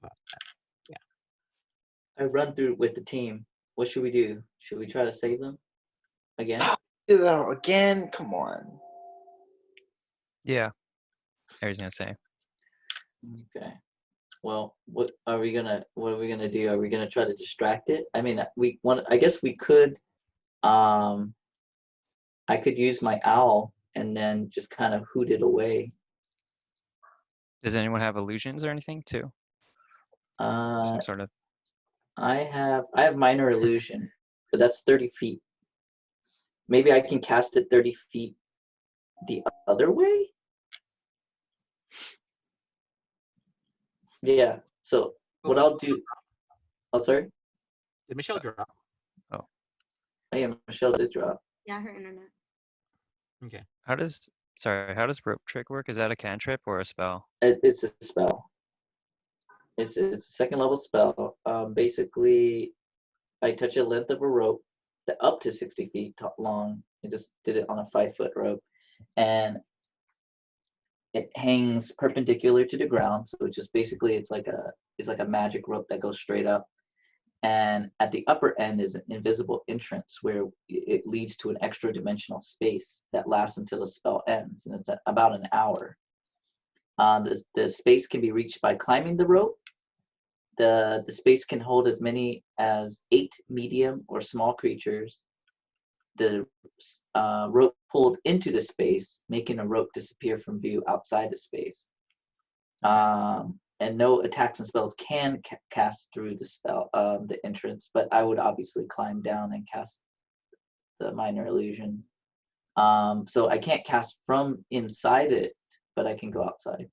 about that. I run through with the team. What should we do? Should we try to save them again? Do that again? Come on. Yeah. Aries gonna say. Okay. Well, what are we gonna do? Are we gonna try to distract it? I mean, I guess we could. I could use my owl and then just kind of hoot it away. Does anyone have illusions or anything too? Some sort of. I have minor illusion, but that's 30 feet. Maybe I can cast it 30 feet the other way? Yeah. So what I'll do. Oh, sorry. Did Michelle drop? Oh yeah, Michelle did drop. Yeah, her internet. Okay. How does rope trick work? Is that a cantrip or a spell? It's a spell. It's a second level spell. Basically, I touch a length of a rope up to 60 feet long. I just did it on a 5-foot rope, and it hangs perpendicular to the ground. So it just basically it's like a magic rope that goes straight up. And at the upper end is an invisible entrance where it leads to an extra dimensional space that lasts until the spell ends, and it's about an hour. The space can be reached by climbing the rope. The space can hold as many as 8 medium or small creatures. The rope pulled into the space, making a rope disappear from view outside the space. And no attacks and spells can cast through the spell, the entrance, but I would obviously climb down and cast the minor illusion. So I can't cast from inside it, but I can go outside.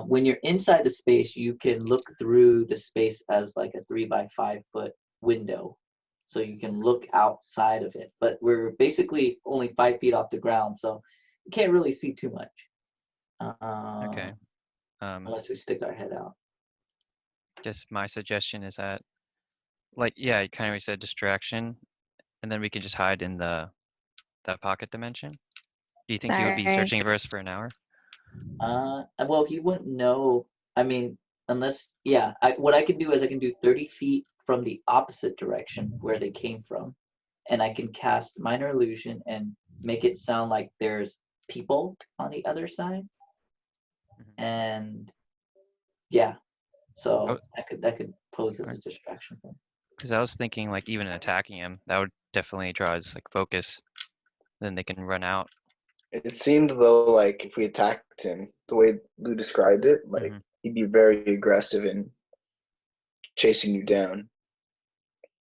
When you're inside the space, you can look through the space as like a 3x5 foot window. So you can look outside of it, but we're basically only 5 feet off the ground, so you can't really see too much. Okay. Unless we stick our head out. Just my suggestion is that, like, yeah, you kind of said distraction, and then we can just hide in that pocket dimension. Do you think he would be Sorry. searching for us for an hour? Well, he wouldn't know. I mean, unless, yeah. What I can do is I can do 30 feet from the opposite direction where they came from, and I can cast minor illusion and make it sound like there's people on the other side. And yeah, so that could pose as a distraction for him. Because I was thinking, like, even attacking him, that would definitely draw his like focus. Then they can run out. It seemed though like if we attacked him the way Lou described it, like he'd be very aggressive in chasing you down.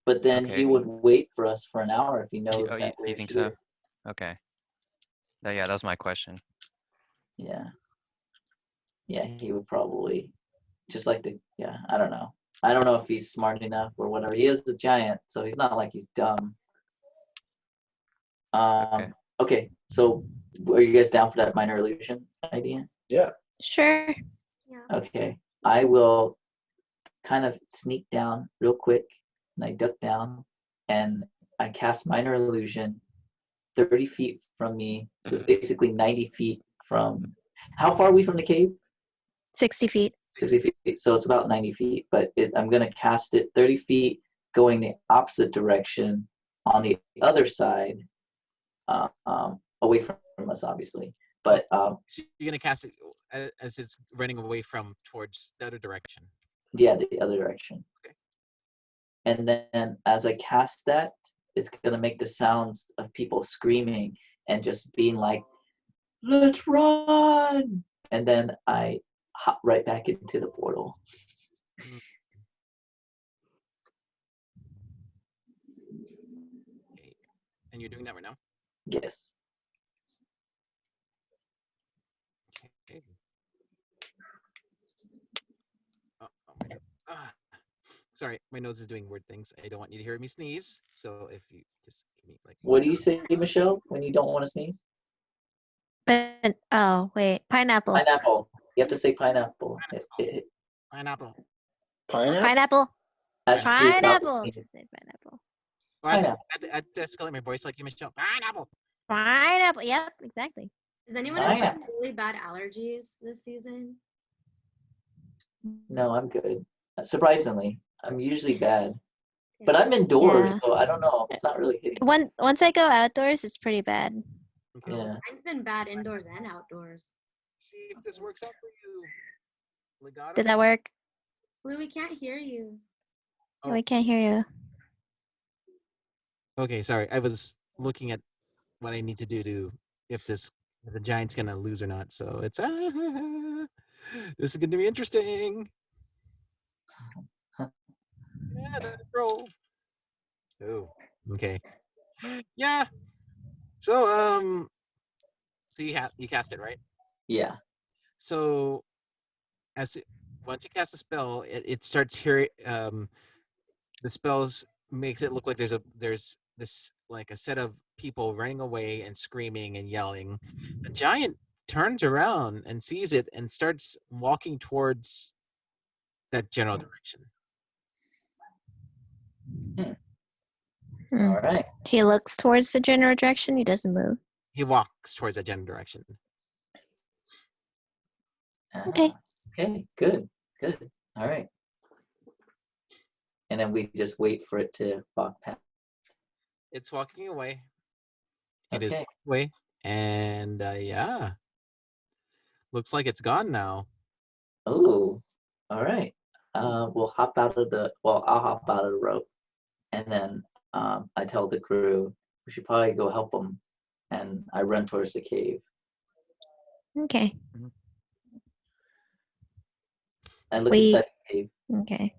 But then Okay. he would wait for us for an hour if he knows Oh, that you we're think here. so? Okay. Yeah, that was my question. Yeah. Yeah, he would probably just like the, yeah, I don't know. I don't know if he's smart enough or whatever. He is a giant, so he's not like he's dumb. Okay, so are you guys down for that minor illusion idea? Yeah. Sure. Yeah. Okay, I will kind of sneak down real quick, and I duck down, and I cast Minor Illusion 30 feet from me. So it's basically 90 feet from. How far are we from the cave? 60 feet. 60 feet. So it's about 90 feet, but I'm going to cast it 30 feet going the opposite direction on the other side, away from us, obviously. But so you're gonna cast it as it's running away from towards the other direction. yeah, the other direction. Okay. And then as I cast that, it's gonna make the sounds of people screaming and just being like, "Let's run!" And then I hop right back into the portal. Okay. And you're doing that right now? Yes. Okay. Oh, my God. Sorry, my nose is doing weird things. I don't want you to hear me sneeze. So if you just give me like. What do you say, Michelle, when you don't want to sneeze? Oh, wait. Pineapple. Pineapple. You have to say pineapple. Pineapple. Pineapple? Pineapple. As you're about to Pineapple. sneeze. Just say pineapple. Well, Pineapple. I have to escalate my voice like you, Michelle. Pineapple. Pineapple. Yep, exactly. Does anyone else have Pineapple. really bad allergies this season? No, I'm good. Surprisingly, I'm usually bad. But I'm indoors, Yeah. so I don't know. It's not really hitting. Once I go outdoors, it's pretty bad. Okay. Yeah. Mine's been bad indoors and outdoors. See if this works out for you. Legato? Did that work? Blue, we can't hear you. Oh. We can't hear you. Okay, sorry. I was looking at what I need to do to if the Giant's gonna lose or not. So it's this is gonna be interesting. Yeah, that's roll. Oh, okay. Yeah. So so you cast it, right? Yeah. So once you cast a spell, it starts hearing the spells makes it look like there's this like a set of people running away and screaming and yelling. The giant turns around and sees it and starts walking towards that general direction. All right. He looks towards the general direction. He doesn't move. He walks towards that general direction. Okay. Okay. Good. Good. All right. And then we just wait for it to walk past. It's walking away. It is Okay. walking away, and yeah, looks like it's gone now. Oh. All right. We'll hop out of the. Well, I'll hop out of the rope, and then I tell the crew we should probably go help them, and I run towards the cave. Okay. I look We- inside the cave. Okay.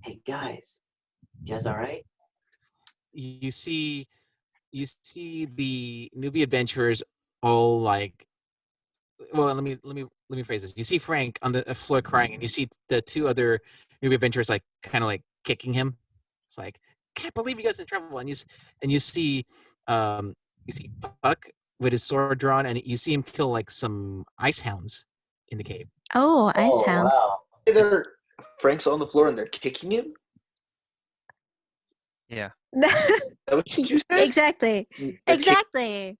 Hey guys, you guys all right? You see the newbie adventurers all like. Well, let me phrase this. You see Frank on the floor crying, and you see the two other newbie adventurers like kind of like kicking him. It's like, can't believe you guys in trouble. And you see Puck with his sword drawn, and you see him kill like some ice hounds in the cave. Oh, ice hounds. Wow. They're Frank's on the floor and they're kicking him. Yeah. That what you said? Exactly. They're kick- Exactly.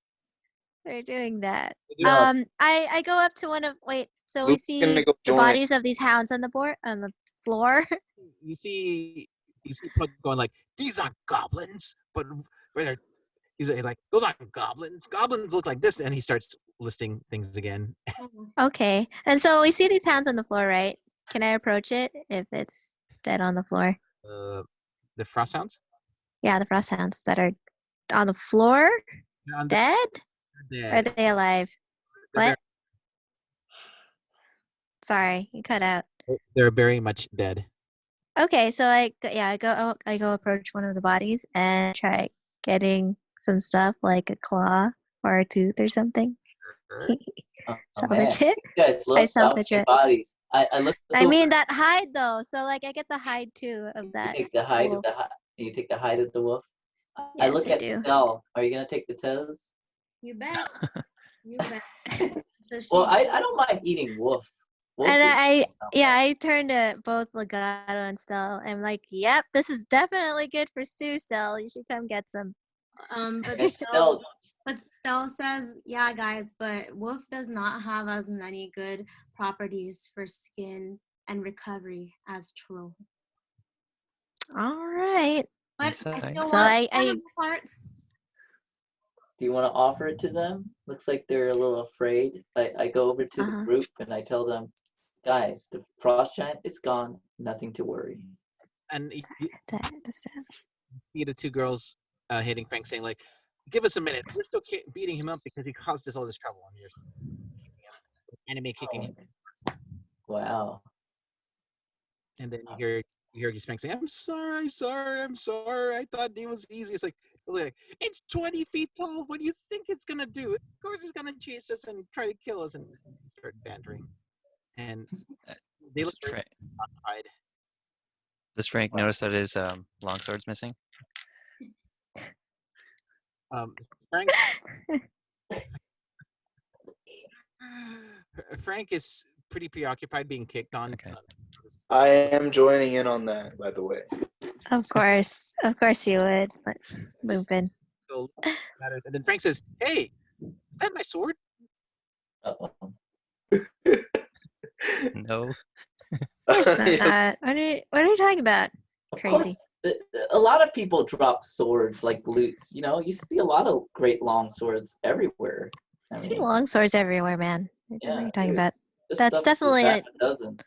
They're doing that. Yeah. I go up to one of so we Luke's gonna see go the join. bodies of these hounds on the floor. You see Puck going like, these aren't goblins, but he's like, those aren't goblins. Goblins look like this, and he starts listing things again. Okay. And so we see these hounds on the floor, right? Can I approach it if it's dead on the floor? The frost hounds. Yeah, the frost hounds that are on the floor, dead? Or are they alive? They're What? Sorry, you cut out. They're very much dead. Okay, so I go approach one of the bodies and try getting some stuff like a claw or a tooth or something. Oh, Salvage man. it. You guys love I salvage salvaging it. bodies. I look. I mean that hide though, so like I get the hide too of You that. take the hide wolf. of the. You take the hide of the wolf. I Yes, look I at do. Stell. Are you gonna take the toes? You bet. You bet. So she Well, I don't mind eating wolf. We'll And see. I turned to both Legato and Stell. I'm like, yep, this is definitely good for stew, Stell. You should come get some. But And still, still, Stell says, yeah, guys, but wolf does not have as many good properties for skin and recovery as troll. All right. But I Insight. still So want I animal parts. do you want to offer it to them? Looks like they're a little afraid. I go over to the Uh-huh. group and I tell them, guys, the frost giant is gone. Nothing to worry. And you that's sad. see the two girls hitting Frank, saying like, "Give us a minute. We're still beating him up because he caused us all this trouble." And you're anime kicking him. Wow. And then you hear Spank saying, "I'm sorry, I'm sorry. I thought it was easy." It's like it's 20 feet tall. What do you think it's gonna do? Of course, it's gonna chase us and try to kill us. And start bantering. And they Does look very Frank, occupied. does Frank notice that his longsword's missing? Frank. Frank is pretty preoccupied being kicked on. Okay. I am joining in on that, by the way. Of course you would. But Lupin. So matters. And then Frank says, "Hey, is that my sword?" Uh-oh. No. Of course not. What are you talking about? Of course, Crazy. a lot of people drop swords like loots. You know, you see a lot of great long swords everywhere. I see long swords everywhere, man. What are you talking dude, about? this That's stuff is definitely a dozen.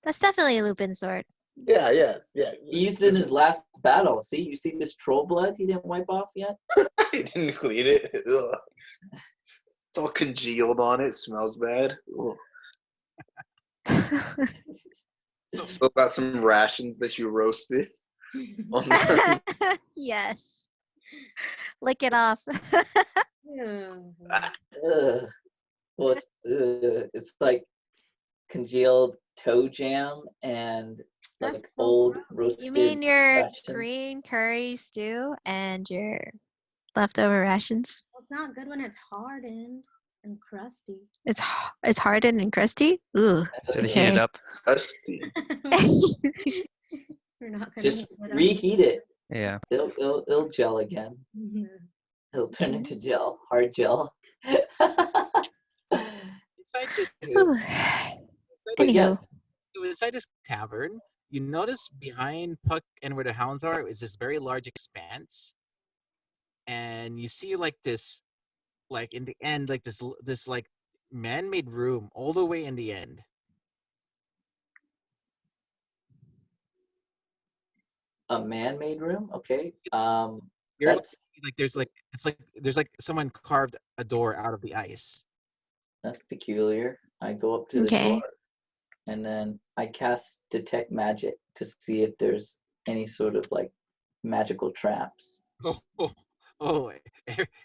That's definitely a Lupin sword. Yeah. He used it in his last battle. See, you see this troll blood he didn't wipe off yet? He didn't clean it. Ugh. It's all congealed on it. Smells bad. Still got some rations that you roasted. Yes. Lick it off. Ugh. Well, it's like congealed toe jam and like That's so old gross. roasted You mean your rations. green curry stew and your leftover rations? Well, it's not good when it's hardened and crusty. It's hardened and crusty? Ooh. Should have heated Okay. up. Dusty. We're not gonna Just heat it up. reheat it. Yeah. It'll gel again. It'll turn into gel, hard gel. Inside the Ooh. But Anywho. yes, inside this cavern, you notice behind Puck and where the hounds are is this very large expanse, and you see like this, like in the end, like this like man-made room all the way in the end. a man-made room. Okay. You're able to That's see, like there's like someone carved a door out of the ice. that's peculiar. I go up to the Okay. door, and then I cast detect magic to see if there's any sort of like magical traps.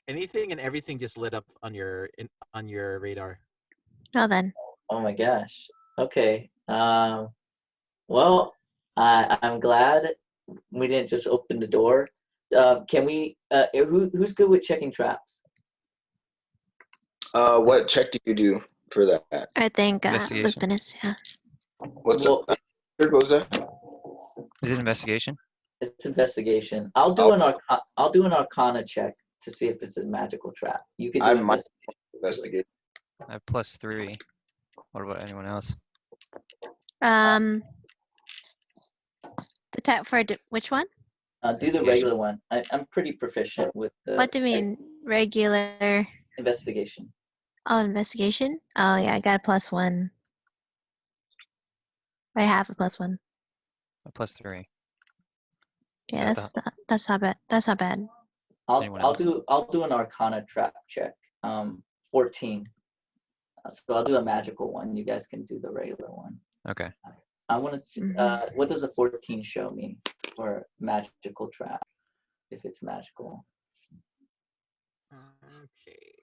Anything and everything just lit up on your radar. Well then. Oh my gosh. Okay. Well, I'm glad we didn't just open the door. Can we? Who's good with checking traps? What check do you do for that? I think Investigation. Lupin is, yeah. What's Well, up? What was that? Is it investigation? it's investigation. I'll do an Arcana check to see if it's a magical trap. You could do I might investigation. investigate. I have +3. What about anyone else? Detect for which one? Do the Investigation. regular one. I'm pretty proficient with the What do you mean? Regular? investigation. Oh, investigation? Oh, yeah, I got a +1. I have a +1. A +3. Yeah, Is that that's not bad. That's not bad. Anyone else? I'll do an Arcana trap check. 14. So I'll do a magical one. You guys can do the regular one. Okay. I want to. What does a 14 show me for magical trap? If it's magical. Okay.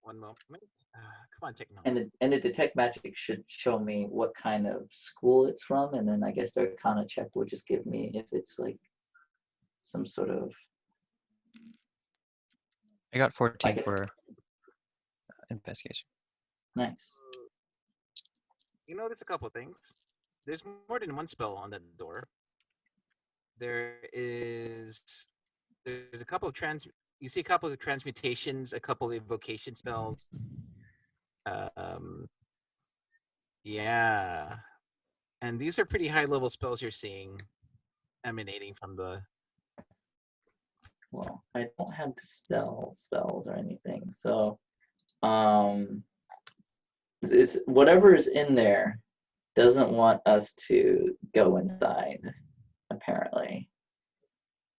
One moment. Come on, technology. And the detect magic should show me what kind of school it's from, and then I guess the Arcana check will just give me if it's like some sort of. I got 14 guess. for investigation. Nice. You notice a couple of things. There's more than one spell on that door. There's a couple of you see a couple of transmutations, a couple of evocation spells. Yeah. And these are pretty high level spells you're seeing emanating from the Well, I don't have spells or anything, so it's whatever is in there doesn't want us to go inside, apparently.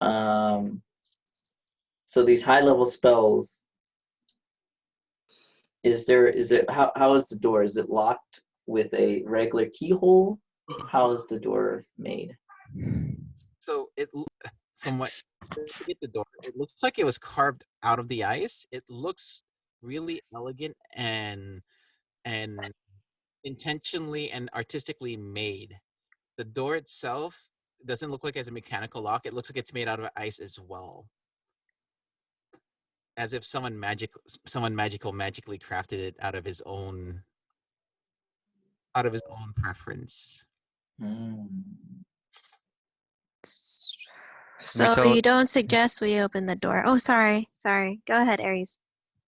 So these high level spells, how is the door? Is it locked with a regular keyhole? How is the door made? So from what to get the door, it looks like it was carved out of the ice. It looks really elegant and intentionally and artistically made. The door itself doesn't look like it's a mechanical lock. It looks like it's made out of ice as well. As if someone magically crafted it out of his own preference. So tell- you don't suggest we open the door? Oh, sorry. Go ahead, Aries.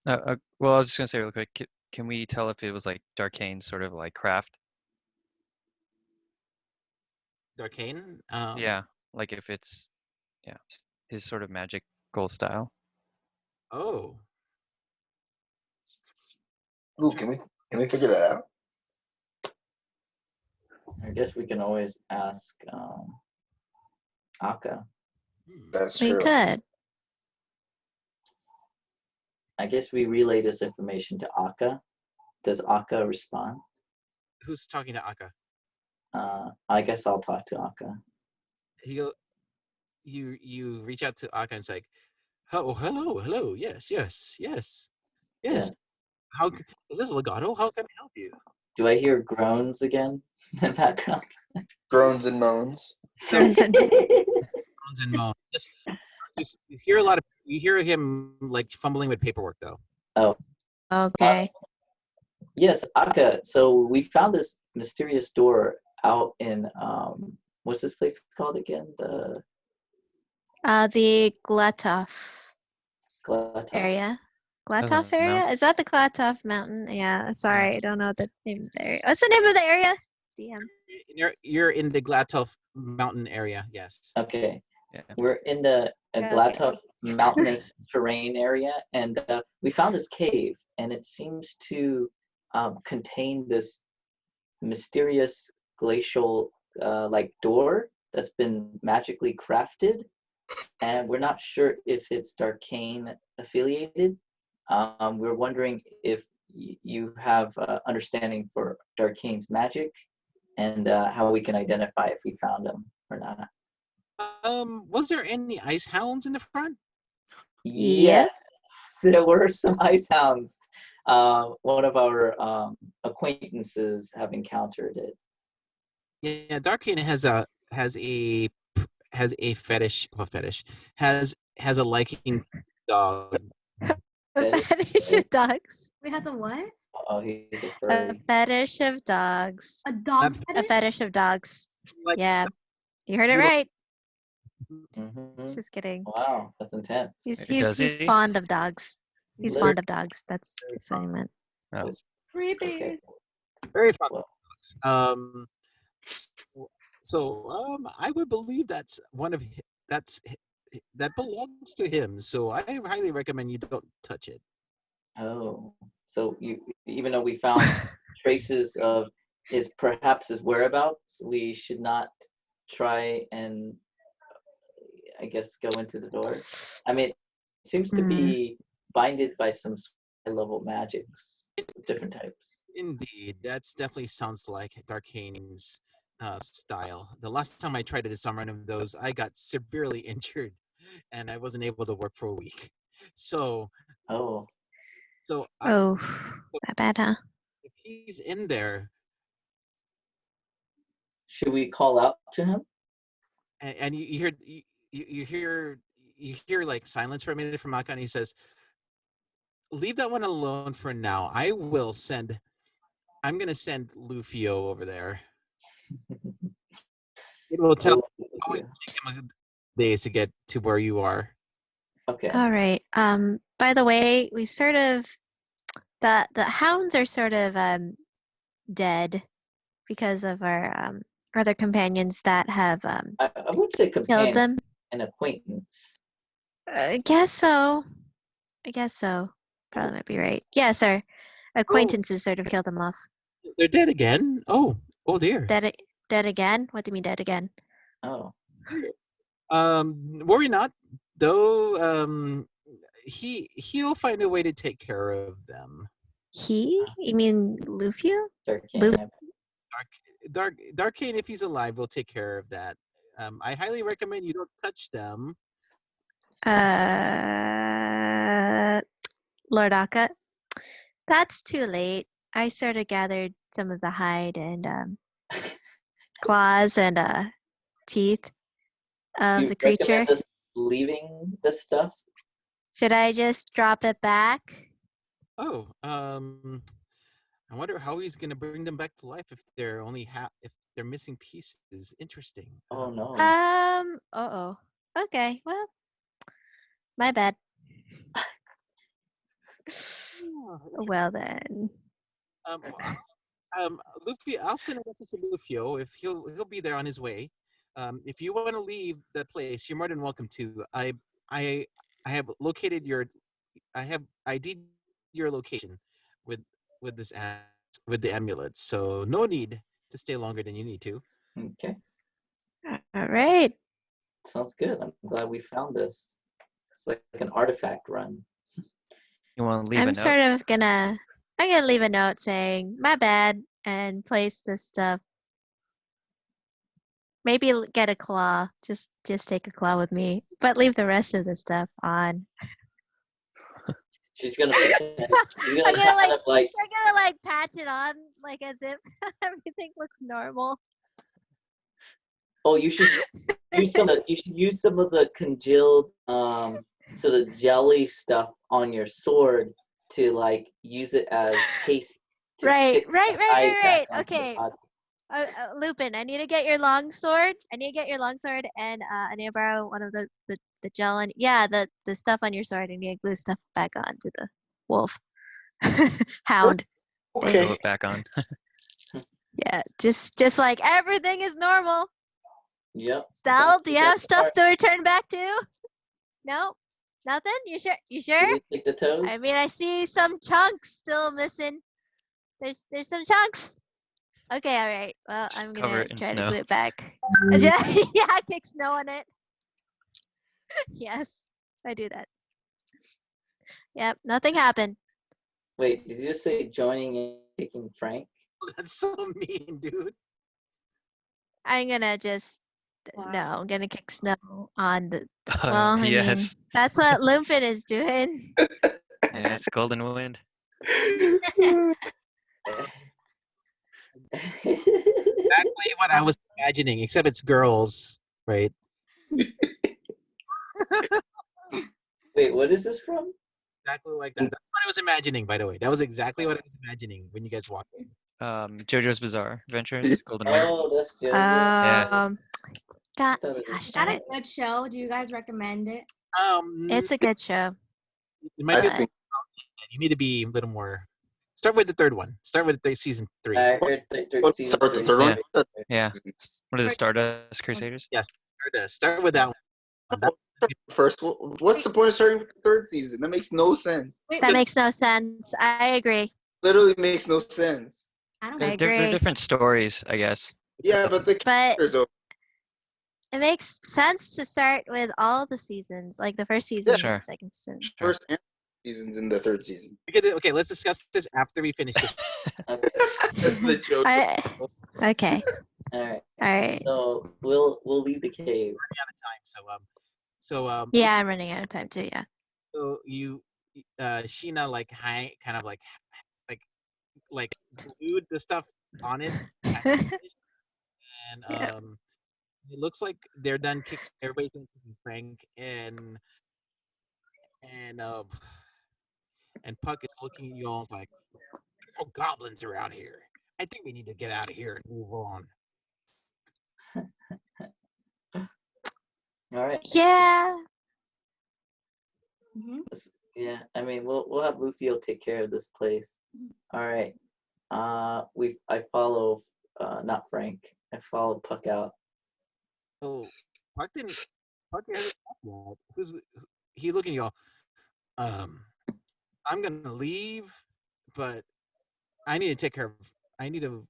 Well, I was just gonna say real quick. Can we tell if it was like Darkane sort of like craft? Darkane? Yeah, like if it's his sort of magical style. Oh. Ooh, can we figure that out? I guess we can always ask Akka. That's We true. could. I guess we relay this information to Akka. Does Akka respond? Who's talking to Akka? I guess I'll talk to Akka. You reach out to Akka and it's like, oh, hello, yes. How is this legato? How can I help you? Do I hear groans again in the background? Groans and moans. Groans and Groans and moans. You hear him like fumbling with paperwork though. Oh. Okay. Yes, Akka. So we found this mysterious door out in what's this place called again? The Glatov Glatov area. Glatov area? mountain. Is that the Glatov mountain? Yeah. Sorry, I don't know the name of the area. What's the name of the area? DM. You're in the Glatov mountain area. Yes. Okay. Yeah. We're in the Okay. Glatov mountainous terrain area, and we found this cave, and it seems to contain this mysterious glacial like door that's been magically crafted, and we're not sure if it's Darkane affiliated. We're wondering if you have understanding for Darkane's magic and how we can identify if we found him or not. Was there any ice hounds in the front? Yes, there were some ice hounds. One of our acquaintances have encountered it. Yeah, Darkane has a liking dog. A fetish of dogs. Wait, has a what? Oh, he's a A furry. fetish of dogs. A dog A A fetish? fetish of dogs. Likes Yeah. dogs. You heard it You don't- right. Mhm. Just kidding. Wow, that's intense. Does He's he? fond of dogs. He's Lit- fond of dogs. That's what I meant. Oh. Creepy. Okay. Very fond of Well, dogs. So I would believe that's that belongs to him. So I highly recommend you don't touch it. oh, so even though we found traces of perhaps his whereabouts, we should not try and, I guess, go into the door. I mean, it seems to be binded by some high-level magics of different types. Indeed, that's definitely sounds like Darkane's style. The last time I tried to disarm one of those, I got severely injured, and I wasn't able to work for a week. So, Oh, Oh, that bad, huh? if he's in there, should we call out to him? and you hear like silence for a minute from Akka, and he says, "Leave that one alone for now. I will send I'm gonna send Lufio over there. It will tell probably take him a days to get to where you are. Okay. All right. By the way, we sort of the hounds are sort of dead because of our other companions that have I would say killed companion, them. an acquaintance. I guess so. I guess so. Probably might be right. Yes, our acquaintances sort of killed them off. They're dead again. Oh dear. Dead again? What do you mean dead again? Oh. Worry not, though. He'll find a way to take care of them. He? You mean Lufio? Darkane. Darkane, if he's alive, will take care of that. I highly recommend you don't touch them. Lord Akka. That's too late. I sort of gathered some of the hide and claws and teeth of You the creature. recommend us leaving this stuff? Should I just drop it back? Oh, I wonder how he's gonna bring them back to life if they're only if they're missing pieces. Interesting. Oh no. Uh-oh. Okay, well, my bad. Well then. Lufio, I'll send a message to Lufio if he'll be there on his way. If you want to leave the place, you're more than welcome to. I have located I have ID'd your location with this with the amulet, so no need to stay longer than you need to. Okay. All right. Sounds good. I'm glad we found this. It's like an artifact run. You want to leave a I'm note? sort of I'm gonna leave a note saying my bad and place this stuff. Maybe get a claw. Just take a claw with me, but leave the rest of the stuff on. She's gonna pretend. She's I'm gonna gonna kind of like. I'm gonna patch it on like as if everything looks normal. Oh, you should use some of the congealed sort of jelly stuff on your sword to like use it as paste. To Right. stick the hide back onto the Okay. body. Lupin, I need to get your long sword. And I need to borrow one of the gel and the stuff on your sword. I need to glue stuff back onto the wolf. Hound. Sew Okay. it back on. Yeah, just like everything is normal. Yep. Stell, do you have That's stuff part. to return back to? No? Nothing? You sure? Did we take the toes? I mean, I see some chunks still missing. There's some chunks. Okay, all right. Well, Just I'm cover gonna it in try to snow. glue it back. Yeah, kick snow on it. Yes, I do that. Yep, nothing happened. Wait, did you just say joining in kicking Frank? That's so mean, dude. I'm gonna just no, I'm gonna kick snow on the. Well, I mean, Yes. that's what Limpin is doing. Yes, golden wind. Exactly what I was imagining, except it's girls, right? Wait, what is this from? Exactly like that. That's what I was imagining, by the way. That was exactly what I was imagining when you guys walked in. JoJo's Bizarre Adventures, Golden Wind. Oh, that's JoJo. Yeah. God, Thought it gosh Is that darn a it. good show? Do you guys recommend it? It's a good show. It might be. I think You need to be a little more. Start with the third one. Start with season 3. I heard season start with the 3. third one. Yeah. What is it, Stardust Crusaders? Yes. Start with that one. First, what's the point of starting with the third season? That makes no sense. Wait, That makes no sense. I agree. Literally makes no sense. I don't I know. They're agree. different stories, I guess. Yeah, but the But characters are. it makes sense to start with all the seasons, like the first season and Sure. the second season. Sure. First and seasons in the third season. Okay, let's discuss this after we finish this. Okay. The joke. Okay. All right. All right. So we'll leave the cave. Out of time, so Yeah, I'm running out of time too. Yeah. So you, Sheena, like kind of like glued the stuff on it, and Yeah. it looks like they're done. Everybody's done kicking Frank, and Puck is looking at you all like, no goblins around here. I think we need to get out of here and move on. All right. Yeah. Yeah, I mean, we'll have Luffy take care of this place. All right. I follow not Frank. I follow Puck out. Oh, Puck didn't. Puck hasn't talked yet. He looking at y'all? I'm gonna leave, but I need to take care of. I need to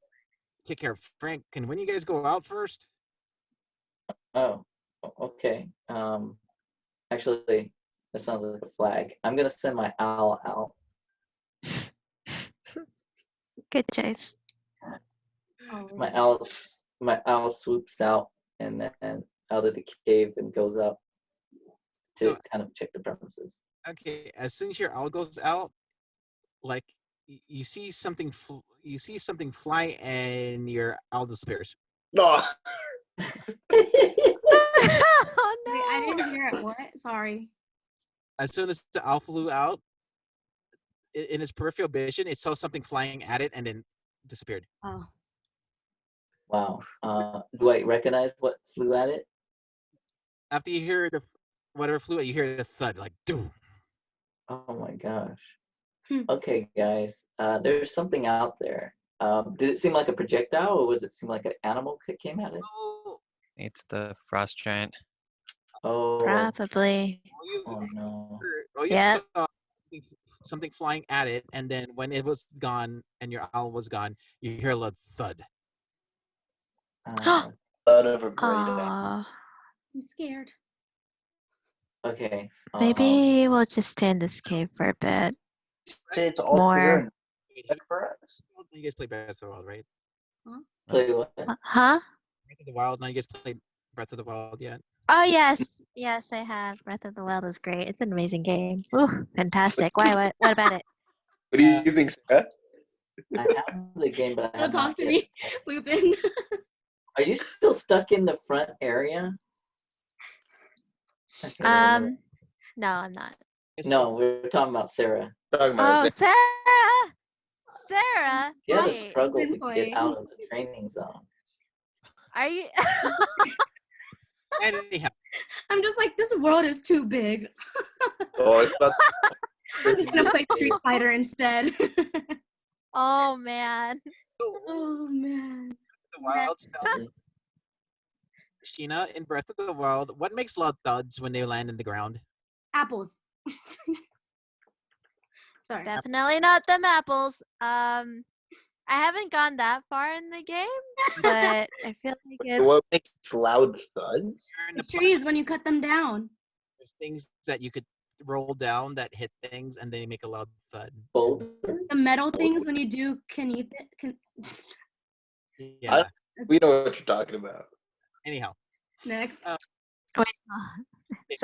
take care of Frank. Can when you guys go out first? Oh, okay. Actually, that sounds like a flag. I'm gonna send my owl out. Good choice. My owl swoops out and then out of the cave and goes up to So- kind of check the premises. Okay, as soon as your owl goes out, like you see something, you see something fly, and your owl disappears. No. Oh no! Wait, I didn't hear it. What? Sorry. As soon as the owl flew out, in its peripheral vision, it saw something flying at it and then disappeared. Oh. Wow. Do I recognize what flew at it? After you hear whatever flew at, you hear the thud, like doom. Oh my gosh. Hmm. Okay, guys. There's something out there. Did it seem like a projectile, or was it seem like an animal came at it? Oh, It's the frost giant. Oh, Probably. oh no. you Yep. saw something flying at it, and then when it was gone and your owl was gone, you hear a little thud. Uh, Out of a great Aw. I'm scared. okay. Maybe we'll just stay in this cave for a bit. Say it's all More. clear and check for us. You guys play Breath of the Wild, right? Play what? Huh? Breath of the Wild. Now you guys played Breath of the Wild yet? Oh yes, yes, I have. Breath of the Wild is great. It's an amazing game. Ooh, fantastic. Why? What about it? What do you think, Sarah? I have the game, but I Don't have talk not to yet. me, Lupin. Are you still stuck in the front area? Okay, No, I'm not. no, we're talking about Sarah. Talking about Oh, it. Sarah! Sarah! She had to Wait, struggle been to playing. get out of the training zone. are you? Anyhow, I'm just like, this world is too big. Oh, it's about I'm just gonna play Street Fighter instead. Oh man. Oh man. the Wild stuff. Sheena, in Breath of the Wild, what makes loud thuds when they land in the ground? Apples. Sorry. Definitely not them apples. I haven't gone that far in the game, but I feel like it's what makes loud thuds? You're in The the park, trees when you cut them down. there's things that you could roll down that hit things and they make a loud thud. Boulder? The metal things when you do Yeah. We know what you're talking about. Anyhow, next. wait.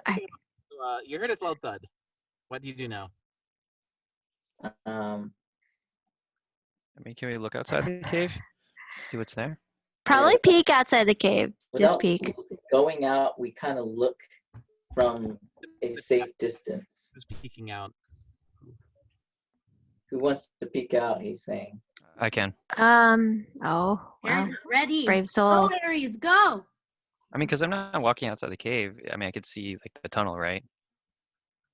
Sorry. you heard a loud thud. What do you do now? I mean, can we look outside the cave? See what's there? Probably peek outside the cave. Just Without peek. going out, we kind of look from a safe distance. Who's peeking out? Who wants to peek out? He's saying. I can. Oh, wow. Aries is ready. Brave soul. Go, Aries, go. I mean, because I'm not walking outside the cave. I mean, I could see like the tunnel, right?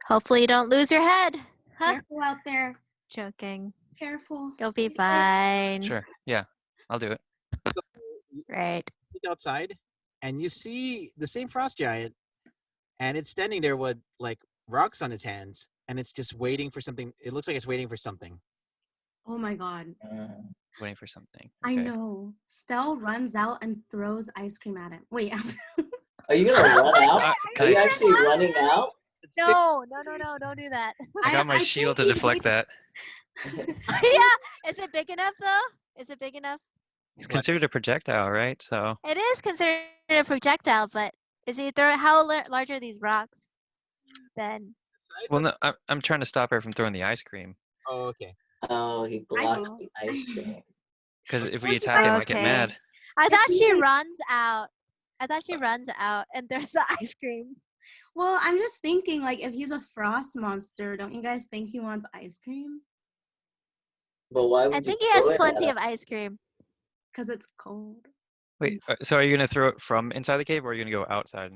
Hopefully you don't lose your head. Huh? Careful out there. Joking. Careful. You'll Stay be safe. fine. Sure. Yeah, I'll do it. Right. Peek outside, and you see the same frost giant, and it's standing there with like rocks on its hands, and it's just waiting for something. It looks like it's waiting for something. Oh my god. Waiting for something. I Okay. know. Stell runs out and throws ice cream at him. Wait. Are you gonna run out? Are Can you I, actually running out? No, don't do that. I got my shield to deflect that. Yeah. Is it big enough though? Is it big enough? It's considered a projectile, right? So It is considered a projectile, but is he how large are these rocks? Then. well, no, I'm trying to stop her from throwing the ice cream. Oh, okay. Oh, he blocks know. the ice cream. Because if we attack it, I might get Okay. mad. I thought she runs out. And there's the ice cream. Well, I'm just thinking, like, if he's a frost monster, don't you guys think he wants ice cream? But why would I you think he throw has it plenty at of ice cream. Because it's cold. Wait, so are you gonna throw it from inside the cave, or are you gonna go outside?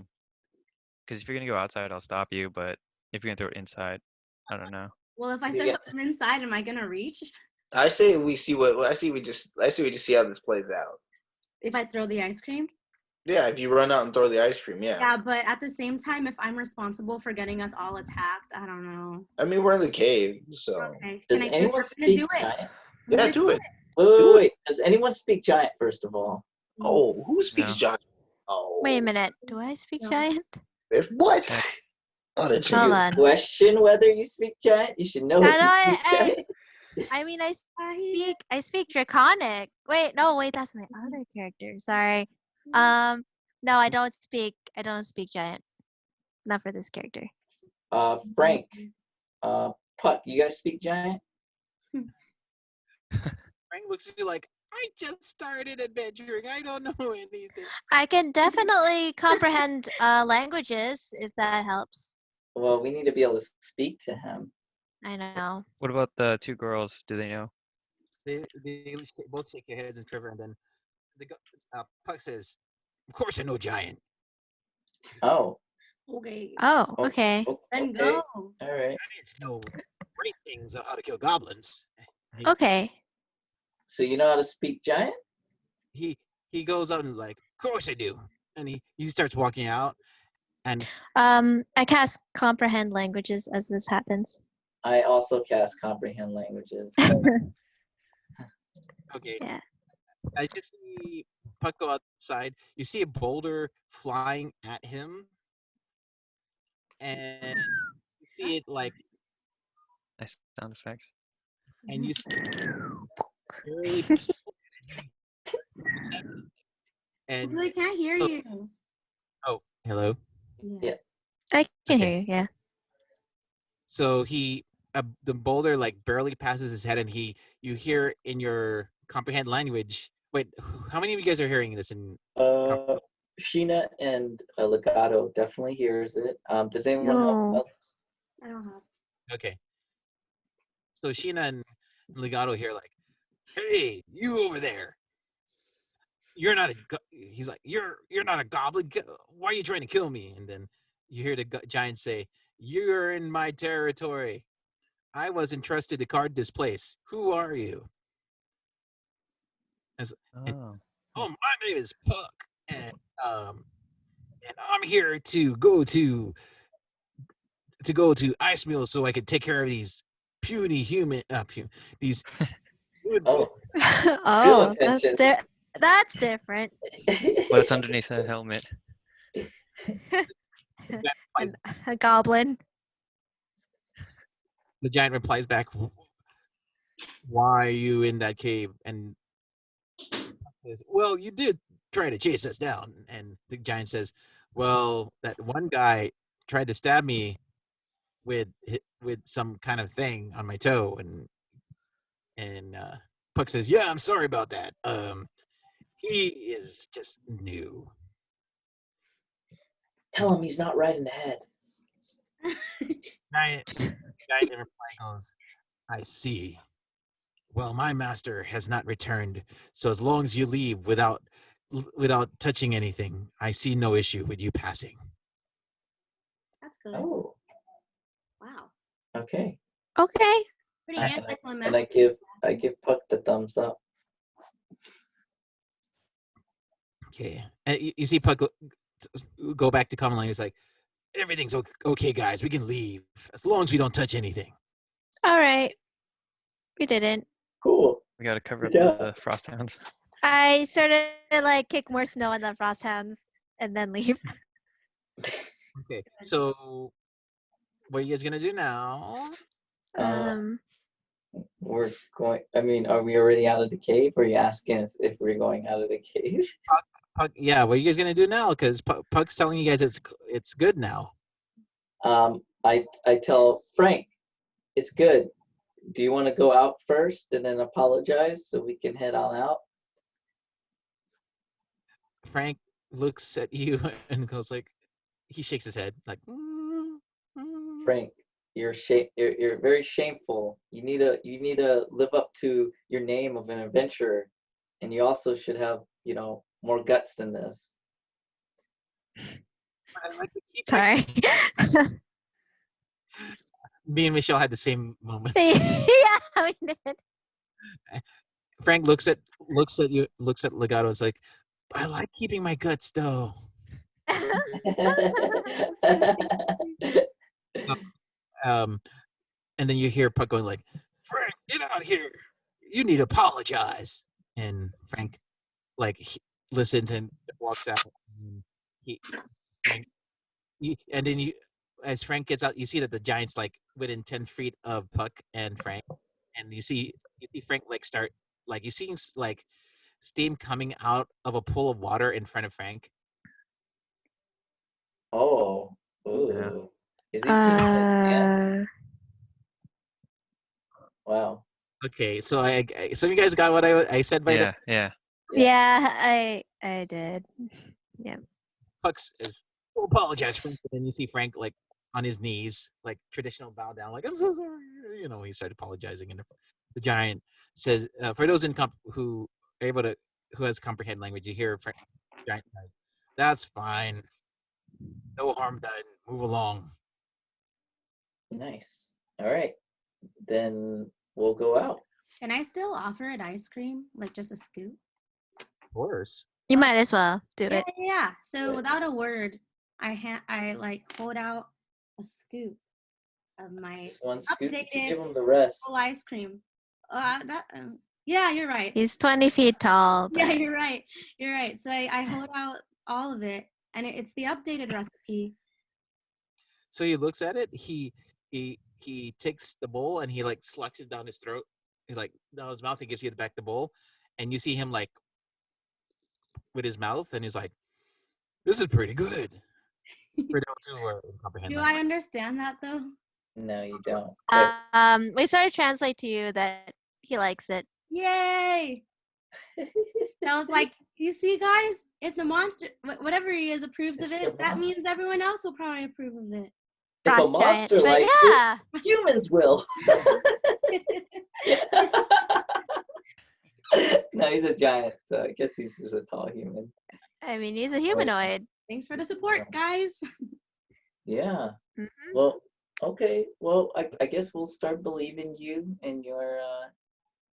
Because if you're gonna go outside, I'll stop you. But if you're gonna throw it inside, I don't know. Well, if I You throw get- it from inside, am I gonna reach? I say we see what I see. We just see how this plays out. If I throw the ice cream? Yeah, if you run out and throw the ice cream, yeah. Yeah, but at the same time, if I'm responsible for getting us all attacked, I don't know. I mean, we're in the cave, so Okay. Does Can I anyone I'm gonna speak do it? giant? I'm yeah, gonna do it. Wait. Does anyone speak giant first of all? Oh, who speaks No. giant? Oh, Wait a minute. Do I speak No. giant? If what? Check. Oh, the Do Hold you on. question whether you speak giant? You should know I if you know, speak giant. I mean, I speak draconic. Wait, no, wait, that's my other character. Sorry. No, I don't speak giant. Not for this character. Frank, Puck, you guys speak giant? Frank looks at you like, I just started adventuring. I don't know anything. I can definitely comprehend languages if that helps. Well, we need to be able to speak to him. I know. What about the two girls? Do they know? They both shake their heads and quiver, and then Puck says, "Of course I know giant." Oh. Okay. Oh, Oh, okay. Then okay. go. All right. Giants know great things of how to kill goblins. Okay. So you know how to speak giant? He goes out and like, of course I do, and he starts walking out, and I cast comprehend languages as this happens. I also cast comprehend languages. okay, Yeah. I just see Puck go outside. You see a boulder flying at him, and you see it like, Nice sound effects. and you see barely, and I can't hear oh, you. oh, hello. Yeah. I can Okay. hear you, yeah. So the boulder like barely passes his head, and you hear in your comprehend language. Wait, how many of you guys are hearing this in? Sheena and Legato definitely hears it. Does anyone No. else? I don't have. Okay. So Sheena and Legato hear like, "Hey, you over there! You're not a." He's like, "You're not a goblin. Why are you trying to kill me?" And then you hear the giant say, "You're in my territory. I was entrusted to guard this place. Who are you?" And, Oh. oh, my name is Puck, and I'm here to go to Ice Mill so I can take care of these puny human these. Oh. Oh, attention. that's different. What's underneath that helmet? A goblin. The giant replies back, "Why are you in that cave?" And says, "Well, you did try to chase us down." And the giant says, "Well, that one guy tried to stab me with some kind of thing on my toe." And Puck says, "Yeah, I'm sorry about that. He is just new." Tell him he's not right in the head. Giant in reply goes, "I see. Well, my master has not returned, so as long as you leave without touching anything, I see no issue with you passing." That's good. Oh. Wow. Okay. Okay. Pretty And anticlimactic. I give Puck the thumbs up. Okay, and you see Puck go back to common language like, "Everything's okay, guys. We can leave as long as we don't touch anything." All right. We didn't. Cool. We gotta cover up Yeah. the frost hounds. I sort of like kick more snow on the frost hounds and then leave. Okay, so what are you guys gonna do now? We're going. I mean, are we already out of the cave? Or are you asking us if we're going out of the cave? Puck, yeah, what are you guys gonna do now? Because Puck's telling you guys it's good now. I tell Frank, it's good. Do you want to go out first and then apologize so we can head on out? Frank looks at you and goes like, he shakes his head like, Frank, You're very shameful. You need to live up to your name of an adventurer, and you also should have more guts than this. I like to keep Sorry. Me and Michelle had the same moment. Yeah, we did. Frank looks at Legato. It's like, I like keeping my guts though. And then you hear Puck going like, Frank, get out here. You need to apologize. And Frank listens and walks out. And as Frank gets out, you see that the giant's like within 10 feet of Puck and Frank. And you see Frank start you see steam coming out of a pool of water in front of Frank. Oh, ooh. Yeah. Is he yeah. Wow. Okay, so some of you guys got what I said by the Yeah. Yeah, I did. Yeah. Pucks is apologize, Frank. And then you see Frank on his knees, traditional bow down, I'm so sorry. He started apologizing, and the giant says, for those who are able to who has comprehend language, you hear Frank, the giant say, "That's fine. No harm done. Move along." Nice. All right, then we'll go out. Can I still offer it ice cream, just a scoop? Of course. You might as well do it. Yeah. So without a word, I hold out a scoop of my Just one scoop. You updated give him the rest. full ice cream. Yeah, you're right. He's 20 feet tall. Yeah, but- you're right. You're right. So I hold out all of it, and it's the updated recipe. So he looks at it. He takes the bowl and he slugs it down his throat. He down his mouth. He gives you back the bowl, and you see him with his mouth, and he's like, "This is pretty good." For those who comprehend Do language. I understand that though? No, you don't. We sort of translate to you that he likes it. Yay! Sounds like, you see, guys, if the monster, whatever he is, approves of it, that means everyone else will probably approve of it. If a Frost giant, monster but likes yeah. it, humans will. No, he's a giant, so I guess he's just a tall human. I mean, he's a humanoid. Thanks for the support, guys. Yeah. Mhm. Well, okay. Well, I guess we'll start believing you and your.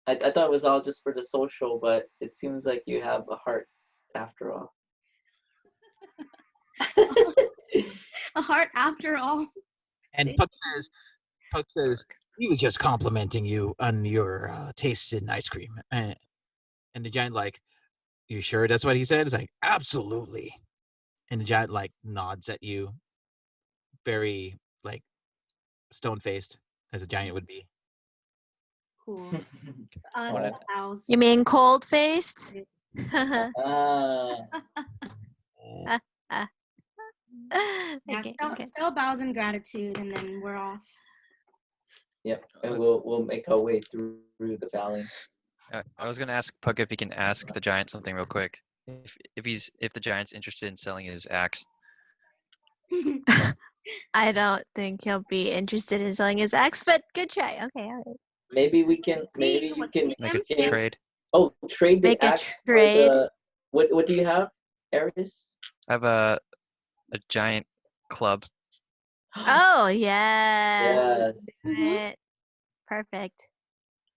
I thought it was all just for the social, but it seems like you have a heart after all. A heart after all. And Puck says, he was just complimenting you on your tastes in ice cream. And the giant you sure that's what he said? It's absolutely. And the giant nods at you, very stone-faced, as a giant would be. Cool. Alright. House. You mean cold faced? Ah, Yeah, Okay, still, okay. still bows in gratitude, and then we're off. yep. And we'll make our way through the valley. I was gonna ask Puck if he can ask the giant something real quick. If the giant's interested in selling his axe. I don't think he'll be interested in selling his axe, but good try. Okay, all right. Maybe we can. Maybe you what's can in Make a Exchange. trade. Oh, trade the Make a axe for trade. the. What do you have, Aries? I have a giant club. Oh, yes. Yes. Right. Perfect.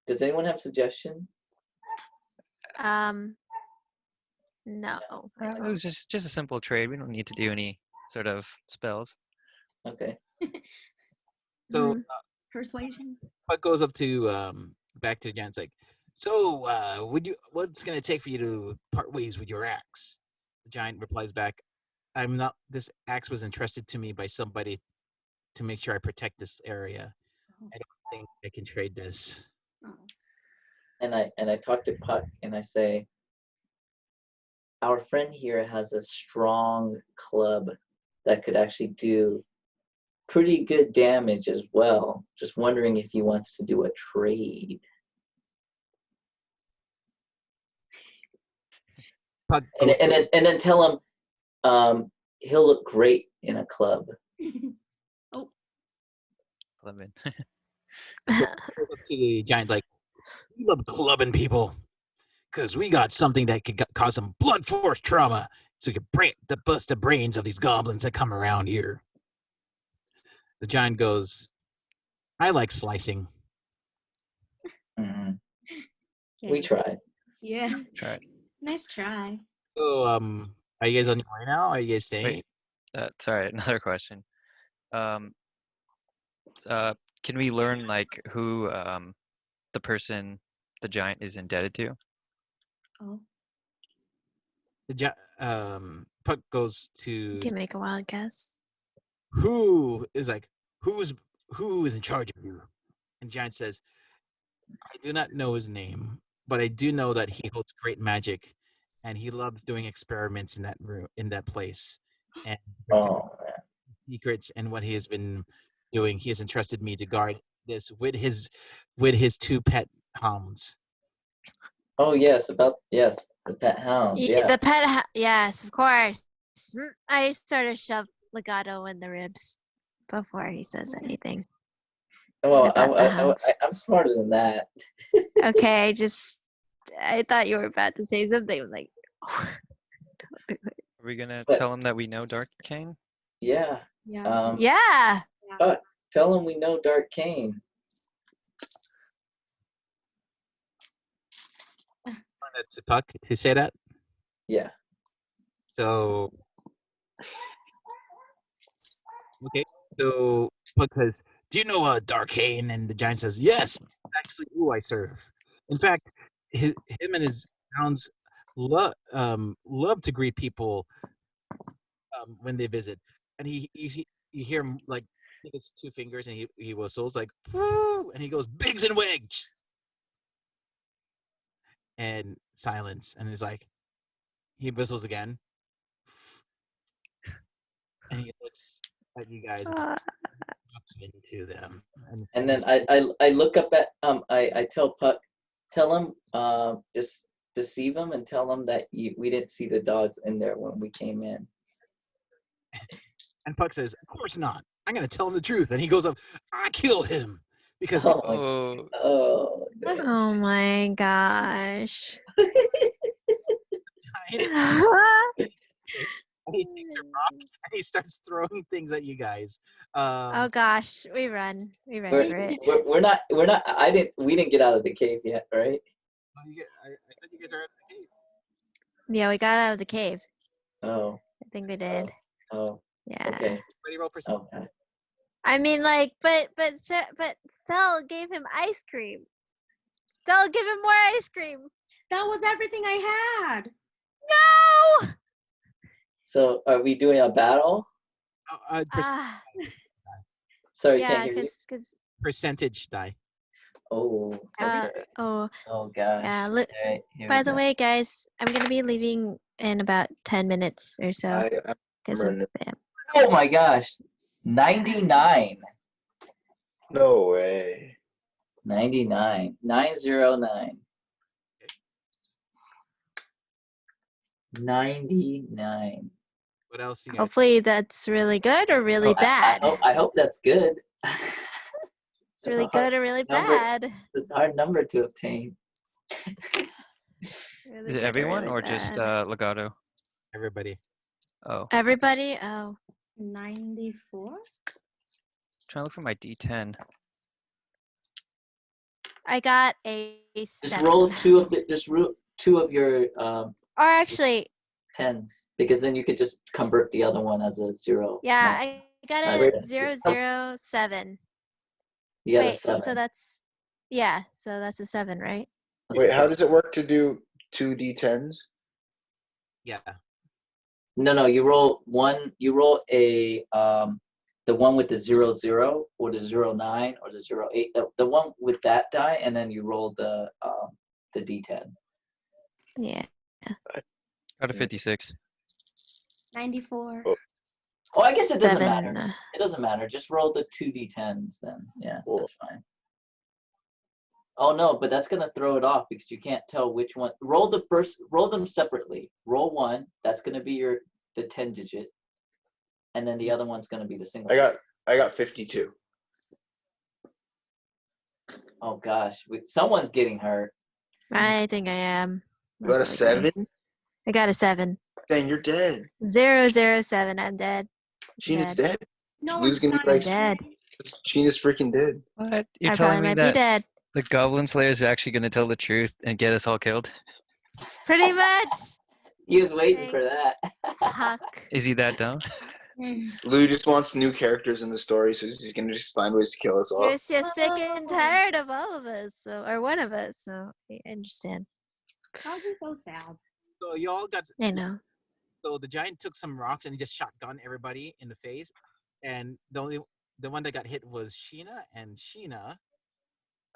Does anyone have suggestion? No. It was just a simple trade. We don't need to do any sort of spells. Okay. So Mhm. Persuasion. Puck goes up to back to the giant. So what's gonna take for you to part ways with your axe? The giant replies back, I'm not. This axe was entrusted to me by somebody to make sure I protect this area. I don't think I can trade this. Oh. And I talk to Puck and I say, our friend here has a strong club that could actually do pretty good damage as well. Just wondering if he wants to do a trade. Puck And goes, then tell him he'll look great in a club. Oh, Clubbing. Goes up to the giant like, we love clubbing people because we got something that could cause some blood force trauma, so we can bust the brains of these goblins that come around here. The giant goes, I like slicing. Mhm. Okay. We tried. Yeah. Try it. Nice try. So, are you guys on your way now? Are you guys staying? Wait. Sorry, another question. Um, can we learn like who the person the giant is indebted to? Oh. Puck goes You to can make a wild guess. who is in charge of you? And Giant says, I do not know his name, but I do know that he holds great magic, and he loves doing experiments in that room, in that place, and Oh man. secrets and what he has been doing. He has entrusted me to guard this with his two pet hounds. Oh yes, the pet hounds. Yeah. The pet, yes, of course. I sort of shove Legato in the ribs before he says anything. Well, about the hounds? I'm smarter than that. Okay, I thought you were about to say something like, don't do it. Are we gonna But- tell him that we know Darkane? Yeah. Yeah. Yeah. Puck, tell him we know Dark Kane. To Puck to say that. Yeah. So, okay. So Puck says, "Do you know Darkane?" And the giant says, "Yes, actually, who I serve. In fact, him and his hounds love to greet people when they visit." And you hear him like, I think it's two fingers, and he whistles like, "Woo!" And he goes, "Bigs and Wigs." And silence, and he's like, he whistles again, and he looks at you guys into them, And then I look up at I tell Puck, tell him just deceive him and tell him that we didn't see the dogs in there when we came in. And Puck says, "Of course not. I'm gonna tell him the truth." And he goes up, "I killed him because Oh my, Oh, oh no. Oh my gosh. And he takes a rock and he starts throwing things at you guys. Oh gosh, we run for it. We're not we didn't get out of the cave yet, right? I thought you guys are at the cave. Yeah, we got out of the cave. Oh. I think we did. Oh. Yeah. Okay. Ready, roll percent. Okay. I mean, like, but Stella gave him ice cream. Stella, give him more ice cream. That was everything I had. No. So are we doing a battle? Sorry, Yeah, can't hear you. because Percentage die. Oh. Okay. oh Oh gosh. yeah. Alright, here By we the go. way, guys, I'm gonna be leaving in about 10 minutes or so. I'm 'cause of running. Bam. Oh my gosh. 99. No way. 99. 909. 99. What else you guys? Hopefully that's really good or really Oh, bad. I hope that's good. It's really good or really bad. It's a hard number to obtain. Really is good it everyone really or just bad. Legato? Everybody. Oh, Everybody? Oh. 94? trying to look for my D10. I got a Just 7. roll two of your Or actually, tens, because then you could just convert the other one as a 0. yeah, No, I got Right. a 007. you got a Wait, 7. so that's a 7, right? Wait, how does it work to do 2d10s? Yeah. No, you roll one. You roll a the one with the 00 or the 09 or the 08. The one with that die, and then you roll the D10. Yeah. Got a 56. 94. Oh, I guess it doesn't 7. matter. It doesn't matter. Just roll the 2 D10s then. Yeah, Cool. that's fine. Oh no, but that's gonna throw it off because you can't tell which one. Roll them separately. Roll one. That's gonna be the 10 digit, and then the other one's gonna be the single. I got 52. Oh gosh, someone's getting hurt. I think I am. You got a most likely. 7? I got a 7. Then you're dead. 007. I'm dead. Sheena's Dead. dead. No Lou's one's gonna be dying. like, Dead. Sheena's freaking dead. What? You're I telling probably me might be that dead. the Goblin Slayer is actually going to tell the truth and get us all killed? Pretty much. He was waiting for Thanks. that. Huck. Is he that dumb? Lou just wants new characters in the story, so she's gonna just find ways to kill us He all. was just sick and tired of all of us, or one of us. So I understand. That was so sad. So you all got. I know. So the giant took some rocks and he just shotgun everybody in the face, and the one that got hit was Sheena, and Sheena.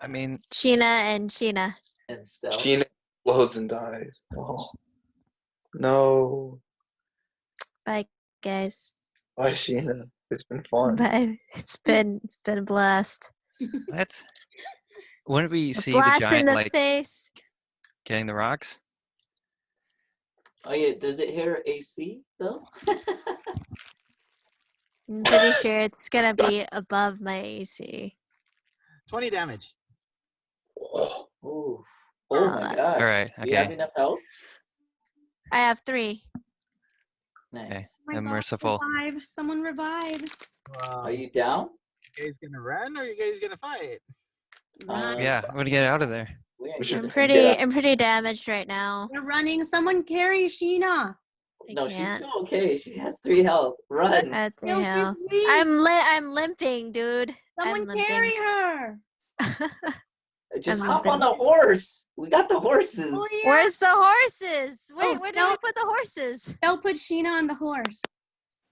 I mean, Sheena and Sheena. And Stealth. Sheena explodes and dies. Oh. No. Bye, guys. Why Sheena? It's been fun. Bye. It's been a blast. what? Wouldn't we A see the blast in giant the like face. getting the rocks? Oh yeah, does it hit her AC though? I'm pretty sure it's gonna be above my AC. 20 damage. Oh, Ooh. Oh my Uh, gosh. All right. Do you have Okay. enough health? I have 3. Nice. Okay. Oh my I'm God, merciful. revive. Someone revive. Are you down? You guys gonna run or you guys gonna fight? Run. Yeah, I'm gonna get out of there. We We should I'm ain't get pretty. out. I'm pretty damaged right now. They're running. Someone carry Sheena. I No, she's can't. still okay. She has 3 health. Run. What the No, she's hell? weak. I'm limping, dude. Someone I'm carry her. Just I'm hop on limping. the horse. We got the horses. Oh yeah. Where's the horses? Wait, Oh, where did we no. put the horses? They'll put Sheena on the horse.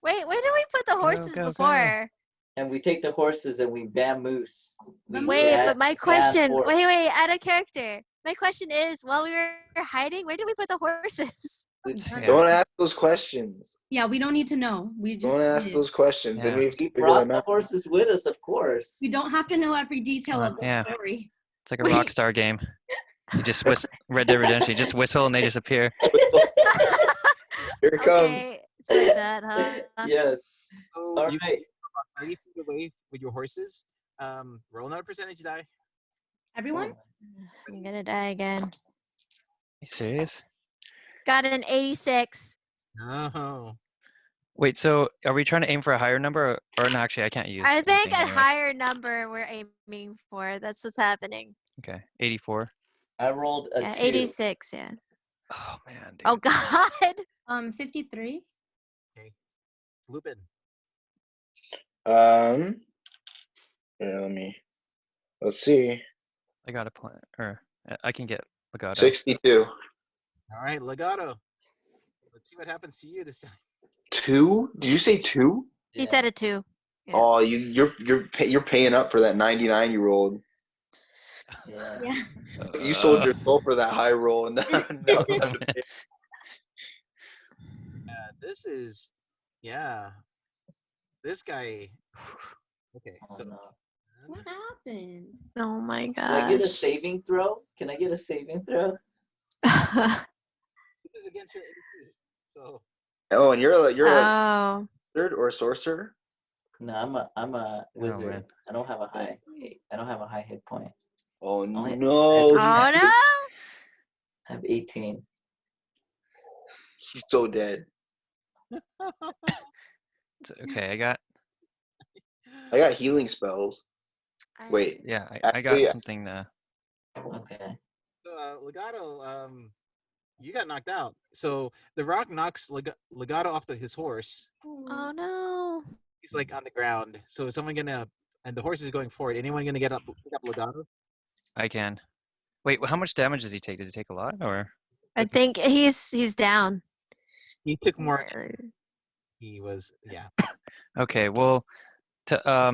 Wait, where did we put the horses go, go. before? And we take the horses and we vamoose. We Wait, van- but my van question. horse. Wait, out of character. My question is, while we were hiding, where did we put the horses? Yeah. Don't ask those questions. Yeah, we don't need to know. We just Don't ask did. those questions. Then Yeah. we have to We figure brought them the out. horses with us, of course. We don't have to know every detail of the Yeah. story. It's like a Wait. Rockstar game. You just Red Dead Redemption. You just whistle and they disappear. Here it comes. Okay, it's like that, huh? Yes. So All you right. about 30 feet away with your horses. Roll another percentage die. Everyone? I'm gonna die again. You serious? Got an 86. No. Wait, so are we trying to aim for a higher number, or no? Actually, I can't use. I think anything a anyways. higher number we're aiming for. That's what's happening. Okay, 84. I rolled a Yeah, 2. 86. Yeah. Oh man, dude. Oh God. 53. Lupin. Yeah, let's see. I got a plan, or I can get Legato. 62. All right, Legato. Let's see what happens to you this time. 2? Did you say 2? He said a 2. Yeah. Oh, you're paying up for that 99 you rolled. Yeah. Yeah. You sold your soul for that high roll, and now it's time to pay. This is, yeah. This guy. Okay, Oh, so no. What happened? Oh my Can I get a gosh. saving throw? Can I get a saving throw? this is against your AC. So Oh, and you're a Oh. wizard or a sorcerer? No, I'm a wizard. man. I don't have a high hit point. Oh Only- no, Oh no. I have 18. he's so dead. It's okay, I got. I got healing spells. Wait, Yeah, I got Actually, something. Okay. So, Legato, you got knocked out. So the rock knocks Legato off his horse. Oh no. He's like on the ground. So is someone gonna? And the horse is going forward. Anyone gonna pick up Legato? I can. Wait, how much damage does he take? Does he take a lot, or? I think he's down. He took more. He was, yeah. Okay, well, tell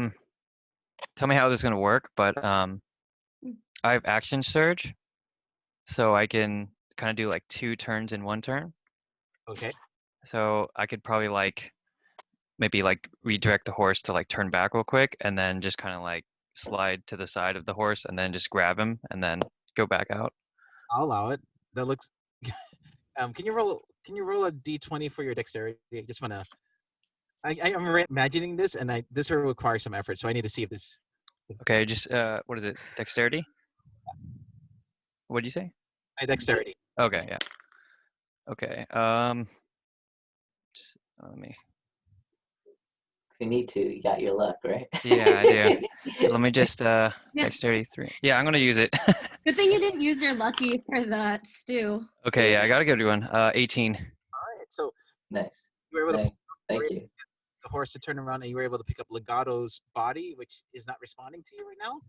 me how this is gonna work. But I have action surge, so I can kind of do like 2 turns in 1 turn. Okay. So I could probably like maybe like redirect the horse to like turn back real quick, and then just kind of like slide to the side of the horse, and then just grab him, and then go back out. I'll allow it. That looks. Can you roll a d20 for your dexterity? I just wanna. I'm imagining this, and this will require some effort. So I need to see if Okay, just what is it? Dexterity? What did you say? My dexterity. Okay, yeah. Okay. Just, let me. If you need to, you got your luck, right? Yeah, I do. Let me just dexterity 3. Yeah, I'm gonna use it. Good thing you didn't use your lucky for that stew. Okay, yeah, I got a good one. 18. All right. So Nice. you were able to Nice. you were Thank able you. the horse to turn around, and you were able to pick up Legato's body, which is not responding to you right now.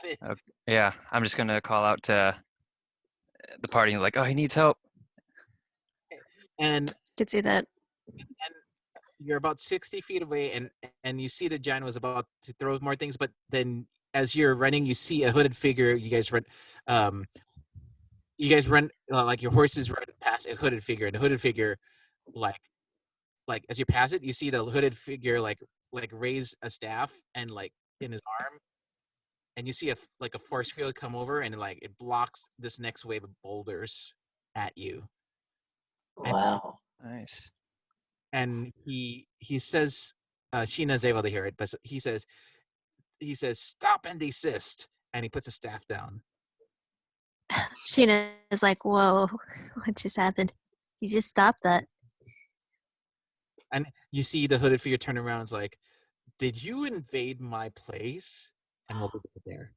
Okay. Yeah, I'm just gonna call out to the party like, oh, he needs help. And Could see that. you're about 60 feet away, and you see the giant was about to throw more things, but then as you're running, you see a hooded figure. You guys run like your horses run past a hooded figure, and the hooded figure, like as you pass it, you see the hooded figure like raise a staff and like in his arm, and you see a force field come over, and like it blocks this next wave of boulders at you. Wow. Nice. And he says, Sheena's able to hear it, but he says, stop and desist, and he puts a staff down. Sheena is like, whoa, what just happened? You just stopped that. And you see the hooded figure turn around and is like, did you invade my place? And we'll leave it there.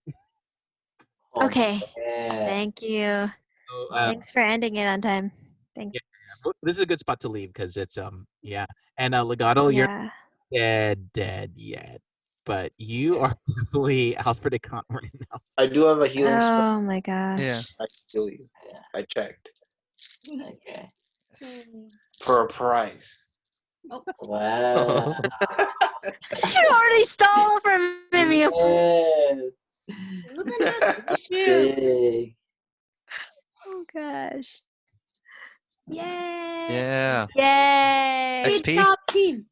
Oh, Okay. man. Thank you. So, Thanks for ending it on time. Thanks. yeah, this is a good spot to leave because it's yeah. And Legato, you're Yeah. dead yet, but you are definitely out for the count right now. I do have a healing spell. Oh my gosh. Yeah. I can heal you. Yeah. I checked. Okay. For a price. Wow. You already stole from me. Yes. Lupin had the shoe. Big. Oh gosh. Yay. Yeah. Yay. Good XP? job, team.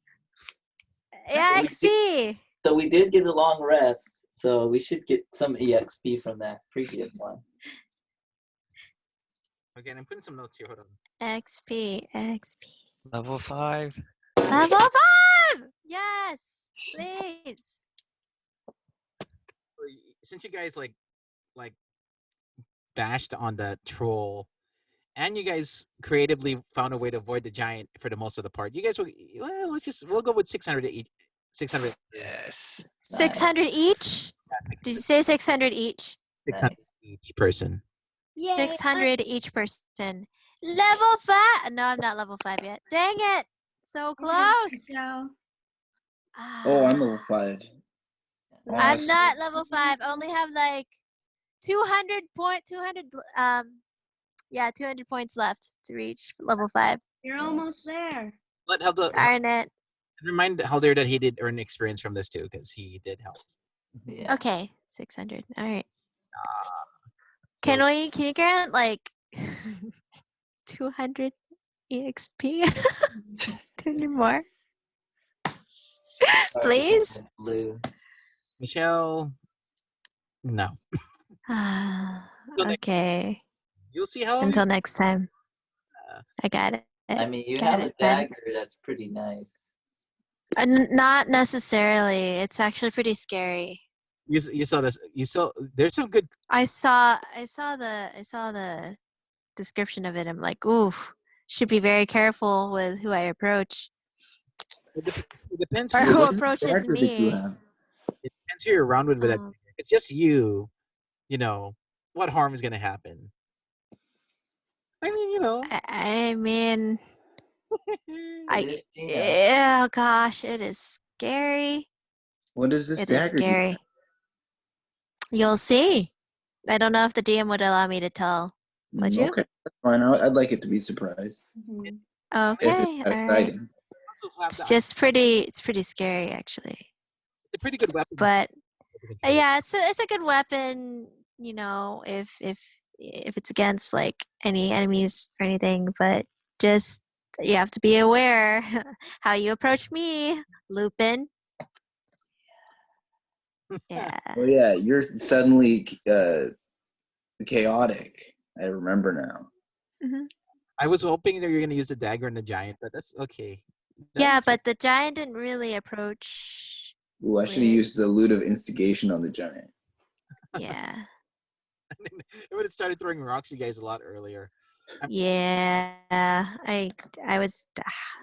Yeah, XP. So we did get a long rest, so we should get some EXP from that previous one. Okay, and I'm putting some notes here. Hold on. XP. Level 5. Level 5! Yes! Please. Since you guys like bashed on the troll, and you guys creatively found a way to avoid the giant for the most of the part, you guys will we'll go with 600 each. 600. Yes. 600 each? Did you say 600 each? 600 each person. Yay. 600 each person. Level 5. No, I'm not level 5 yet. Dang it. So close. Oh, I'm level 5. I'm Awesome. not level 5. I only have like 200 points left to reach level 5. You're almost there. Let Helder Darn it. remind Helder that he did earn experience from this too, because he did help. Yeah. Okay, 600. All right. Can you grant like 200 EXP? 200 more? Please? Blue. Michelle, no. Okay. You'll see how. Until next time. I got it. I mean, you Got have a it, bud. dagger that's pretty nice. Not necessarily. It's actually pretty scary. You saw this. You saw. There's some good. I saw the description of it. I'm like, ooh, should be very careful with who I approach. It depends. Or who who you're- approaches me. It depends who you're around with that. Um, If it's just you. What harm is gonna happen? I mean, I mean, It is Gina. yeah, gosh, it is scary. What does this It is dagger do? scary. You'll see. I don't know if the DM would allow me to tell. Would you? Okay, that's fine. I'd like it to be surprised. Mhm. Okay, If it's all that right. exciting. It's just pretty scary actually. It's a pretty good weapon. But yeah, it's a good weapon, if it's against like any enemies or anything, but just you have to be aware how you approach me, Lupin. Yeah. Oh yeah, you're suddenly chaotic. I remember now. I was hoping that you're gonna use the dagger and the giant, but that's okay. Yeah, but the giant didn't really approach Ooh, I should have Weird. used the loot of instigation on the giant. Yeah. It would have started throwing rocks at you guys a lot earlier. Yeah. I was.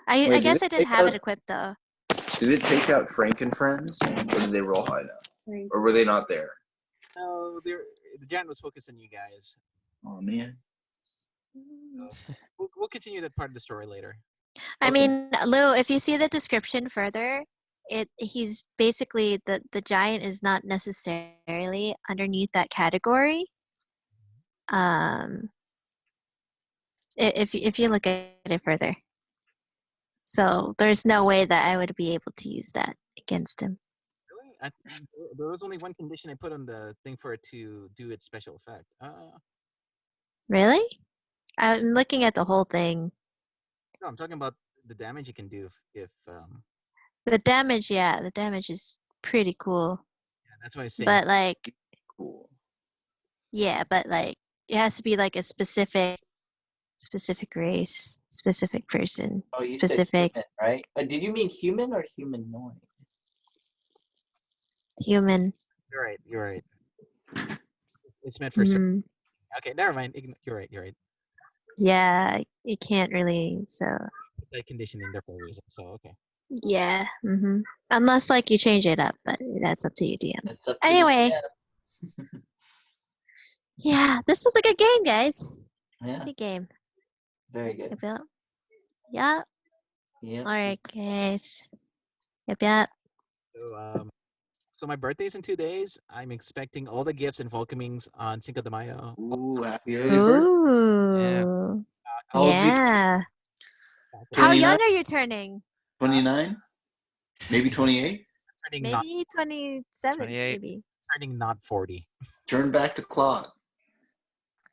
I Wait, did guess it I didn't take have it out- equipped though. Did it take out Frank and friends, or did they roll high now, or were they not there? No, the giant was focused on you guys. Oh man. We'll continue that part of the story later. I Okay. mean, Lou, if you see the description further, he's basically the giant is not necessarily underneath that category. If you look at it further, so there's no way that I would be able to use that against him. Really? There was only one condition I put on the thing for it to do its special effect. Really? I'm looking at the whole thing. No, I'm talking about the damage you can do if The damage, yeah, the damage is pretty cool. yeah, that's what I was saying. But like, Cool. yeah, but like, it has to be like a specific race, specific person, Oh, you specific said human, right? Did you mean human or humanoid? human. You're right. It's meant for certain. Mhm. Okay, never mind. You're right. Yeah, you can't really. So Put that condition in there for a reason. So okay. yeah, unless like you change it up, but that's up to you, DM. It's up to Anyway, the yeah, this was a good game, guys. DM. Yeah, Good game. very good. Yep. Yep. Yeah. All right, guys. Yep. So my birthday's in 2 days. I'm expecting all the gifts and welcomings on Cinco de Mayo. Ooh, happy early birthday. Ooh. How old's he? Yeah. How 29? young are you turning? 29? Maybe 28? Turning not Maybe 27. 28. Maybe. turning not 40. Turn back the clock.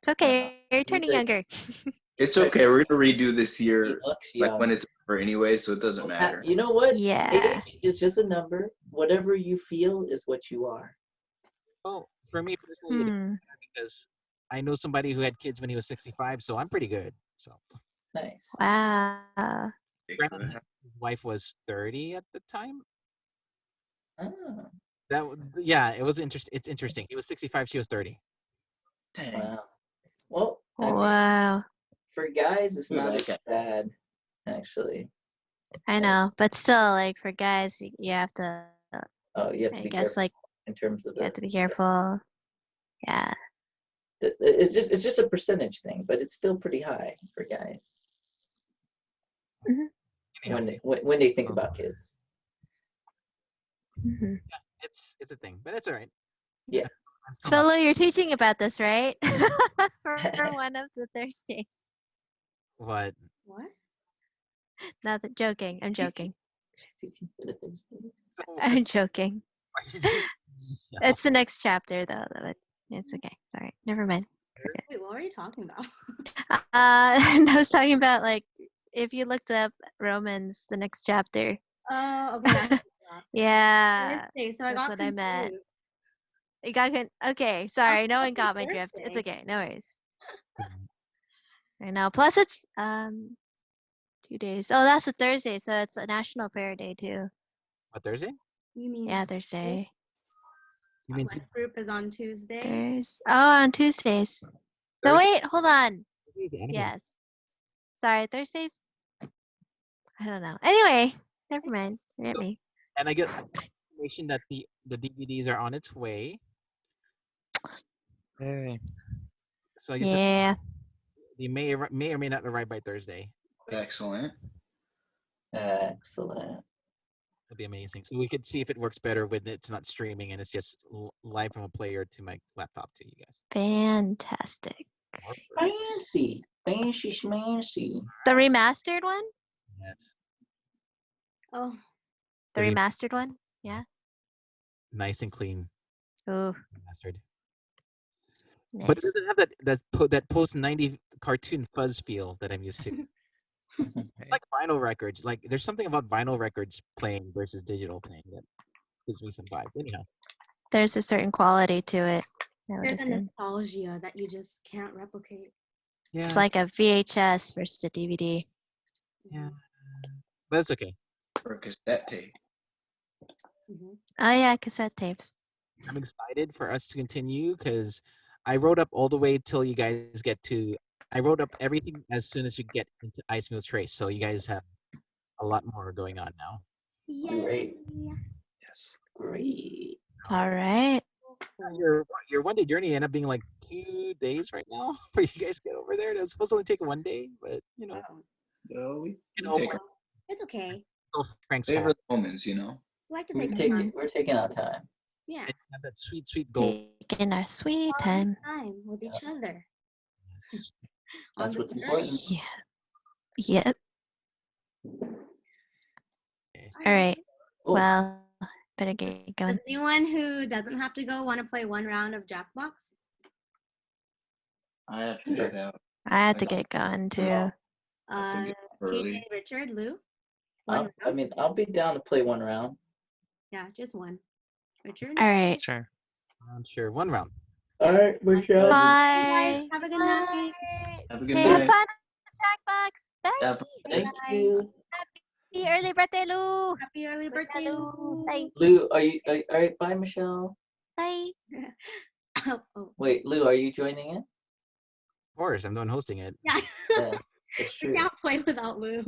It's okay. You're turning said- younger. It's okay. We're gonna redo this He year, looks like young. when it's over anyway, so it doesn't matter. You know what? Yeah. Age is just a number. Whatever you feel is what you are. Well, for me personally, it doesn't Hmm. matter because I know somebody who had kids when he was 65, so I'm pretty good. So Nice. Wow. granted, his wife was 30 at the time. Oh, Yeah, it was interesting. It's interesting. He was 65, she was 30. Dang. wow. Well, I mean, Wow. for guys, it's Look at not that as guy. bad, actually. I know, but still, like for guys, you have to. Oh, you have to I be guess careful like in terms of you have to be careful. Yeah. It's just a percentage thing, but it's still pretty high for guys Anyhow, when they think about kids. Mhm. it's a thing, but it's all right. Yeah. I'm still not- Solo, you're teaching about this, right? for one of the Thursdays. what? What? Nothing. Joking. I'm joking. She's teaching for the Thursdays. I'm joking. Why you doing- It's the next chapter, though. It's okay. It's all right. Never mind. Wait, what are you talking about? I was talking about like if you looked up Romans, the next chapter. Oh, okay. Yeah, Thursday, so I that's got what I meant. confused. it got okay. Sorry, no thought one it got was my drift. It's Thursday. okay. No worries. I know. Plus, it's 2 days. Oh, that's a Thursday, so it's a National Prayer Day too. What, Thursday? You mean Yeah, Tuesday? Thursday. You mean Life group is on Tuesday. On Tuesdays. No, Thursday? wait, hold on. Tuesday's anime. Yes. Sorry, Thursdays. I don't know. Anyway, never mind. Forget me. And I get information that the DVDs are on its way. Hey. So I guess Yeah. they may or may not arrive by Thursday. Excellent. Excellent. That'd be amazing. So we could see if it works better when it's not streaming and it's just live from a player to my laptop to you guys. Fantastic. Fancy. Fancy schmancy. The remastered one? Yes. Oh, The The re- remastered one? Yeah. Nice and clean, Ooh, mastered. nice. But it doesn't have that post 90 cartoon fuzz feel that I'm used to. It's like vinyl records. Like there's something about vinyl records playing versus digital playing that gives me some vibes. Anyhow, There's a certain quality to it. I would there's a assume. nostalgia that you just can't replicate. yeah, It's like a VHS versus a DVD. yeah, but it's okay. Or cassette tape. Oh yeah, cassette tapes. I'm excited for us to continue because I wrote up all the way till you guys get to. I wrote up everything as soon as you get into Ice Mule Trace, so you guys have a lot more going on now. Great. Yes. Great. All right. Your 1 day journey ended up being like 2 days right now for you guys to get over there. It was supposed to only take 1 day, but you know, No, we take take our It's okay. Frank's favorite fault. moments, you know. We like to We're take taking, we're taking our time. yeah, And have that sweet goal. Taking our sweet quality time. time with each other. Yes. On That's the what's important. Yeah. Yep. Okay. All right. Oh, Well, better get Does going. anyone who doesn't have to go want to play one round of Jackbox? I have to head out. I have to get going too. I have to Uh, get up TJ, early. Richard, Lou. I round? mean, I'll be down to play one round. Yeah, just one. Richard. All right. Sure. Sure, 1 round. All right, Michelle. Bye. Have a good night. Have a good Hey, have night. fun at Jackbox. Bye. Have fun. Thank Bye. you. Happy early birthday, Lou. Happy early birthday, Lou. Lou. Bye. Lou, are you all right? Bye, Michelle. Bye. Oh, Wait, Lou, are you joining in? Of course, I'm the one hosting it. yeah. Yeah, that's We true. can't play without Lou.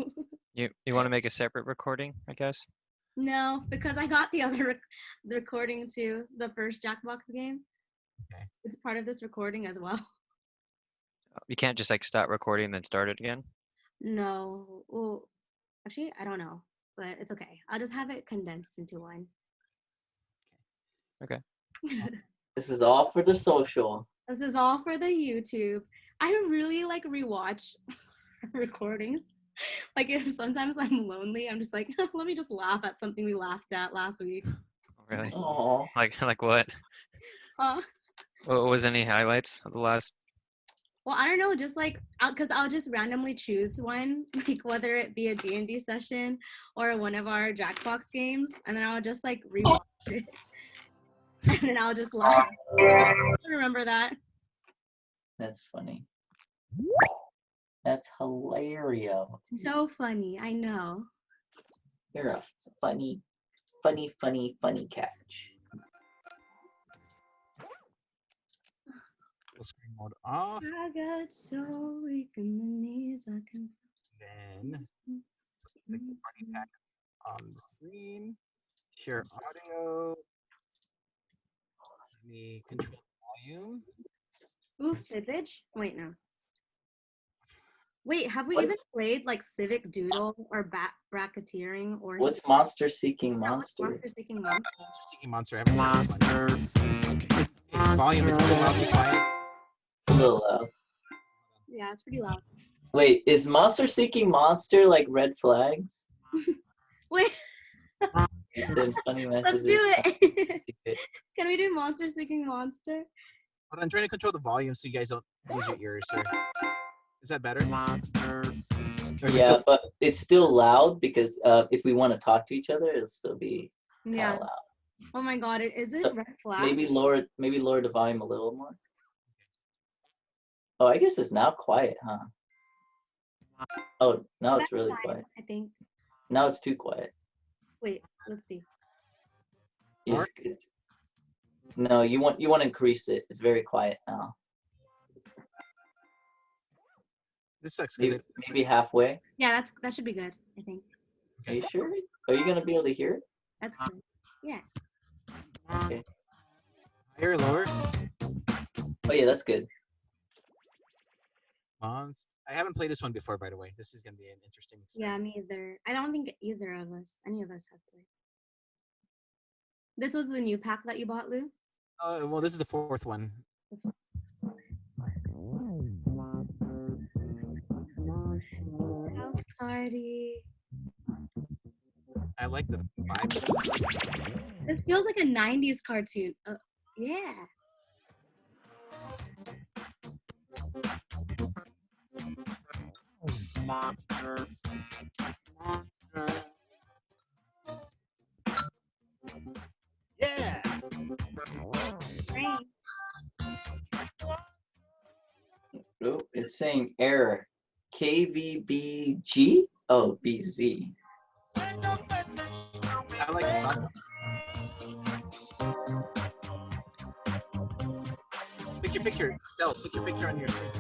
You want to make a separate recording, I guess? No, because I got the other the recording to the first Jackbox game. Okay. It's part of this recording as well. You can't just like stop recording and then start it again. No. Well, actually, I don't know, but it's okay. I'll just have it condensed into one. Okay. This is all for the social. This is all for the YouTube. I really like rewatch recordings. Like if sometimes I'm lonely, I'm just like, let me just laugh at something we laughed at last week. Really? Oh, Like what? Uh, What was any highlights of the last? well, I don't know, just like, because I'll just randomly choose one, like whether it be a D&D session or one of our Jackbox games, and then I'll just like rewatch it. And then I'll just laugh. I remember that. that's funny. That's hilarious. So funny, I know. You're a funny catch. Full screen mode off. I got so weak in the knees, I can. Then click the party pack on the screen. Share audio. Let me control the volume. Ooh, Civic? Wait, no. Wait, have we What even is- played like Civic Doodle or Bracketeering or What's Monster Seeking No, what's Monster? Monster Seeking Monster? Monster Seeking Monster. I haven't played this one. Volume is still loudly quiet. It's a little loud. Yeah, it's pretty loud. Wait, is Monster Seeking Monster like red flags? Wait, You said funny let's messages. do it. Can we do Monster Seeking Monster? But I'm trying to control the volume so you guys don't lose your ears, sir. Is that better? Or is it Yeah, still- but it's still loud because if we want to talk to each other, it'll still be kind of Yeah. loud. Oh my god, is it red flag? Maybe lower the volume a little more. Oh, I guess it's now quiet, huh? Oh, now it's really quiet. I think. Now it's too quiet. Wait, let's see. No, you want to increase it. It's very quiet now. This sucks because Maybe halfway. Yeah, that should be good, I think. Are you sure? Are you gonna be able to hear it? That's good. Yeah. Okay. higher or lower. Oh yeah, that's good. I haven't played this one before, by the way. This is gonna be an interesting experience. Yeah, me either. I don't think any of us have played. This was the new pack that you bought, Lou? Well, this is the 4th one. House party. I like the vibe. This feels like a 90s cartoon. Yeah. Yeah. Right. Oh, it's saying error. KVBG? Oh, BZ. I like the song. picture. Stella, pick your picture on your screen.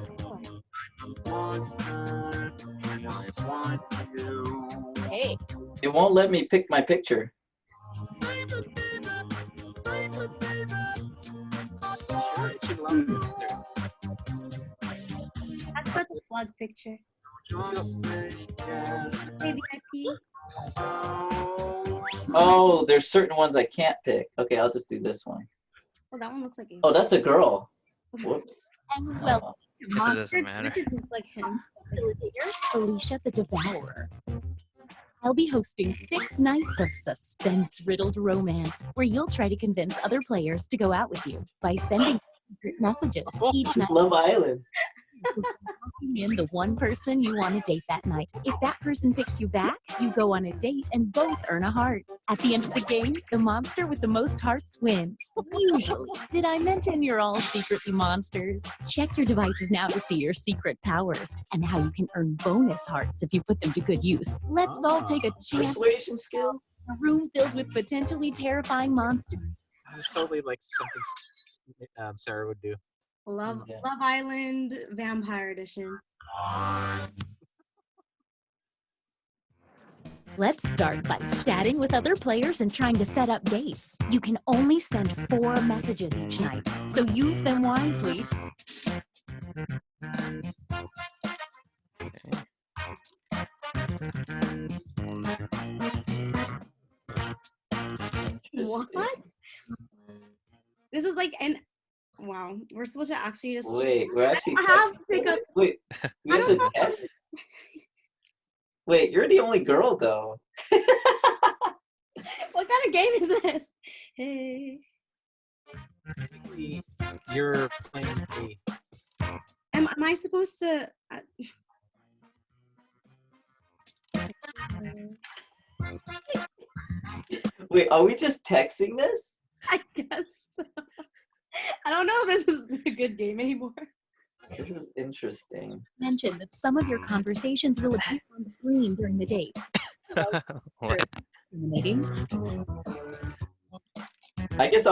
Hey, It won't let me pick my picture. Sure, it should allow me to picture. That's such a slug picture. Let's go. Hey, VIP. Oh, there's certain ones I can't pick. Okay, I'll just do this one. Oh, that one looks like a. Oh, that's a girl. Whoops. and well, Oh. Guess it doesn't matter. It looks like him. facilitator, Alicia the Devourer. I'll be hosting 6 nights of suspense-riddled romance, where you'll try to convince other players to go out with you by sending secret messages each night. Love Island. Locking in the one person you want to date that night. If that person picks you back, you go on a date and both earn a heart. At the end of the game, the monster with the most hearts wins. Usually. Did I mention you're all secretly monsters? Check your devices now to see your secret powers and how you can earn bonus hearts if you put them to good use. Let's all take a chance. Persuasion skill. A room filled with potentially terrifying monsters. This is totally like something Sarah would do. Love Yeah. Love Island Vampire Edition. Let's start by chatting with other players and trying to set up dates. You can only send 4 messages each night, so use them wisely. What? This is like an. Wow, we're supposed to actually just. Wait, we're actually. I have testing- to pick up. Wait, we have to test? Wait, you're the only girl though. What kind of game is this? Hey. Technically, you're playing a. Am I supposed to? Wait, are we just texting this? I guess. So. I don't know if this is a good game anymore. This is interesting. Mention that some of your conversations will appear on screen during the date. What? Discriminating. I guess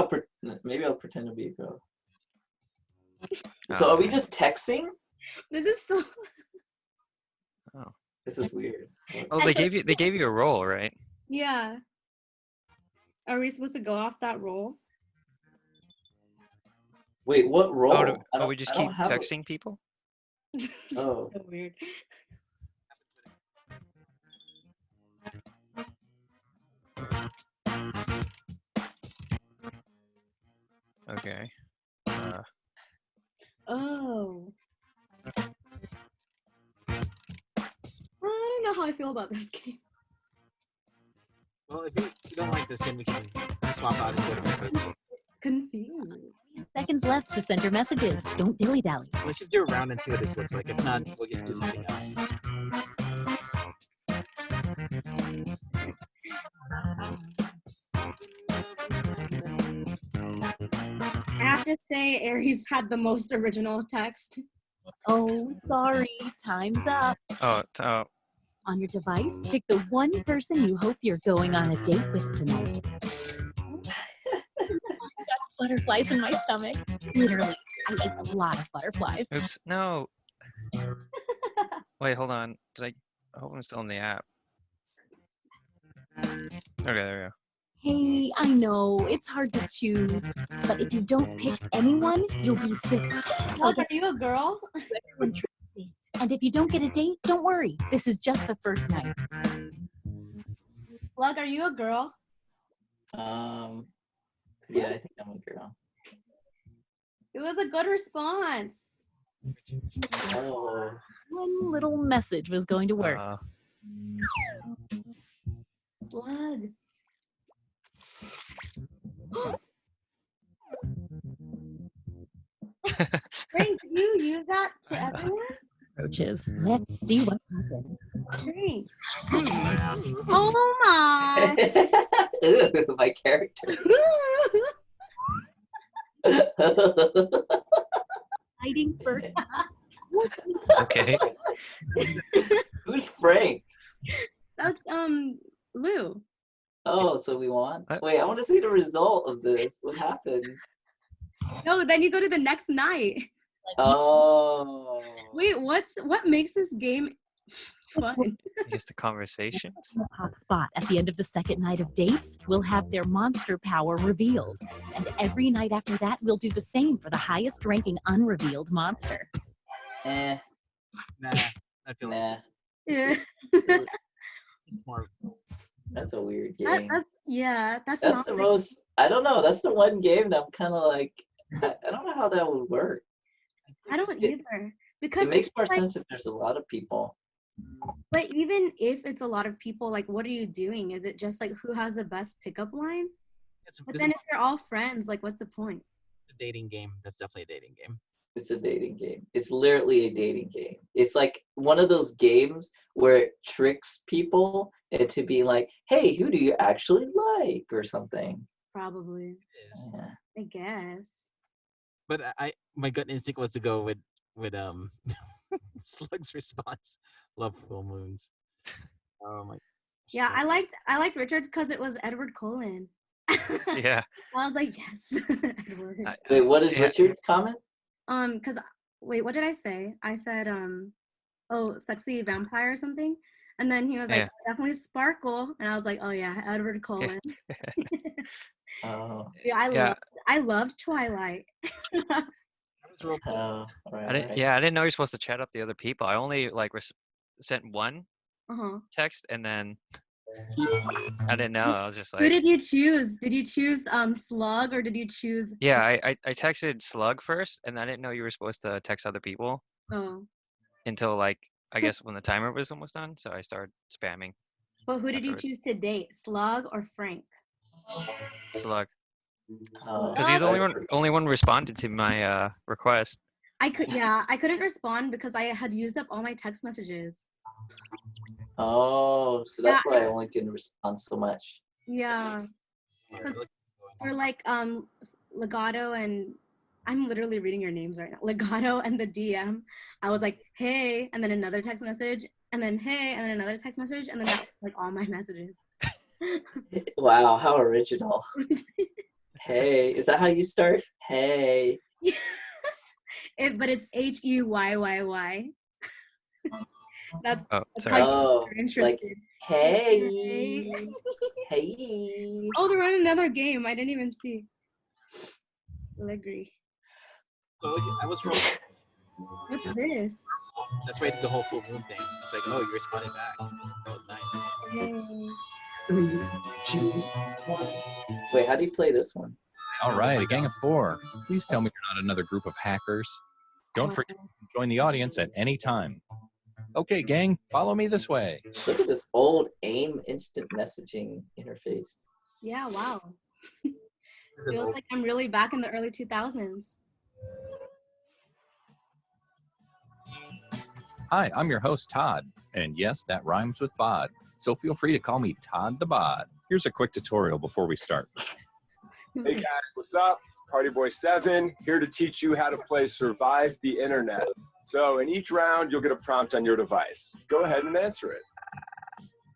maybe I'll pretend to be a girl. So are we just texting? This is so. Oh. This is weird. Oh, they gave you a role, right? Yeah. Are we supposed to go off that roll? Wait, what role? We just keep texting people? This is Oh. so weird. Okay. Oh. I don't know how I feel about this game. Well, if you don't like this, then we can swap out and go to different. Confused. Seconds left to send your messages. Don't dilly-dally. Let's just do a round and see what this looks like. If not, we'll just do something else. I have to say, Aries had the most original text. Oh, sorry. Time's up. Oh, On your device, pick the one person you hope you're going on a date with tonight. Got butterflies in my stomach. Literally, I ate a lot of butterflies. oops. No. Wait, hold on. I hope I'm still in the app. Okay, there we go. Hey, I know, it's hard to choose, but if you don't pick anyone, you'll be sick. What, are you a girl? And if you don't get a date, don't worry. This is just the first night. Slug, are you a girl? Yeah, I think I'm a girl. It was a good response. Oh. One little message was going to work. Slug. Frank, do you use that to everyone? Roaches. Let's see what happens. Frank. Oh my. Ew, my character. Hiding first. Okay. Who's Frank? That's Lou. Oh, so we won? What? Wait, I want to see the result of this. What happened? No, then you go to the next night. Oh. Wait, what makes this game fun? Just the conversations. The hot spot at the end of the second night of dates will have their monster power revealed. And every night after that, we'll do the same for the highest ranking unrevealed monster. Eh, Nah, I feel like nah. Yeah. it's more. That's a weird game. That's That's not the most. I don't know. That's the one game that I'm kind of like. I don't know how that would work. I don't either. Because It makes it's more like, sense if there's a lot of people. but even if it's a lot of people, like, what are you doing? Is it just like who has the best pickup line? But This then is if you're all friends, like, what's the point? a dating game. That's definitely a dating game. It's a dating game. It's literally a dating game. It's like one of those games where it tricks people into be like, "Hey, who do you actually like?" or something. Probably. Yeah. I guess. But my gut instinct was to go with Slug's response. Love full moons. Oh my. Yeah, I liked Richards because it was Edward Cullen. Yeah. I was like, yes, Edward. Wait, what is Yeah. Richard's comment? Because wait, what did I say? I said, oh, sexy vampire or something, and then he was like, Yeah. definitely Sparkle, and I was like, oh yeah, Edward Cullen. Oh, Yeah, I loved Twilight. That was real cool. oh, right, I didn't know you're supposed to chat up the other people. I only like sent one Uh-huh. text, and then I didn't know. I was just Who like, did you choose? Did you choose Slug or did you choose? yeah. I texted Slug first, and I didn't know you were supposed to text other people Oh, until like I guess when the timer was almost done. So I started spamming but who did you afterwards. choose to date? Slug or Frank? Slug, Oh, because he's the Edward. only one responded to my request. I couldn't respond because I had used up all my text messages. Oh, so that's why I only can respond so much. Yeah. For like Legato and I'm literally reading your names right now. Legato and the DM. I was like, hey, and then another text message, and then hey, and then another text message, and then that was like all my messages. Wow, how original. Hey, is that how you start? Hey. But it's HEYYY. That's Oh, that's sorry. how Oh, you're interested. like, hey. Hey. Oh, they're on another game. I didn't even see. Allegri. So I was rolling. What's this? That's why I did the whole full moon thing. It's like, oh, you responded back. That was nice. Yay. 3, 2, 1. Wait, how do you play this one? All right, a gang of 4. Please tell me you're not another group of hackers. Don't forget to join the audience at any time. Okay, gang, follow me this way. Look at this old AIM instant messaging interface. Yeah, wow. Feels like I'm really back in the early 2000s. Hi, I'm your host, Todd. And yes, that rhymes with bod. So feel free to call me Todd the Bod. Here's a quick tutorial before we start. Hey guys, what's up? It's Party Boy 7 here to teach you how to play Survive the Internet. So in each round, you'll get a prompt on your device. Go ahead and answer it.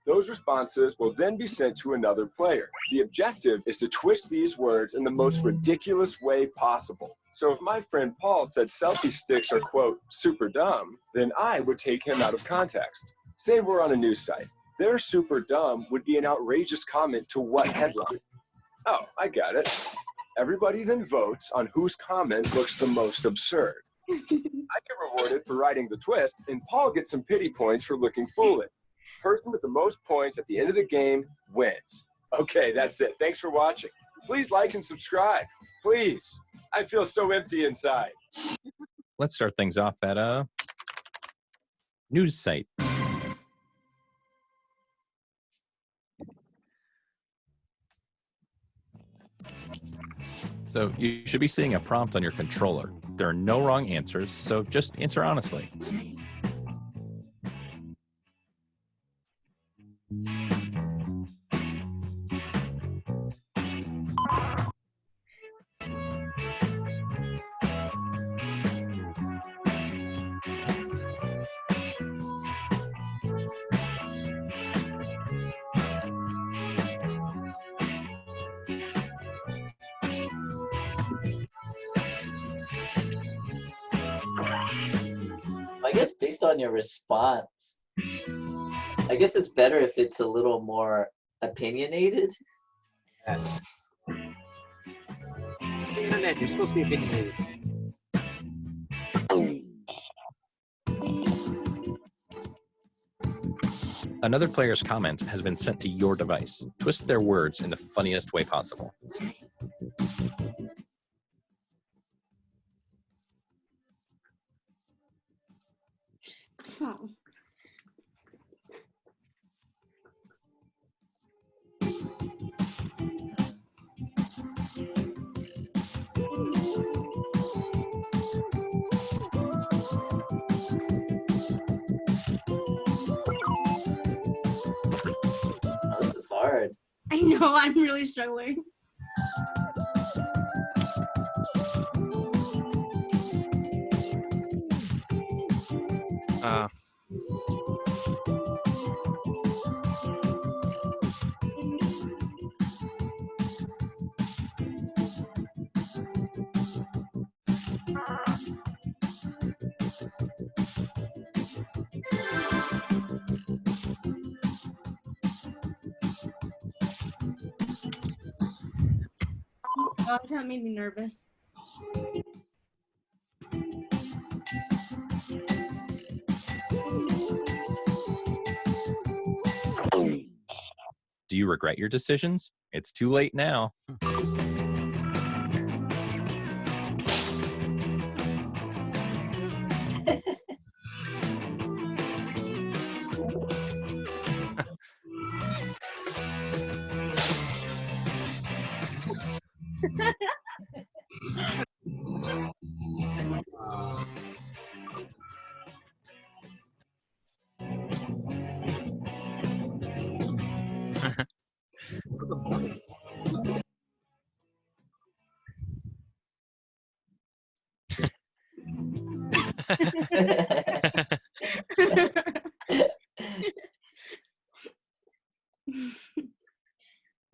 Those responses will then be sent to another player. The objective is to twist these words in the most ridiculous way possible. So if my friend Paul said selfie sticks are, quote, super dumb, then I would take him out of context. Say we're on a news site. Their super dumb would be an outrageous comment to what headline? Oh, I got it. Everybody then votes on whose comment looks the most absurd. I get rewarded for writing the twist, and Paul gets some pity points for looking foolish. Person with the most points at the end of the game wins. Okay, that's it. Thanks for watching. Please like and subscribe. Please. I feel so empty inside. Let's start things off at a news site. So you should be seeing a prompt on your controller. There are no wrong answers, so just answer honestly. I guess based on your response, I guess it's better if it's a little more opinionated. Yes. It's the internet. You're supposed to be opinionated. Another player's comment has been sent to your device. Twist their words in the funniest way possible. Oh. Oh, this is hard. I know, I'm really struggling. Oh, that made me nervous. Do you regret your decisions? It's too late now.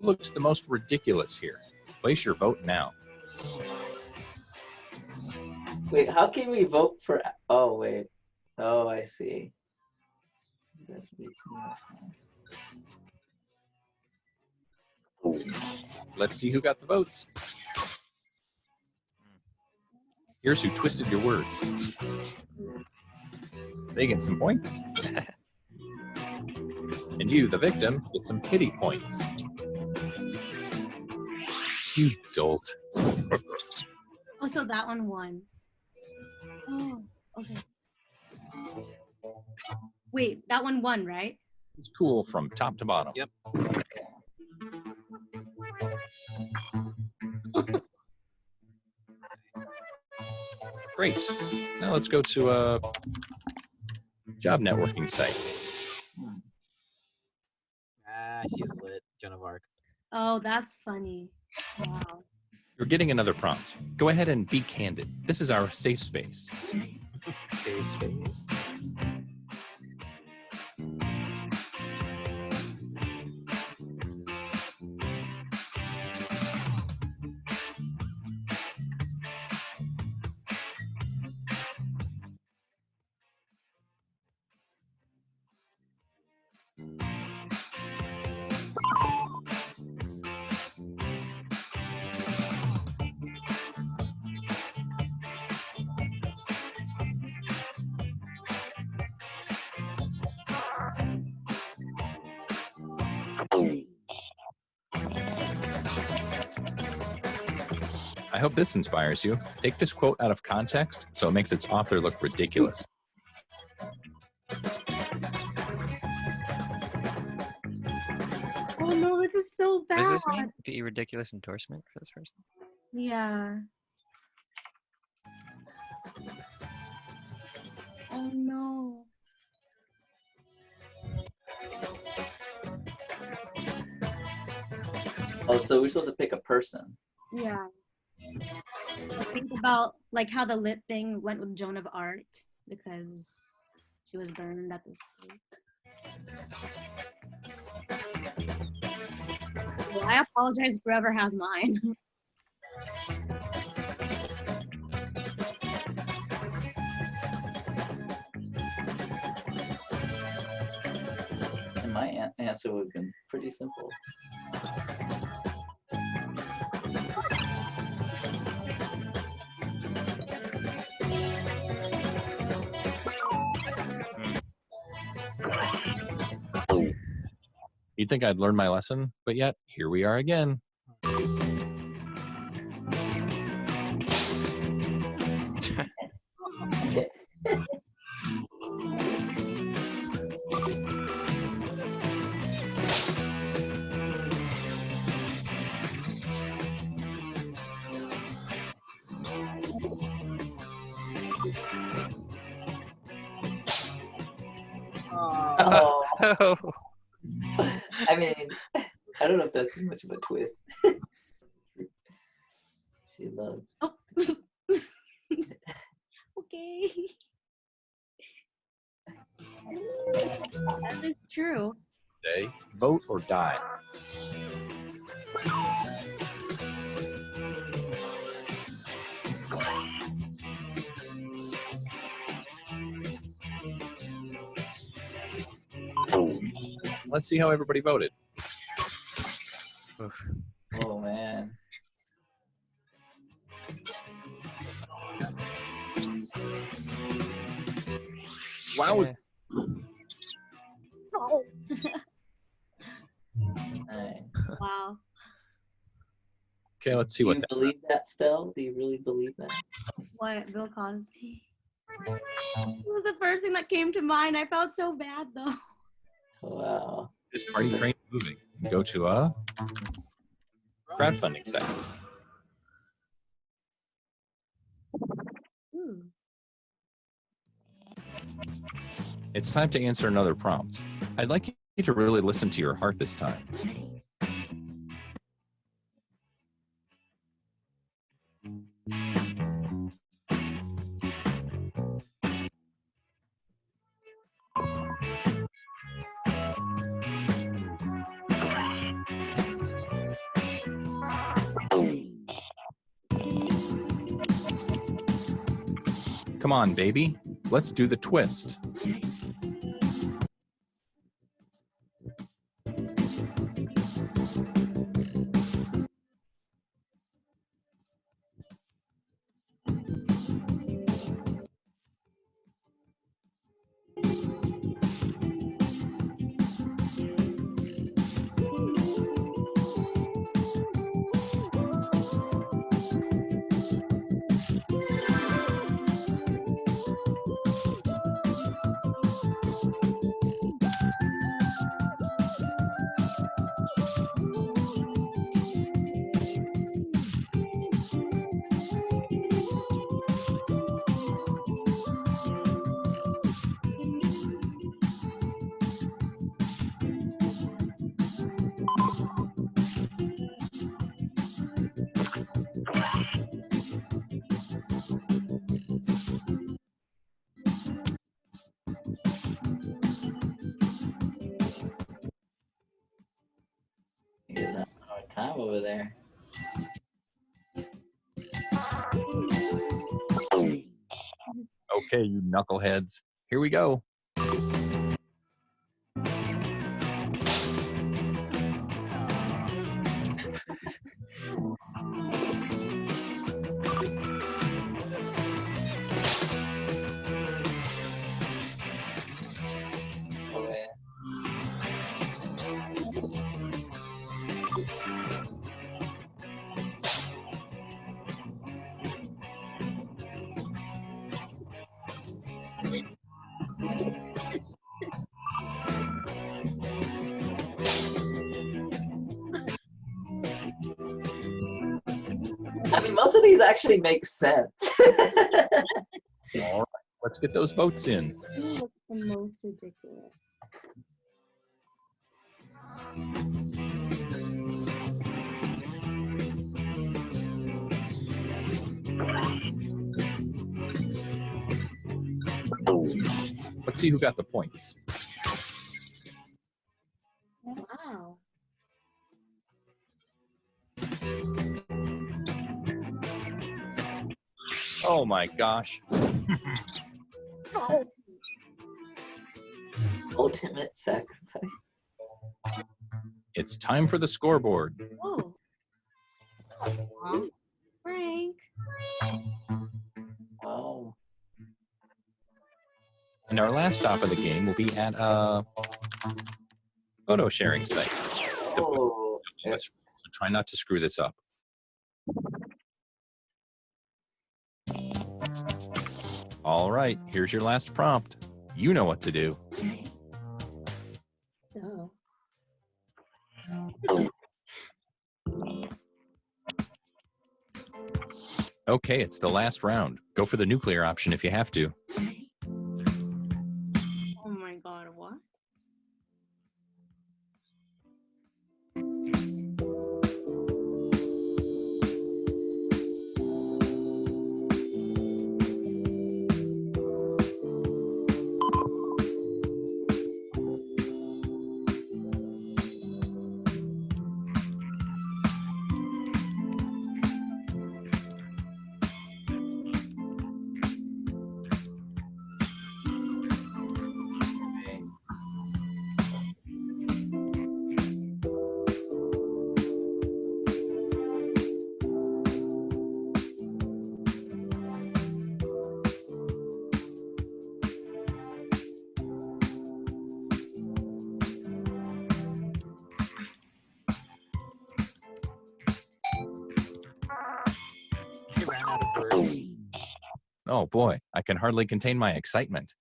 Looks the most ridiculous here. Place your vote now. Wait, how can we vote for? Oh wait. Oh, I see. Let's see who got the votes. Here's who twisted your words. They get some points. And you, the victim, get some pity points. You dolt. Oh, so that one won. Oh, okay. Wait, that one won, right? It's cool from top to bottom. Yep. Great. Now let's go to a job networking site. She's lit, Joan of Arc. Oh, that's funny. Wow. You're getting another prompt. Go ahead and be candid. This is our safe space. Safe space. I hope this inspires you. Take this quote out of context so it makes its author look ridiculous. Oh no, this is so bad. What does this mean? Be a ridiculous endorsement for this person? Yeah. Oh no. Oh, so we're supposed to pick a person. Yeah. Think about like how the lit thing went with Joan of Arc because she was burned at the stake. Well, I apologize for whoever has mine. my answer would have been pretty simple. You'd think I'd learned my lesson, but yet here we are again. Oh. I mean, I don't know if that's too much of a twist. She loves. Oh. Okay. That is true. Say, vote or die. Let's see how everybody voted. Oh man. Wow. Wow. Okay, let's see Do what you that. believe that, Stell? Do you really believe that? What, Bill Cosby? It was the first thing that came to mind. I felt so bad though. Wow. This party train moving. Go to a crowdfunding site. Ooh. It's time to answer another prompt. I'd like you to really listen to your heart this time. Come on, baby. Let's do the twist. You're having a hard time over there. Okay, you knuckleheads. Here we go. Okay. I mean, most of these actually make sense. All right, let's get those votes in. What's the most ridiculous? Let's see who got the points. Wow. Oh my gosh. Ultimate sacrifice. It's time for the scoreboard. Oh. Aw, Frank. Oh. And our last stop of the game will be at a photo sharing site. Oh. So try not to screw this up. All right, here's your last prompt. You know what to do. Oh. Okay, it's the last round. Go for the nuclear option if you have to. Oh my god, what? I ran out of words. Oh boy, I can hardly contain my excitement.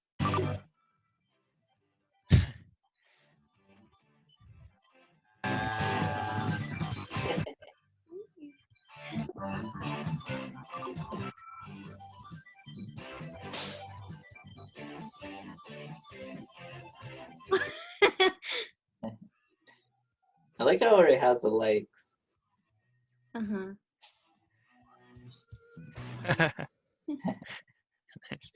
I like how it has the likes. Uh-huh. Nice.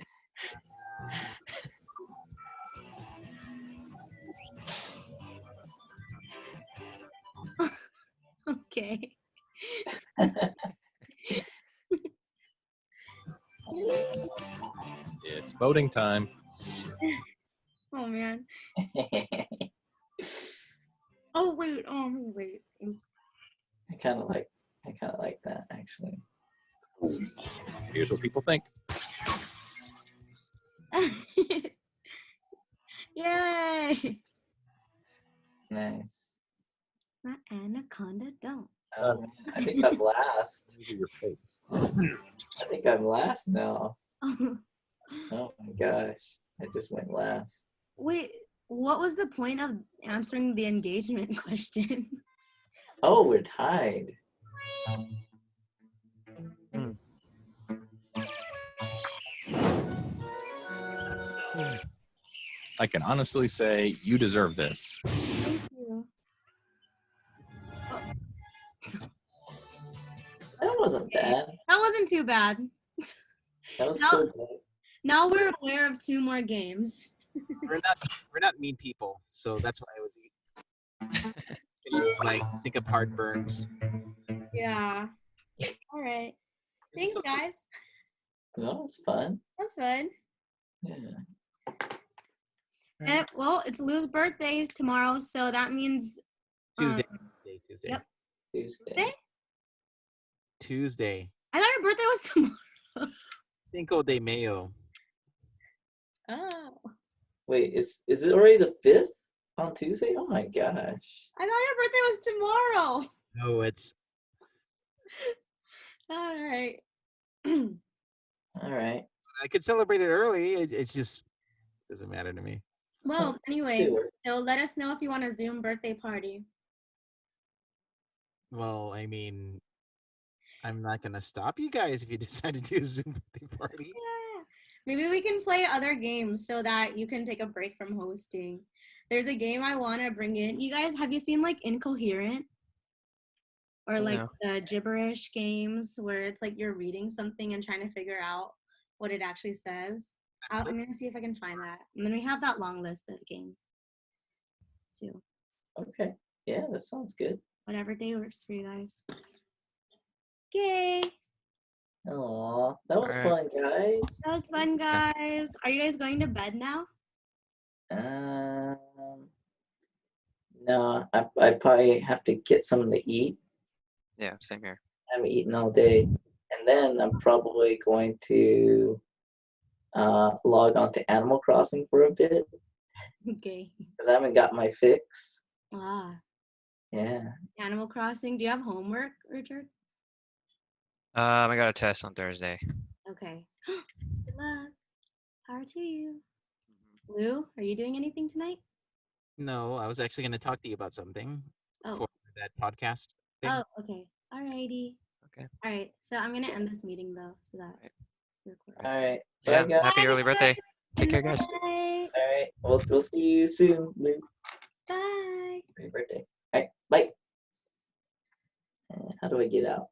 Okay. It's voting time. Oh man. Oh wait. Oh wait. Oops. I kind of like that actually. Here's what people think. Yay! Nice. My anaconda don't. Oh, man, I think I'm last. Your face. I think I'm last now. Oh my gosh. I just went last. Wait, what was the point of answering the engagement question? Oh, we're tied. I can honestly say you deserve this. Thank you. That wasn't bad. That wasn't too bad. That was Now- still good. Now we're aware of 2 more games. We're not mean people, so that's why I was like think of heartburns. Yeah. All right. Thanks, guys. That was fun. That's fun. Yeah. Well, it's Lou's birthday tomorrow, so that means Tuesday. Tuesday. Yep. Tuesday. Tuesday. I thought your birthday was tomorrow. Cinco de Mayo. Oh. Wait, is it already the 5th on Tuesday? Oh my gosh. I thought your birthday was tomorrow. No, it's All right. All right. I could celebrate it early. It's just doesn't matter to me. Well, anyway, Sure. so let us know if you want a Zoom birthday party. Well, I mean, I'm not gonna stop you guys if you decide to do a Zoom birthday party. Yeah. Maybe we can play other games so that you can take a break from hosting. There's a game I want to bring in. You guys, have you seen like Incoherent? Or like No. the gibberish games where it's like you're reading something and trying to figure out what it actually says? I'm going to see if I can find that. And then we have that long list of games too. Okay. Yeah, that sounds good. Whatever day works for you guys. Okay. Aw, that was All fun, guys. That was fun, guys. Are you guys going to bed now? No, I probably have to get something to eat. Yeah, same here. I haven't eaten all day. And then I'm probably going to log on to Animal Crossing for a bit. Okay. Because I haven't got my fix. Ah, Yeah. Animal Crossing. Do you have homework, Richard? I got a test on Thursday. Okay. Good luck. Power to you. Lou, are you doing anything tonight? No, I was actually going to talk to you about something Oh. for that podcast thing. Oh, okay. Alrighty. Okay. All right. So I'm gonna end this meeting though, so that we're recording. All right. Yeah, Bye, guys. happy early birthday. Take care, guys. Bye. All right. We'll see you soon, Luke. Bye. Happy birthday. All right. Bye. How do I get out?